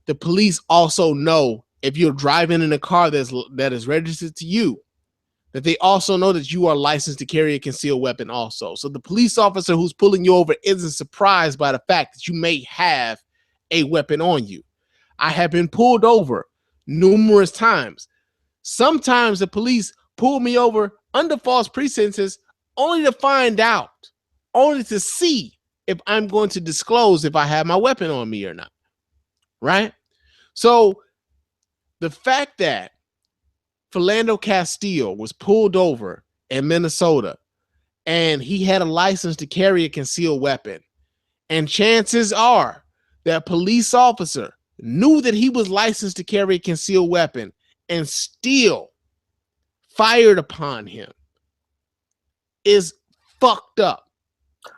the police also know if you're driving in a car that is registered to you, that they also know that you are licensed to carry a concealed weapon also. So the police officer who's pulling you over isn't surprised by the fact that you may have a weapon on you. I have been pulled over numerous times. Sometimes the police pull me over under false pretenses only to see if I'm going to disclose if I have my weapon on me or not, right? So the fact that Philando Castile was pulled over in Minnesota and he had a license to carry a concealed weapon, and chances are that police officer knew that he was licensed to carry a concealed weapon and still fired upon him, is fucked up.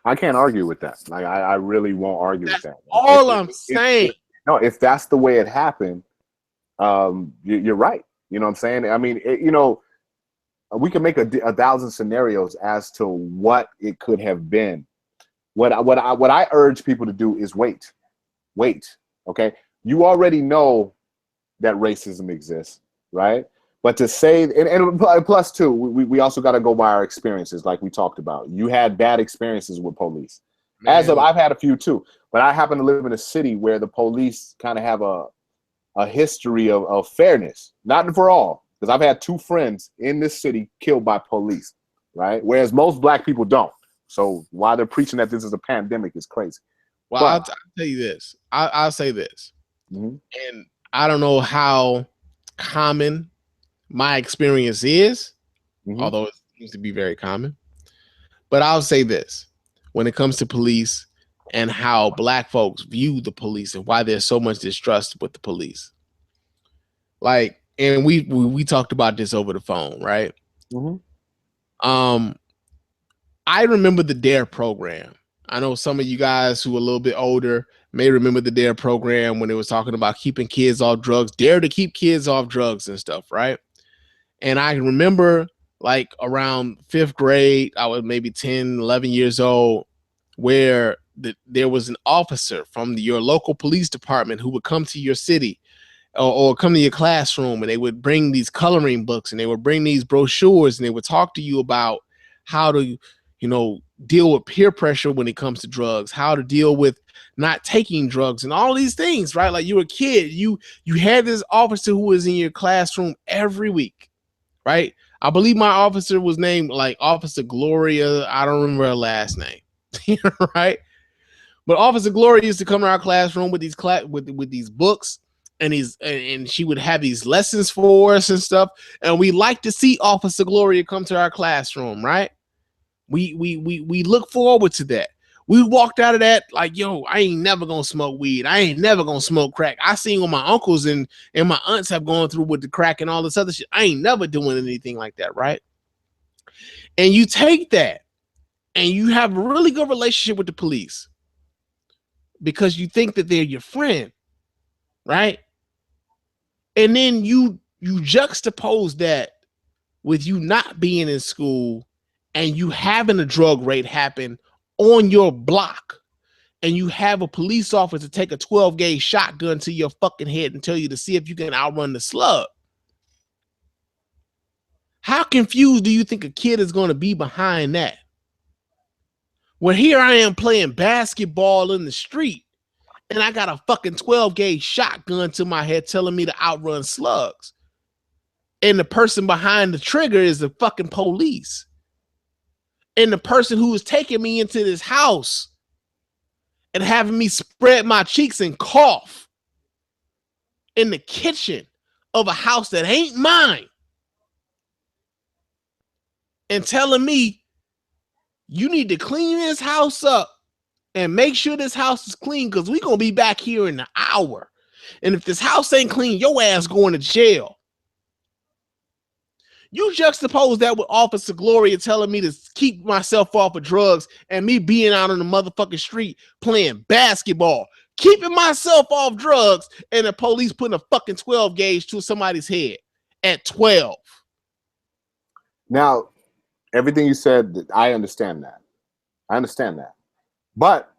I can't argue with that. Like I really won't argue with that. All I'm saying. If that's the way it happened, you're right. You know what I'm saying? I mean, we can make a 1,000 scenarios as to what it could have been. What I urge people to do is wait. Okay, you already know that racism exists, right? But to say, and plus too, we also got to go by our experiences, like we talked about. You had bad experiences with police. Man. I've had a few too, but I happen to live in a city where the police kind of have a history of fairness. Not for all, because I've had 2 friends in this city killed by police, right? Whereas most black people don't. So why they're preaching that this is a pandemic is crazy. Well, I'll tell you this. I'll say this. Mm-hmm. And I don't know how common my experience is, although it seems to be very common. But I'll say this. When it comes to police and how black folks view the police and why there's so much distrust with the police. Like, and we talked about this over the phone, right? Mm-hmm. I remember the DARE program. I know some of you guys who are a little bit older may remember the DARE program when it was talking about keeping kids off drugs, dare to keep kids off drugs and stuff, right? And I remember like around 5th grade, I was maybe 10, 11 years old, where there was an officer from your local police department who would come to your city or come to your classroom, and they would bring these coloring books and they would bring these brochures and they would talk to you about how to, deal with peer pressure when it comes to drugs, how to deal with not taking drugs and all these things, right? Like, you were a kid, you had this officer who was in your classroom every week, right? I believe my officer was named like Officer Gloria. I don't remember her last name, right? But Officer Gloria used to come to our classroom with these with these books, and she would have these lessons for us and stuff. And we like to see Officer Gloria come to our classroom, right? We look forward to that. We walked out of that like, yo, I ain't never gonna smoke weed. I ain't never gonna smoke crack. I seen what my uncles and my aunts have gone through with the crack and all this other shit. I ain't never doing anything like that, right? And you take that and you have a really good relationship with the police because you think that they're your friend, right? And then you juxtapose that with you not being in school and you having a drug raid happen on your block, and you have a police officer take a 12-gauge shotgun to your fucking head and tell you to see if you can outrun the slug. How confused do you think a kid is going to be behind that? Well, here I am playing basketball in the street, and I got a fucking 12-gauge shotgun to my head telling me to outrun slugs. And the person behind the trigger is the fucking police. And the person who is taking me into this house and having me spread my cheeks and cough in the kitchen of a house that ain't mine, and telling me you need to clean this house up and make sure this house is clean because we're going to be back here in an hour. And if this house ain't clean, your ass going to jail. You juxtapose that with Officer Gloria telling me to keep myself off of drugs and me being out on the motherfucking street playing basketball, keeping myself off drugs, and the police putting a fucking 12 gauge to somebody's head at 12. Now, everything you said, I understand that. But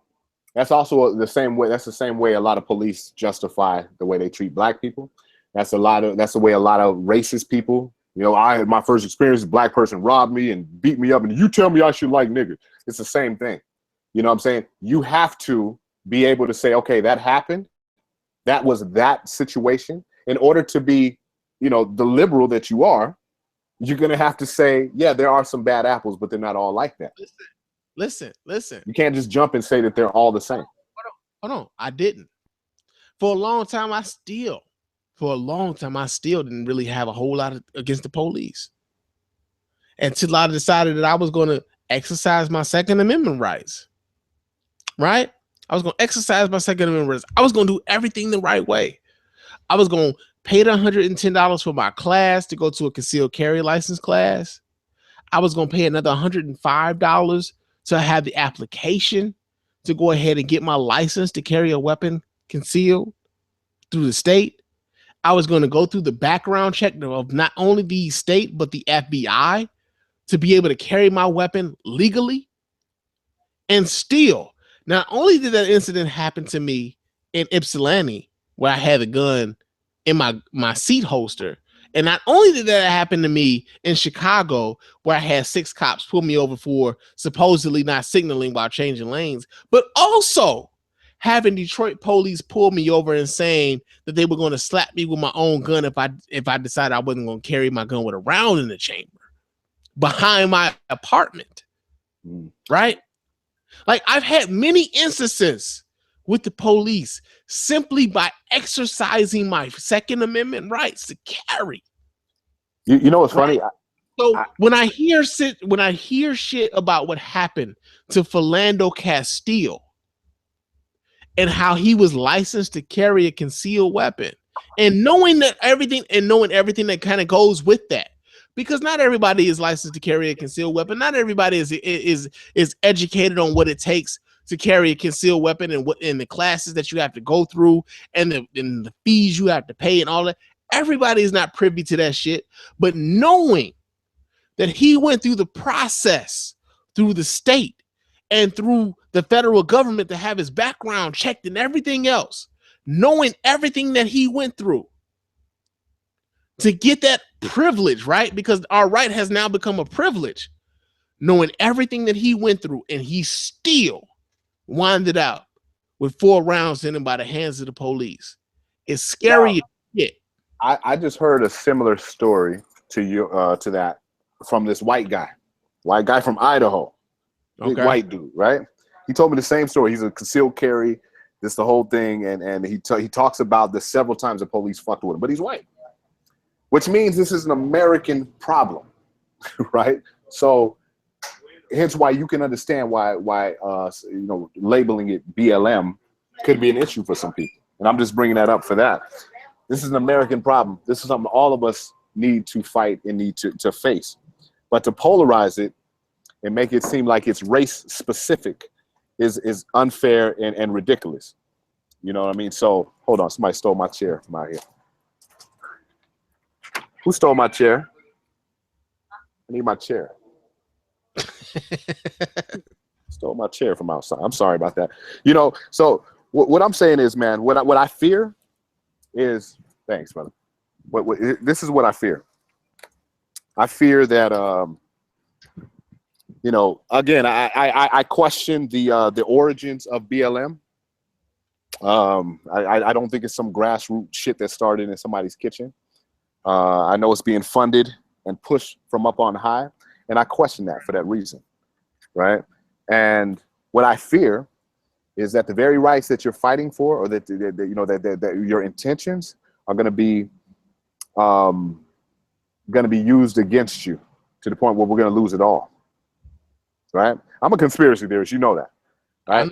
that's also the same way. That's the same way a lot of police justify the way they treat black people. That's the way a lot of racist people. You know, I had my first experience, a black person robbed me and beat me up, and you tell me I should like niggas. It's the same thing. You know what I'm saying? You have to be able to say, okay, that happened. That was that situation. In order to be, you know, the liberal that you are, you're going to have to say, yeah, there are some bad apples, but they're not all like that. Listen. You can't just jump and say that they're all the same. Hold on. I didn't. For a long time, I still didn't really have a whole lot against the police until I decided that I was going to exercise my Second Amendment rights. Right? I was going to exercise my Second Amendment rights. I was going to do everything the right way. I was going to pay the $110 for my class to go to a concealed carry license class. I was going to pay another $105 to have the application to go ahead and get my license to carry a weapon concealed through the state. I was going to go through the background check of not only the state, but the FBI to be able to carry my weapon legally. And still, not only did that incident happen to me in Ypsilanti, where I had a gun in my seat holster, and not only did that happen to me in Chicago, where I had 6 cops pull me over for supposedly not signaling while changing lanes, but also having Detroit police pull me over and saying that they were going to slap me with my own gun if I decided I wasn't going to carry my gun with a round in the chamber behind my apartment. Right? Like, I've had many instances with the police simply by exercising my Second Amendment rights to carry. You know what's funny? So when I hear shit about what happened to Philando Castile and how he was licensed to carry a concealed weapon, and knowing everything that kind of goes with that, because not everybody is licensed to carry a concealed weapon. Not everybody is educated on what it takes to carry a concealed weapon and what in the classes that you have to go through and the fees you have to pay and all that. Everybody is not privy to that shit. But knowing that he went through the process through the state and through the federal government to have his background checked and everything else, knowing everything that he went through to get that privilege, right? Because our right has now become a privilege, knowing everything that he went through, and he still winded out with 4 rounds in him by the hands of the police. It's scary as shit. I just heard a similar story to that from this white guy from Idaho. Big white dude, right? He told me the same story. He's a concealed carry, this the whole thing, and he talks about the several times the police fucked with him, but he's white, which means this is an American problem, right? So hence why you can understand why labeling it BLM could be an issue for some people. And I'm just bringing that up for that. This is an American problem. This is something all of us need to fight and need to face. But to polarize it and make it seem like it's race specific is unfair and ridiculous. You know what I mean? So hold on, somebody stole my chair from out here. Who stole my chair? I need my chair. Stole my chair from outside. I'm sorry about that. You know, so what I'm saying is, man, what I fear is, thanks, brother. This is what I fear. I fear that, again, I question the origins of BLM. I don't think it's some grassroots shit that started in somebody's kitchen. I know it's being funded and pushed from up on high, and I question that for that reason, right? And what I fear is that the very rights that you're fighting for, or that your intentions are going to be used against you to the point where we're going to lose it all, right? I'm a conspiracy theorist, you know that, right?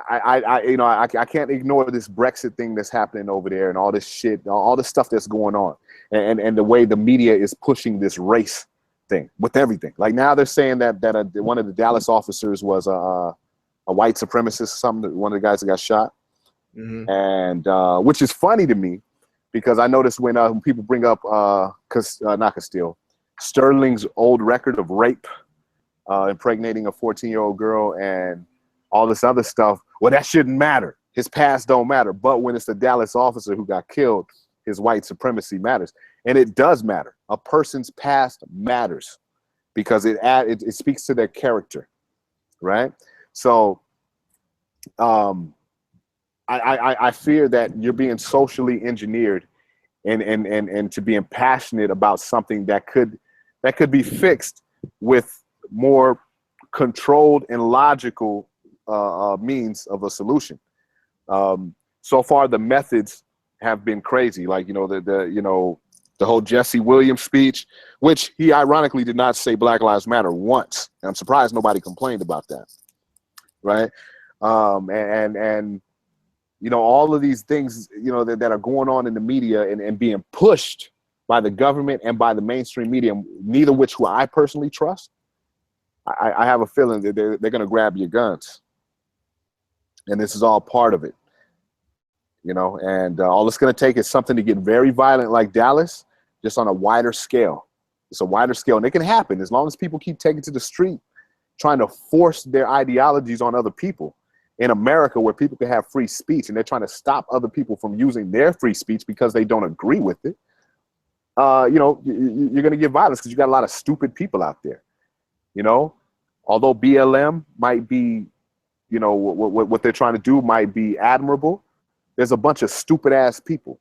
I can't ignore this Brexit thing that's happening over there and all this shit, all this stuff that's going on, and the way the media is pushing this race thing with everything. Like now they're saying that one of the Dallas officers was a white supremacist, one of the guys that got shot, and which is funny to me because I noticed when people bring up not Castile, Sterling's old record of rape, impregnating a 14-year-old girl and all this other stuff. Well, that shouldn't matter. His past don't matter. But when it's the Dallas officer who got killed, his white supremacy matters. And it does matter. A person's past matters because it speaks to their character, right? So I fear that you're being socially engineered and to being passionate about something that could be fixed with more controlled and logical means of a solution. So far, the methods have been crazy. Like the whole Jesse Williams speech, which he ironically did not say Black Lives Matter once. And I'm surprised nobody complained about that, right? And all of these things that are going on in the media and being pushed by the government and by the mainstream media, neither which who I personally trust. I have a feeling that they're going to grab your guns. And this is all part of it, and all it's going to take is something to get very violent like Dallas, just on a wider scale. It's a wider scale, and it can happen as long as people keep taking to the street, trying to force their ideologies on other people. In America, where people can have free speech, and they're trying to stop other people from using their free speech because they don't agree with it, you're going to get violence because you got a lot of stupid people out there. Although BLM might be, what they're trying to do might be admirable, there's a bunch of stupid ass people,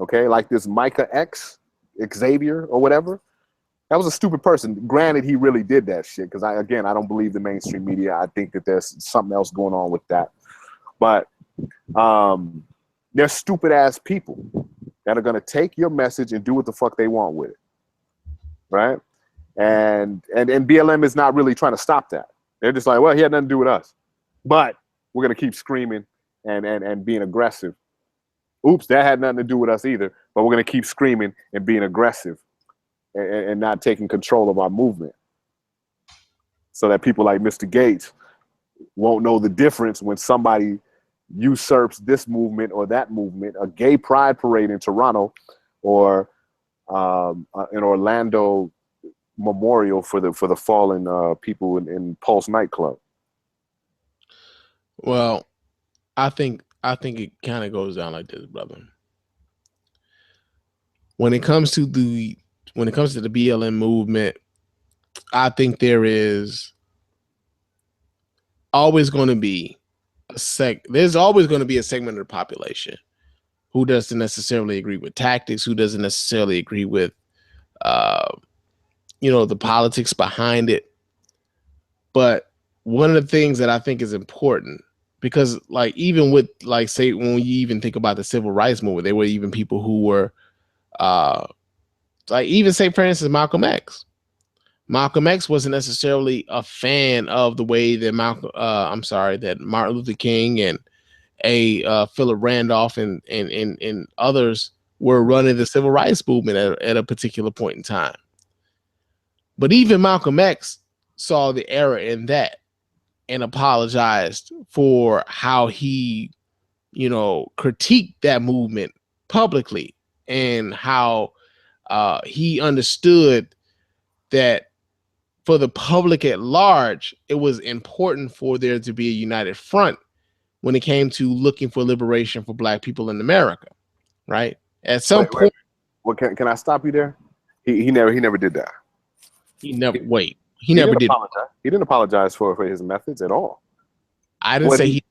okay? Like this Micah X, Xavier or whatever. That was a stupid person. Granted, he really did that shit because I don't believe the mainstream media. I think that there's something else going on with that. But there's stupid ass people that are going to take your message and do what the fuck they want with it, right? And BLM is not really trying to stop that. They're just like, well, he had nothing to do with us, but we're going to keep screaming and being aggressive. Oops, that had nothing to do with us either, but we're going to keep screaming and being aggressive and not taking control of our movement, so that people like Mr. Gates won't know the difference when somebody usurps this movement or that movement, a gay pride parade in Toronto or an Orlando memorial for the fallen people in Pulse nightclub. Well, I think it kind of goes down like this, brother. When it comes to the BLM movement, I think there is always going to be there's always going to be a segment of the population who doesn't necessarily agree with tactics, who doesn't necessarily agree with the politics behind it. But one of the things that I think is important, because like even with like say when you even think about the civil rights movement, there were even people who were like even say for instance Malcolm X. Malcolm X wasn't necessarily a fan of the way that that Martin Luther King and Philip Randolph and others were running the civil rights movement at a particular point in time. But even Malcolm X saw the error in that and apologized for how he, critiqued that movement publicly and how he understood that for the public at large, it was important for there to be a united front when it came to looking for liberation for Black people in America, right? At some point. Well, can I stop you there? He never did that. He never did. He didn't apologize for his methods at all. I didn't say he.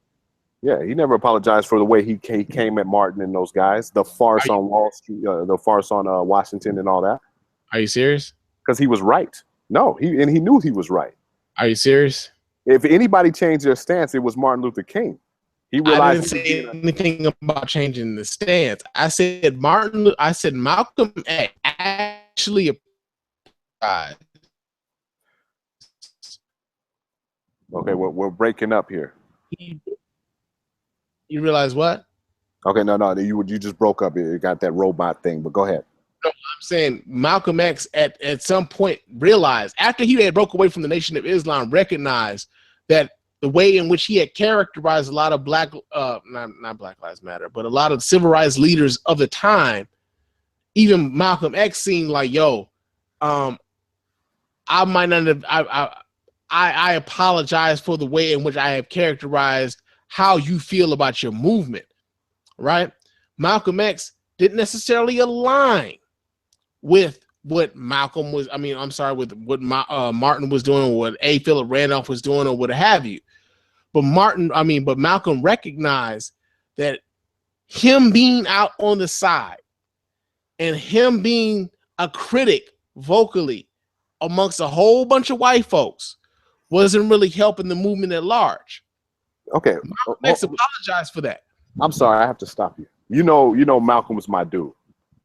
Yeah, he never apologized for the way he came at Martin and those guys. The farce on Wall Street, the farce on Washington and all that. Are you serious? Because he was right. No, he knew he was right. Are you serious? If anybody changed their stance, it was Martin Luther King. He realized I didn't say anything about changing the stance. I said Malcolm X actually apologized. Okay, we're breaking up here. You realize what? Okay, no, you just broke up. It got that robot thing, but go ahead. No, I'm saying Malcolm X at some point realized, after he had broke away from the Nation of Islam, recognized that the way in which he had characterized a lot of not Black Lives Matter, but a lot of civil rights leaders of the time, even Malcolm X seemed like, yo, I might not have, I apologize for the way in which I have characterized how you feel about your movement, right? Malcolm X didn't necessarily align with what Malcolm was, with what Martin was doing, or what A. Philip Randolph was doing, or what have you. But Malcolm recognized that him being out on the side and him being a critic vocally amongst a whole bunch of white folks wasn't really helping the movement at large. Okay. Malcolm X apologized for that. I'm sorry, I have to stop you. You know Malcolm was my dude.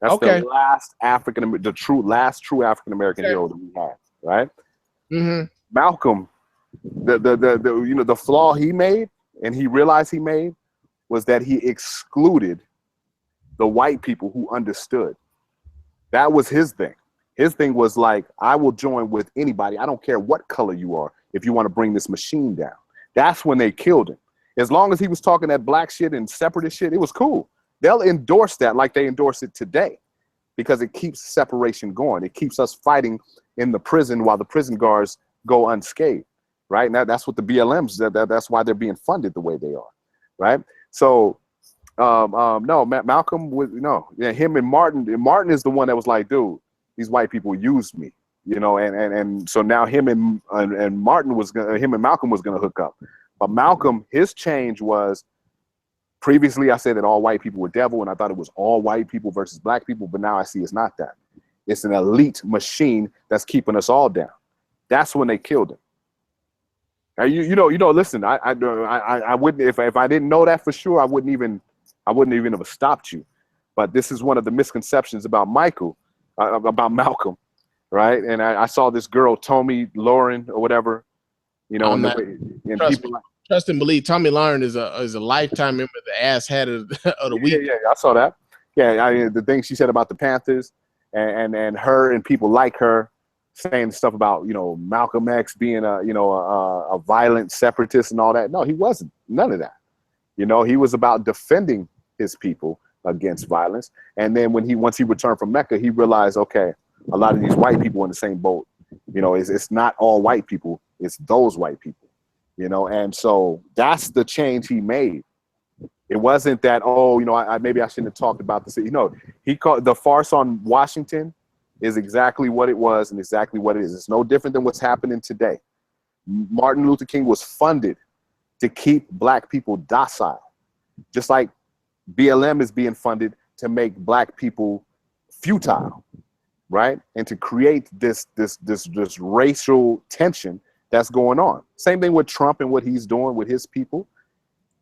That's okay. The last last true African American hero that we had, right? Mm-hmm. Malcolm, the flaw he made and he realized he made was that he excluded the white people who understood. That was his thing. His thing was like, I will join with anybody. I don't care what color you are if you want to bring this machine down. That's when they killed him. As long as he was talking that black shit and separatist shit, it was cool. They'll endorse that like they endorse it today because it keeps separation going. It keeps us fighting in the prison while the prison guards go unscathed, right? Now that's what the BLMs, that's why they're being funded the way they are, right? So, no, Malcolm was, him and Martin is the one that was like, dude, these white people used me, and so now him and Malcolm was gonna hook up. But Malcolm, his change was, previously I said that all white people were devil, and I thought it was all white people versus black people, but now I see it's not that. It's an elite machine that's keeping us all down. That's when they killed him. Now, listen, I wouldn't, if I didn't know that for sure, I wouldn't even have stopped you. But this is one of the misconceptions about Malcolm, right? And I saw this girl, Tommy Lauren or whatever, trust and believe. Tommy Lauren is a lifetime member of the ass hat of the week. Yeah, I saw that. Yeah, the thing she said about the Panthers and her and people like her saying stuff about Malcolm X being a violent separatist and all that. No, he wasn't. None of that. He was about defending his people against violence. And then once he returned from Mecca, he realized, okay, a lot of these white people in the same boat. It's not all white people. It's those white people. And so that's the change he made. It wasn't that, maybe I shouldn't have talked about this. He called the farce on Washington is exactly what it was and exactly what it is. It's no different than what's happening today. Martin Luther King was funded to keep black people docile, just like BLM is being funded to make black people futile, right? And to create this racial tension that's going on. Same thing with Trump and what he's doing with his people.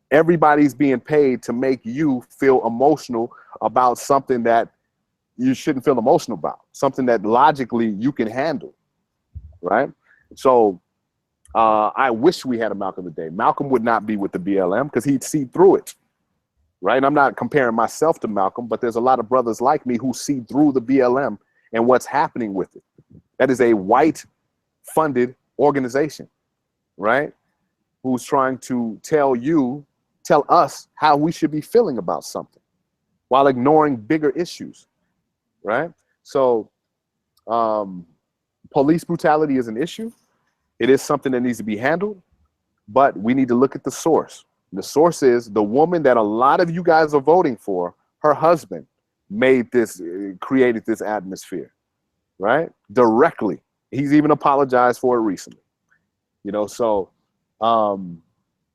Everybody's being paid to make you feel emotional about something that you shouldn't feel emotional about, something that logically you can handle, right? So I wish we had a Malcolm today. Malcolm would not be with the BLM because he'd see through it, right? And I'm not comparing myself to Malcolm, but there's a lot of brothers like me who see through the BLM and what's happening with it. That is a white-funded organization, right? Who's trying to tell us how we should be feeling about something while ignoring bigger issues, right? So police brutality is an issue. It is something that needs to be handled, but we need to look at the source. The source is the woman that a lot of you guys are voting for. Her husband created this atmosphere, right? Directly. He's even apologized for it recently. So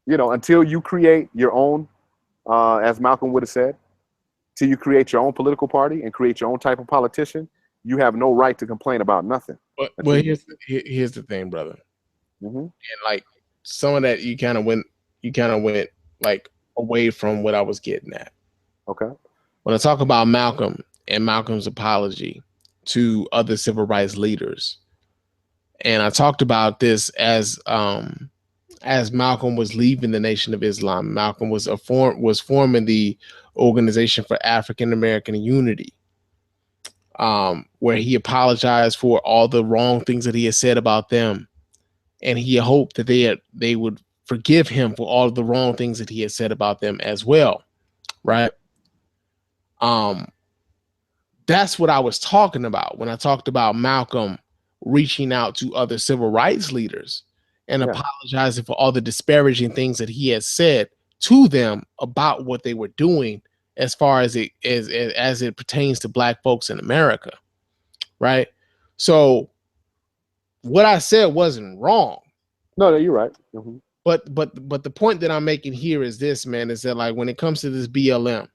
until you create your own, as Malcolm would have said, till you create your own political party and create your own type of politician, you have no right to complain about nothing. Well, here's the thing, brother. Mm-hmm. And like some of that, you kind of went like away from what I was getting at. Okay. When I talk about Malcolm and Malcolm's apology to other civil rights leaders, and I talked about this as Malcolm was leaving the Nation of Islam. Malcolm was forming the Organization for African American Unity, where he apologized for all the wrong things that he had said about them, and he hoped that they would forgive him for all of the wrong things that he had said about them as well, right? That's what I was talking about when I talked about Malcolm reaching out to other civil rights leaders and apologizing for all the disparaging things that he had said to them about what they were doing as far as it pertains to Black folks in America, right? So what I said wasn't wrong. No, you're right. Mm-hmm. But the point that I'm making here is this, man, is that like when it comes to this BLM,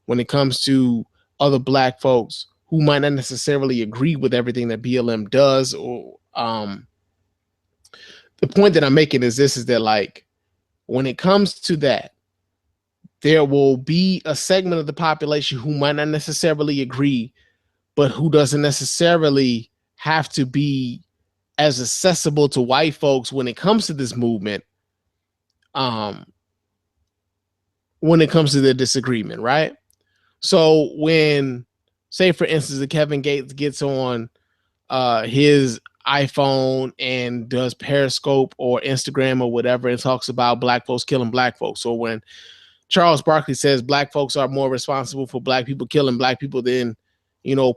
when it comes to other Black folks who might not necessarily agree with everything that BLM does, or the point that I'm making is this, is that like when it comes to that, there will be a segment of the population who might not necessarily agree, but who doesn't necessarily have to be as accessible to white folks when it comes to this movement, when it comes to the disagreement, right? So when, say for instance, if Kevin Gates gets on his iPhone and does Periscope or Instagram or whatever and talks about Black folks killing Black folks, or when Charles Barkley says Black folks are more responsible for Black people killing Black people than,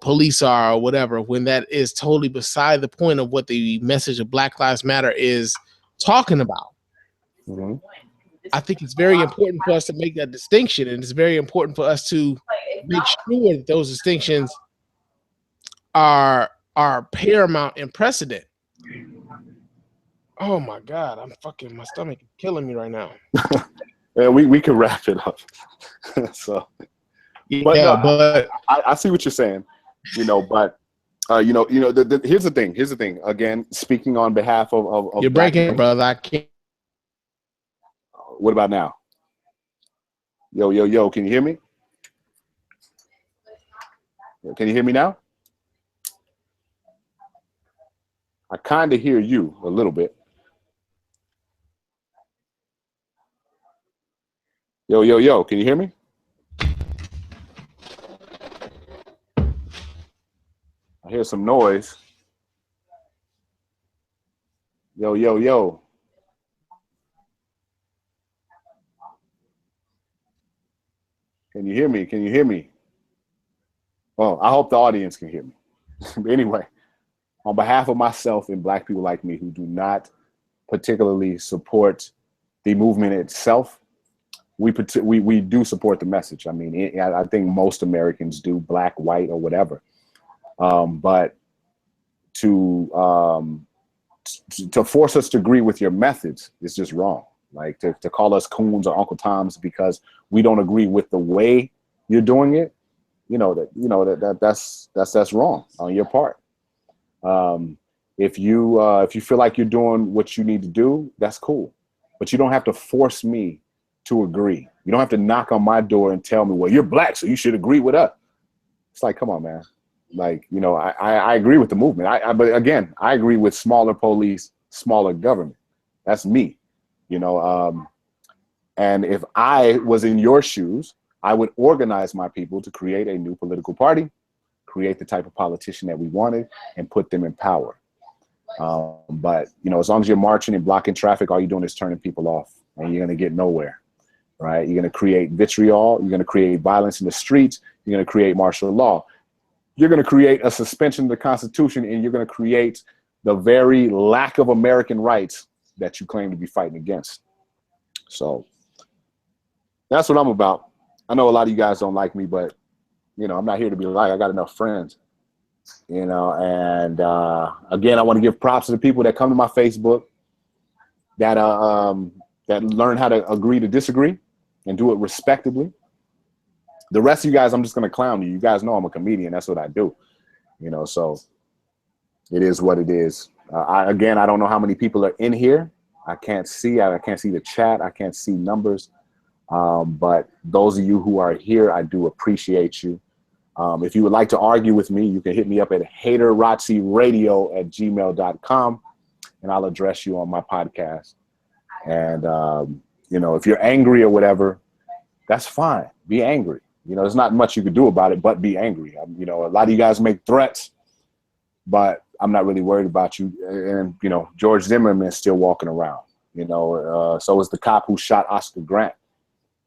police are, or whatever, when that is totally beside the point of what the message of Black Lives Matter is talking about. Mm-hmm. I think it's very important for us to make that distinction, and it's very important for us to make sure that those distinctions are paramount and precedent. Oh my God, my stomach is killing me right now. Yeah, we can wrap it up. So, but I see what you're saying, here's the thing. Again, speaking on behalf of you're breaking it, brother. I can't. What about now? Yo, can you hear me? Can you hear me now? I kind of hear you a little bit. Yo, can you hear me? I hear some noise. Yo. Can you hear me? Well, I hope the audience can hear me. But anyway, on behalf of myself and Black people like me who do not particularly support the movement itself, we do support the message. I mean, I think most Americans do, Black, white, or whatever. But to force us to agree with your methods is just wrong. Like to call us coons or Uncle Toms because we don't agree with the way you're doing it, that's wrong on your part. If you feel like you're doing what you need to do, that's cool. But you don't have to force me to agree. You don't have to knock on my door and tell me, well, you're Black, so you should agree with us. It's like, come on, man. Like, I agree with the movement. But again, I agree with smaller police, smaller government. That's me. And if I was in your shoes, I would organize my people to create a new political party, create the type of politician that we wanted, and put them in power. But as long as you're marching and blocking traffic, all you're doing is turning people off, and you're going to get nowhere, right? You're going to create vitriol. You're going to create violence in the streets. You're going to create martial law. You're going to create a suspension of the Constitution, and you're going to create the very lack of American rights that you claim to be fighting against. So that's what I'm about. I know a lot of you guys don't like me, but I'm not here to be liked. I got enough friends, and again, I want to give props to the people that come to my Facebook that that learn how to agree to disagree and do it respectably. The rest of you guys, I'm just going to clown you. You guys know I'm a comedian. That's what I do. You know, so it is what it is. I don't know how many people are in here. I can't see the chat. I can't see numbers. But those of you who are here, I do appreciate you. If you would like to argue with me, you can hit me up at Haterazzi Radio at gmail.com, and I'll address you on my podcast. And, you know, if you're angry or whatever, that's fine. Be angry. You know, there's not much you could do about it, but be angry. You know, a lot of you guys make threats, but I'm not really worried about you. And, you know, George Zimmerman's still walking around, you know, so is the cop who shot Oscar Grant.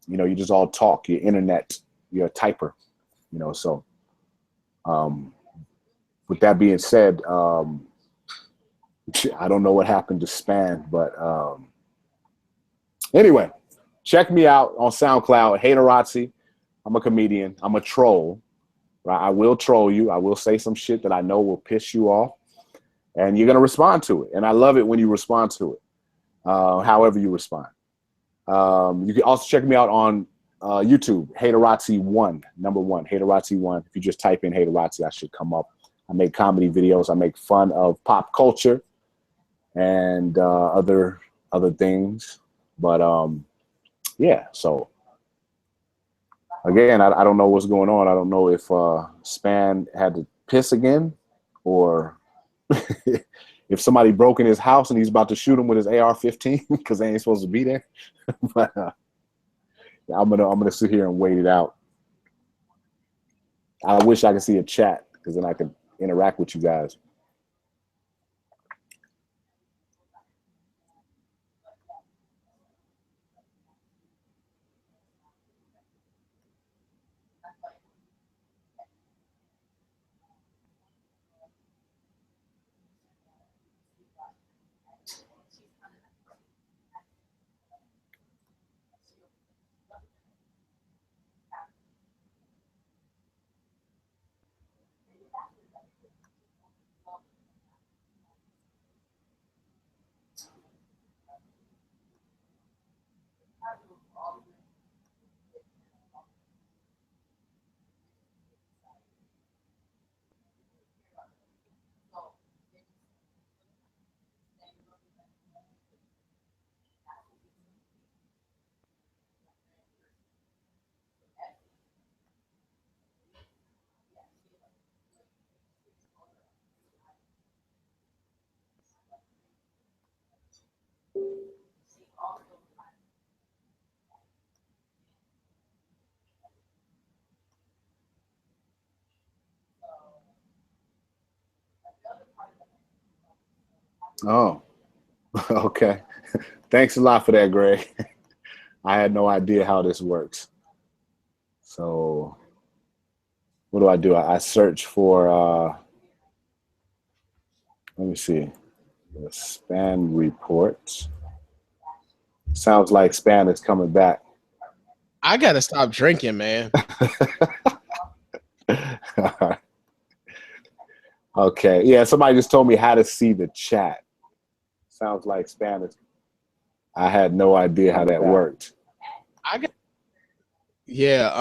You know, you just all talk, your internet, you're a typer, you know, so with that being said, I don't know what happened to Spann, but anyway, check me out on SoundCloud, Haterazzi. I'm a comedian. I'm a troll. Right? I will troll you. I will say some shit that I know will piss you off, and you're going to respond to it. And I love it when you respond to it, however you respond. You can also check me out on YouTube, Haterazzi 1, number 1, Haterazzi 1. If you just type in Haterazzi, I should come up. I make comedy videos. I make fun of pop culture and other things. But yeah, so again, I don't know what's going on. I don't know if Spann had to piss again, or if somebody broke in his house and he's about to shoot him with his AR-15 because they ain't supposed to be there. But I'm gonna sit here and wait it out. I wish I could see a chat because then I could interact with you guys. Oh, okay. Thanks a lot for that, Greg. I had no idea how this works. So what do? I search for, let me see, the Spann report. Sounds like Spann is coming back. I got to stop drinking, man. Okay. Yeah, somebody just told me how to see the chat. Sounds like Spann is. I had no idea how that worked. Yeah,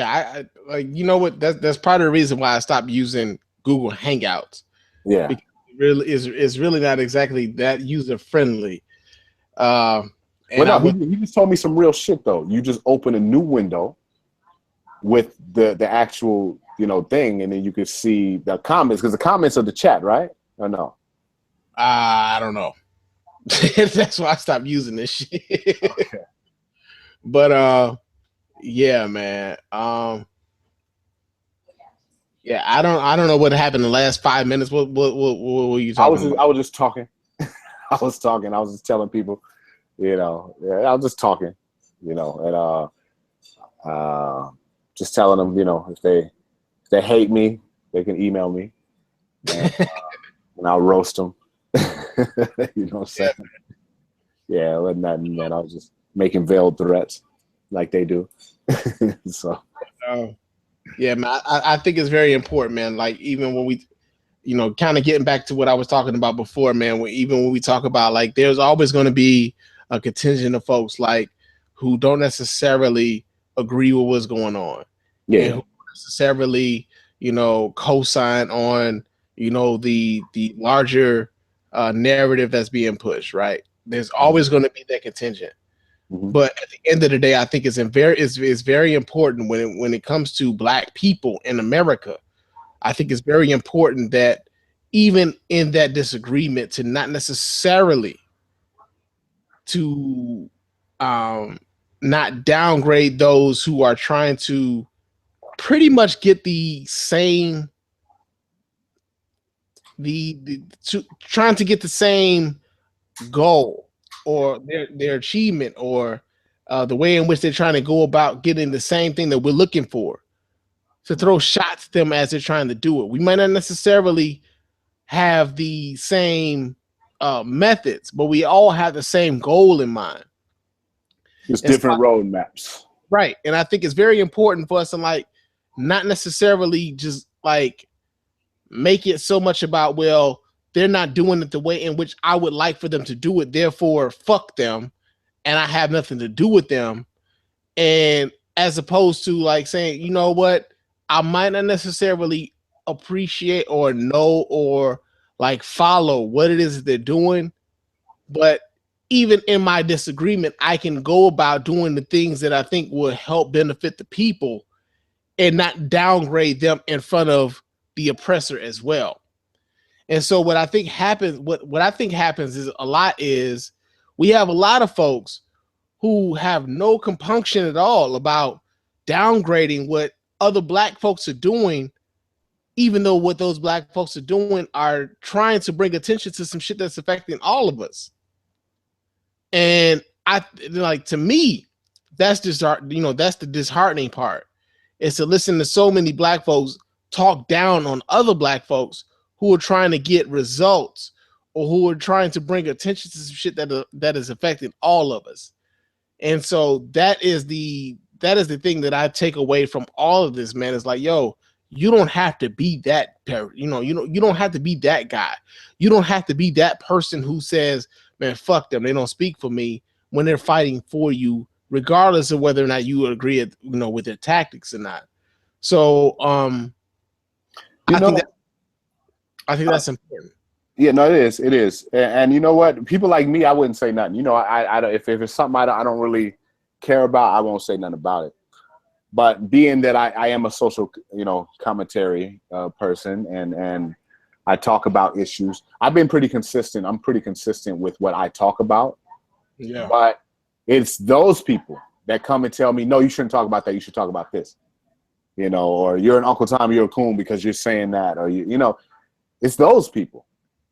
I like, you know what? That's part of the reason why I stopped using Google Hangouts. Yeah, because it really is really not exactly that user friendly. And he just told me some real shit though. You just open a new window with the actual thing, and then you could see the comments, because the comments are the chat, right? Or no? I don't know. That's why I stopped using this shit. Okay. But yeah, man. Yeah, I don't know what happened in the last 5 minutes. What were you talking about? I was just talking. I was just telling people, I was just talking, and just telling them, if they hate me, they can email me, and I'll roast them. You know what I'm saying? Yeah, it wasn't nothing, man. I was just making veiled threats like they do. So yeah, man, I think it's very important, man. Like, even when you know, kind of getting back to what I was talking about before, man, even when we talk about like, there's always going to be a contingent of folks like who don't necessarily agree with what's going on. Yeah. And who don't necessarily, you know, co-sign on, you know, the larger narrative that's being pushed, right? There's always going to be that contingent. Mm-hmm. But at the end of the day, I think it's very important when it comes to Black people in America. I think it's very important that even in that disagreement, to not necessarily to not downgrade those who are trying to pretty much get the same trying to get the same goal or their achievement or the way in which they're trying to go about getting the same thing that we're looking for, to throw shots at them as they're trying to do it. We might not necessarily have the same methods, but we all have the same goal in mind. It's different roadmaps. Right. And I think it's very important for us to like not necessarily just like make it so much about, well, they're not doing it the way in which I would like for them to do it, therefore fuck them and I have nothing to do with them. And as opposed to like saying, you know what, I might not necessarily appreciate or know or like follow what it is that they're doing, but even in my disagreement, I can go about doing the things that I think will help benefit the people and not downgrade them in front of the oppressor as well. And so what I think happens, what I think happens is a lot is we have a lot of folks who have no compunction at all about downgrading what other Black folks are doing, even though what those Black folks are doing are trying to bring attention to some shit that's affecting all of us. And I like, to me, that's just, you know, that's the disheartening part, is to listen to so many Black folks talk down on other Black folks who are trying to get results or who are trying to bring attention to some shit that is affecting all of us. And so that is the thing that I take away from all of this, man. Is like, yo, you don't have to be that, you don't have to be that guy. You don't have to be that person who says, man, fuck them, they don't speak for me, when they're fighting for you, regardless of whether or not you agree, you know, with their tactics or not. So I think that's important. Yeah, no, it is. And you know what? People like me, I wouldn't say nothing. You know, I if it's something I don't really care about, I won't say nothing about it. But being that I am a social, you know, commentary person, and I talk about issues, I've been pretty consistent. I'm pretty consistent with what I talk about. Yeah. But it's those people that come and tell me, no, you shouldn't talk about that. You should talk about this. You know, or you're an Uncle Tom, you're a coon because you're saying that, or you know, it's those people.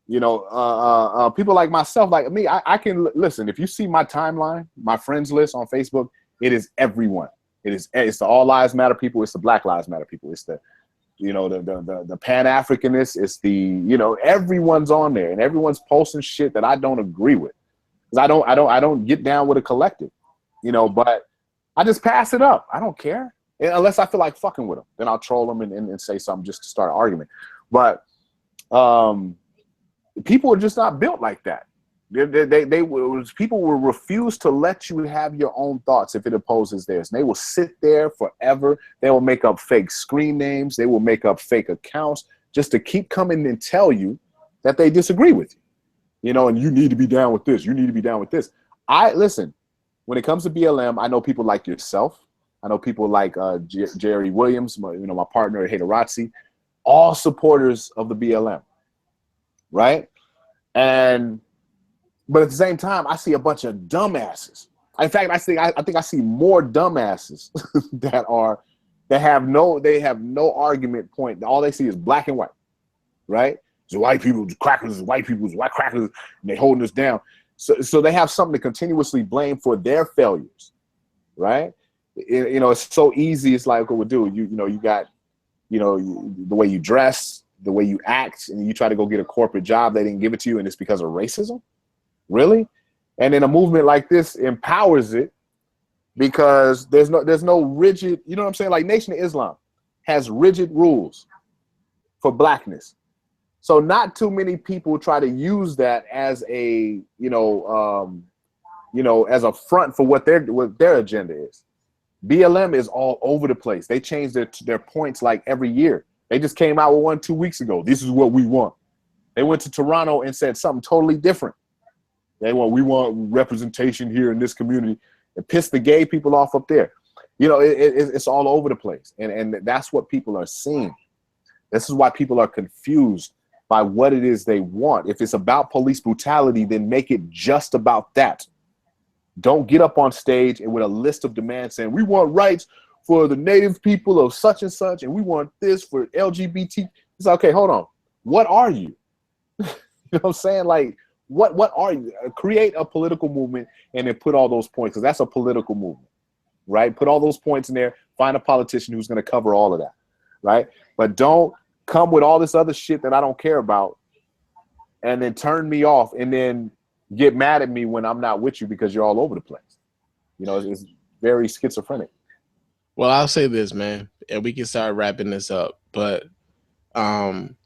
You know, people like myself, like me, I can listen. If you see my timeline, my friends list on Facebook, it is everyone. It's the All Lives Matter people. It's the Black Lives Matter people. It's the, you know, the Pan-Africanists. It's the, you know, everyone's on there and everyone's posting shit that I don't agree with. Because I don't get down with a collective, you know, but I just pass it up. I don't care. Unless I feel like fucking with them. Then I'll troll them and say something just to start an argument. But people are just not built like that. People will refuse to let you have your own thoughts if it opposes theirs. And they will sit there forever. They will make up fake screen names. They will make up fake accounts just to keep coming and tell you that they disagree with you. You know, and you need to be down with this. You need to be down with this. Listen, when it comes to BLM, I know people like yourself. I know people like Jerry Williams, my partner at Haterazzi, all supporters of the BLM, right? But at the same time, I see a bunch of dumbasses. In fact, I think I see more dumbasses that have no argument point. All they see is black and white, right? The white people, the crackers, the white people, the white crackers, and they holding us down. So they have something to continuously blame for their failures, right? You know, it's so easy. It's like, what do you got, the way you dress, the way you act, and you try to go get a corporate job, they didn't give it to you, and it's because of racism. Really? And then a movement like this empowers it because there's no rigid, you know what I'm saying? Like Nation of Islam has rigid rules for blackness. So not too many people try to use that as a, as a front for what their agenda is. BLM is all over the place. They change their points like every year. They just came out with one 2 weeks ago. This is what we want. They went to Toronto and said something totally different. We want representation here in this community. It pissed the gay people off up there. It's all over the place. And that's what people are seeing. This is why people are confused by what it is they want. If it's about police brutality, then make it just about that. Don't get up on stage and with a list of demands saying, we want rights for the native people of such and such, and we want this for LGBT. It's like, okay, hold on. What are you? You know what I'm saying? Like, what are you? Create a political movement and then put all those points, because that's a political movement, right? Put all those points in there. Find a politician who's going to cover all of that, right? But don't come with all this other shit that I don't care about and then turn me off and then get mad at me when I'm not with you because you're all over the place. It's very schizophrenic. Well, I'll say this, man, and we can start wrapping this up. But when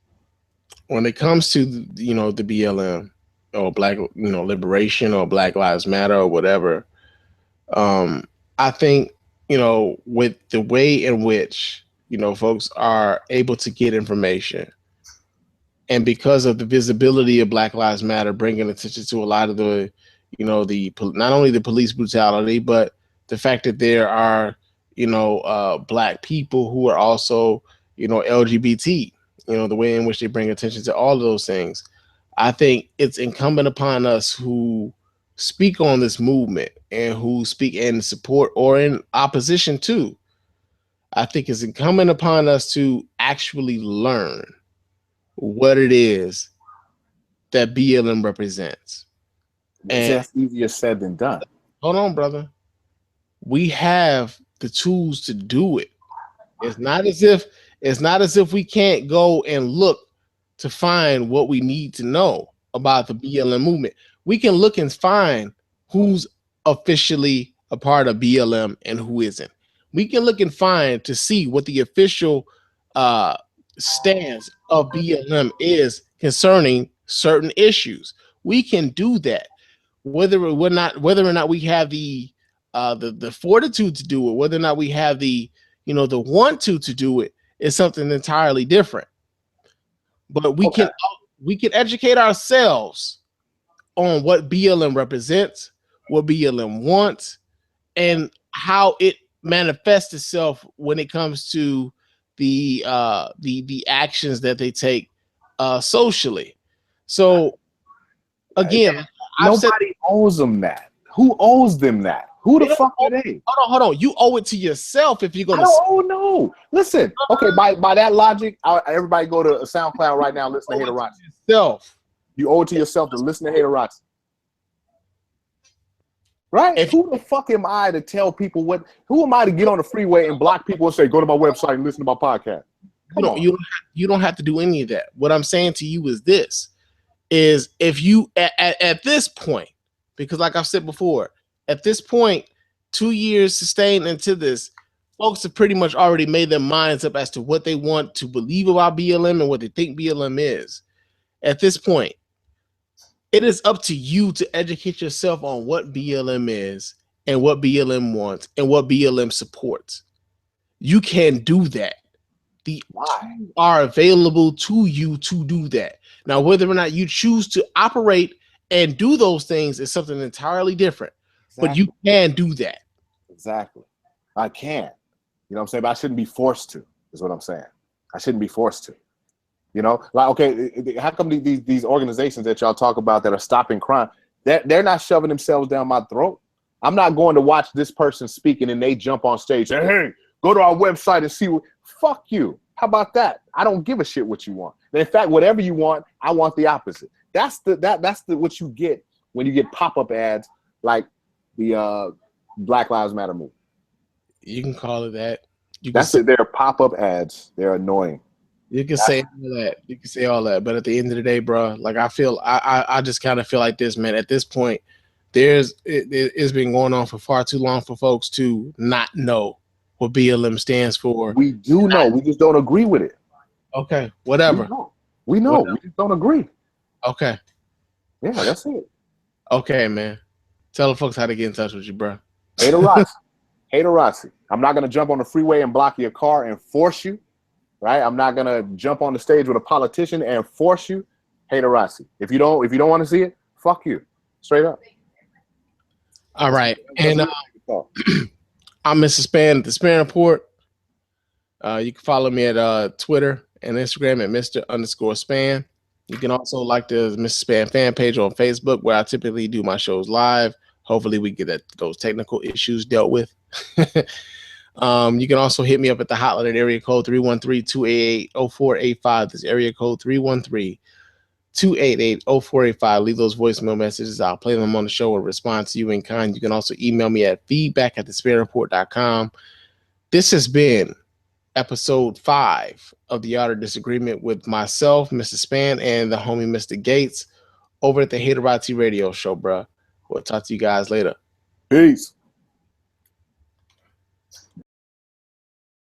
it comes to the BLM or Black liberation or Black Lives Matter or whatever, I think with the way in which folks are able to get information, and because of the visibility of Black Lives Matter, bringing attention to a lot of the not only the police brutality, but the fact that there are Black people who are also LGBT, the way in which they bring attention to all of those things. I think it's incumbent upon us who speak on this movement and who speak in support or in opposition to. I think it's incumbent upon us to actually learn what it is that BLM represents. And that's easier said than done. Hold on, brother. We have the tools to do it. It's not as if we can't go and look to find what we need to know about the BLM movement. We can look and find who's officially a part of BLM and who isn't. We can look and find to see what the official stance of BLM is concerning certain issues. We can do that. Whether or not we have the fortitude to do it, whether or not we have the want to do it, is something entirely different. But we can educate ourselves on what BLM represents, what BLM wants, and how it manifests itself when it comes to the actions that they take socially. So again, nobody owes them that. Who owes them that? Who the fuck are they? Hold on. You owe it to yourself if you're gonna. No. Listen. Okay, by that logic, everybody go to SoundCloud right now. Listen to Haterazzi. Yourself. You owe it to yourself to listen to Haterazzi. Right? Who the fuck am I to tell people what? Who am I to get on the freeway and block people and say, go to my website and listen to my podcast? You don't have to do any of that. What I'm saying to you is this: is if you at this point, because like I've said before, at this point, 2 years sustained into this, folks have pretty much already made their minds up as to what they want to believe about BLM and what they think BLM is. At this point, it is up to you to educate yourself on what BLM is and what BLM wants and what BLM supports. You can do that. The tools are available to you to do that. Now, whether or not you choose to operate and do those things is something entirely different. Exactly. But you can do that. Exactly. I can. You know what I'm saying? But I shouldn't be forced to, is what I'm saying. I shouldn't be forced to. Like, okay, how come these organizations that y'all talk about that are stopping crime, they're not shoving themselves down my throat? I'm not going to watch this person speaking and they jump on stage and, hey, go to our website and see what. Fuck you. How about that? I don't give a shit what you want. And in fact, whatever you want, I want the opposite. That's what you get when you get pop-up ads like the Black Lives Matter movement. You can call it that. They're pop-up ads. They're annoying. You can say all that. You can say all that. But at the end of the day, bro, like I just kind of feel like this, man. At this point, it's been going on for far too long for folks to not know what BLM stands for. We do know. We just don't agree with it. Okay, whatever. We know. We just don't agree. Okay. Yeah, that's it. Okay, man. Tell the folks how to get in touch with you, bro. Haterazzi. I'm not gonna jump on the freeway and block your car and force you, right? I'm not gonna jump on the stage with a politician and force you. Haterazzi. If you don't want to see it, fuck you. Straight up. All right. And I'm Mr. Spann at the Spann Report. You can follow me at Twitter and Instagram at Mr._Spann. You can also like the Mr. Spann fan page on Facebook, where I typically do my shows live. Hopefully we get those technical issues dealt with. You can also hit me up at the hotline at area code 313-288-0485. This area code 313-288-0485. Leave those voicemail messages. I'll play them on the show or respond to you in kind. You can also email me at feedback@thespannreport.com. This has been episode 5 of The Art of Disagreement with myself, Mr. Spann, and the homie Mr. Gates over at the Haterazzi Radio Show, bruh. We'll talk to you guys later. Peace.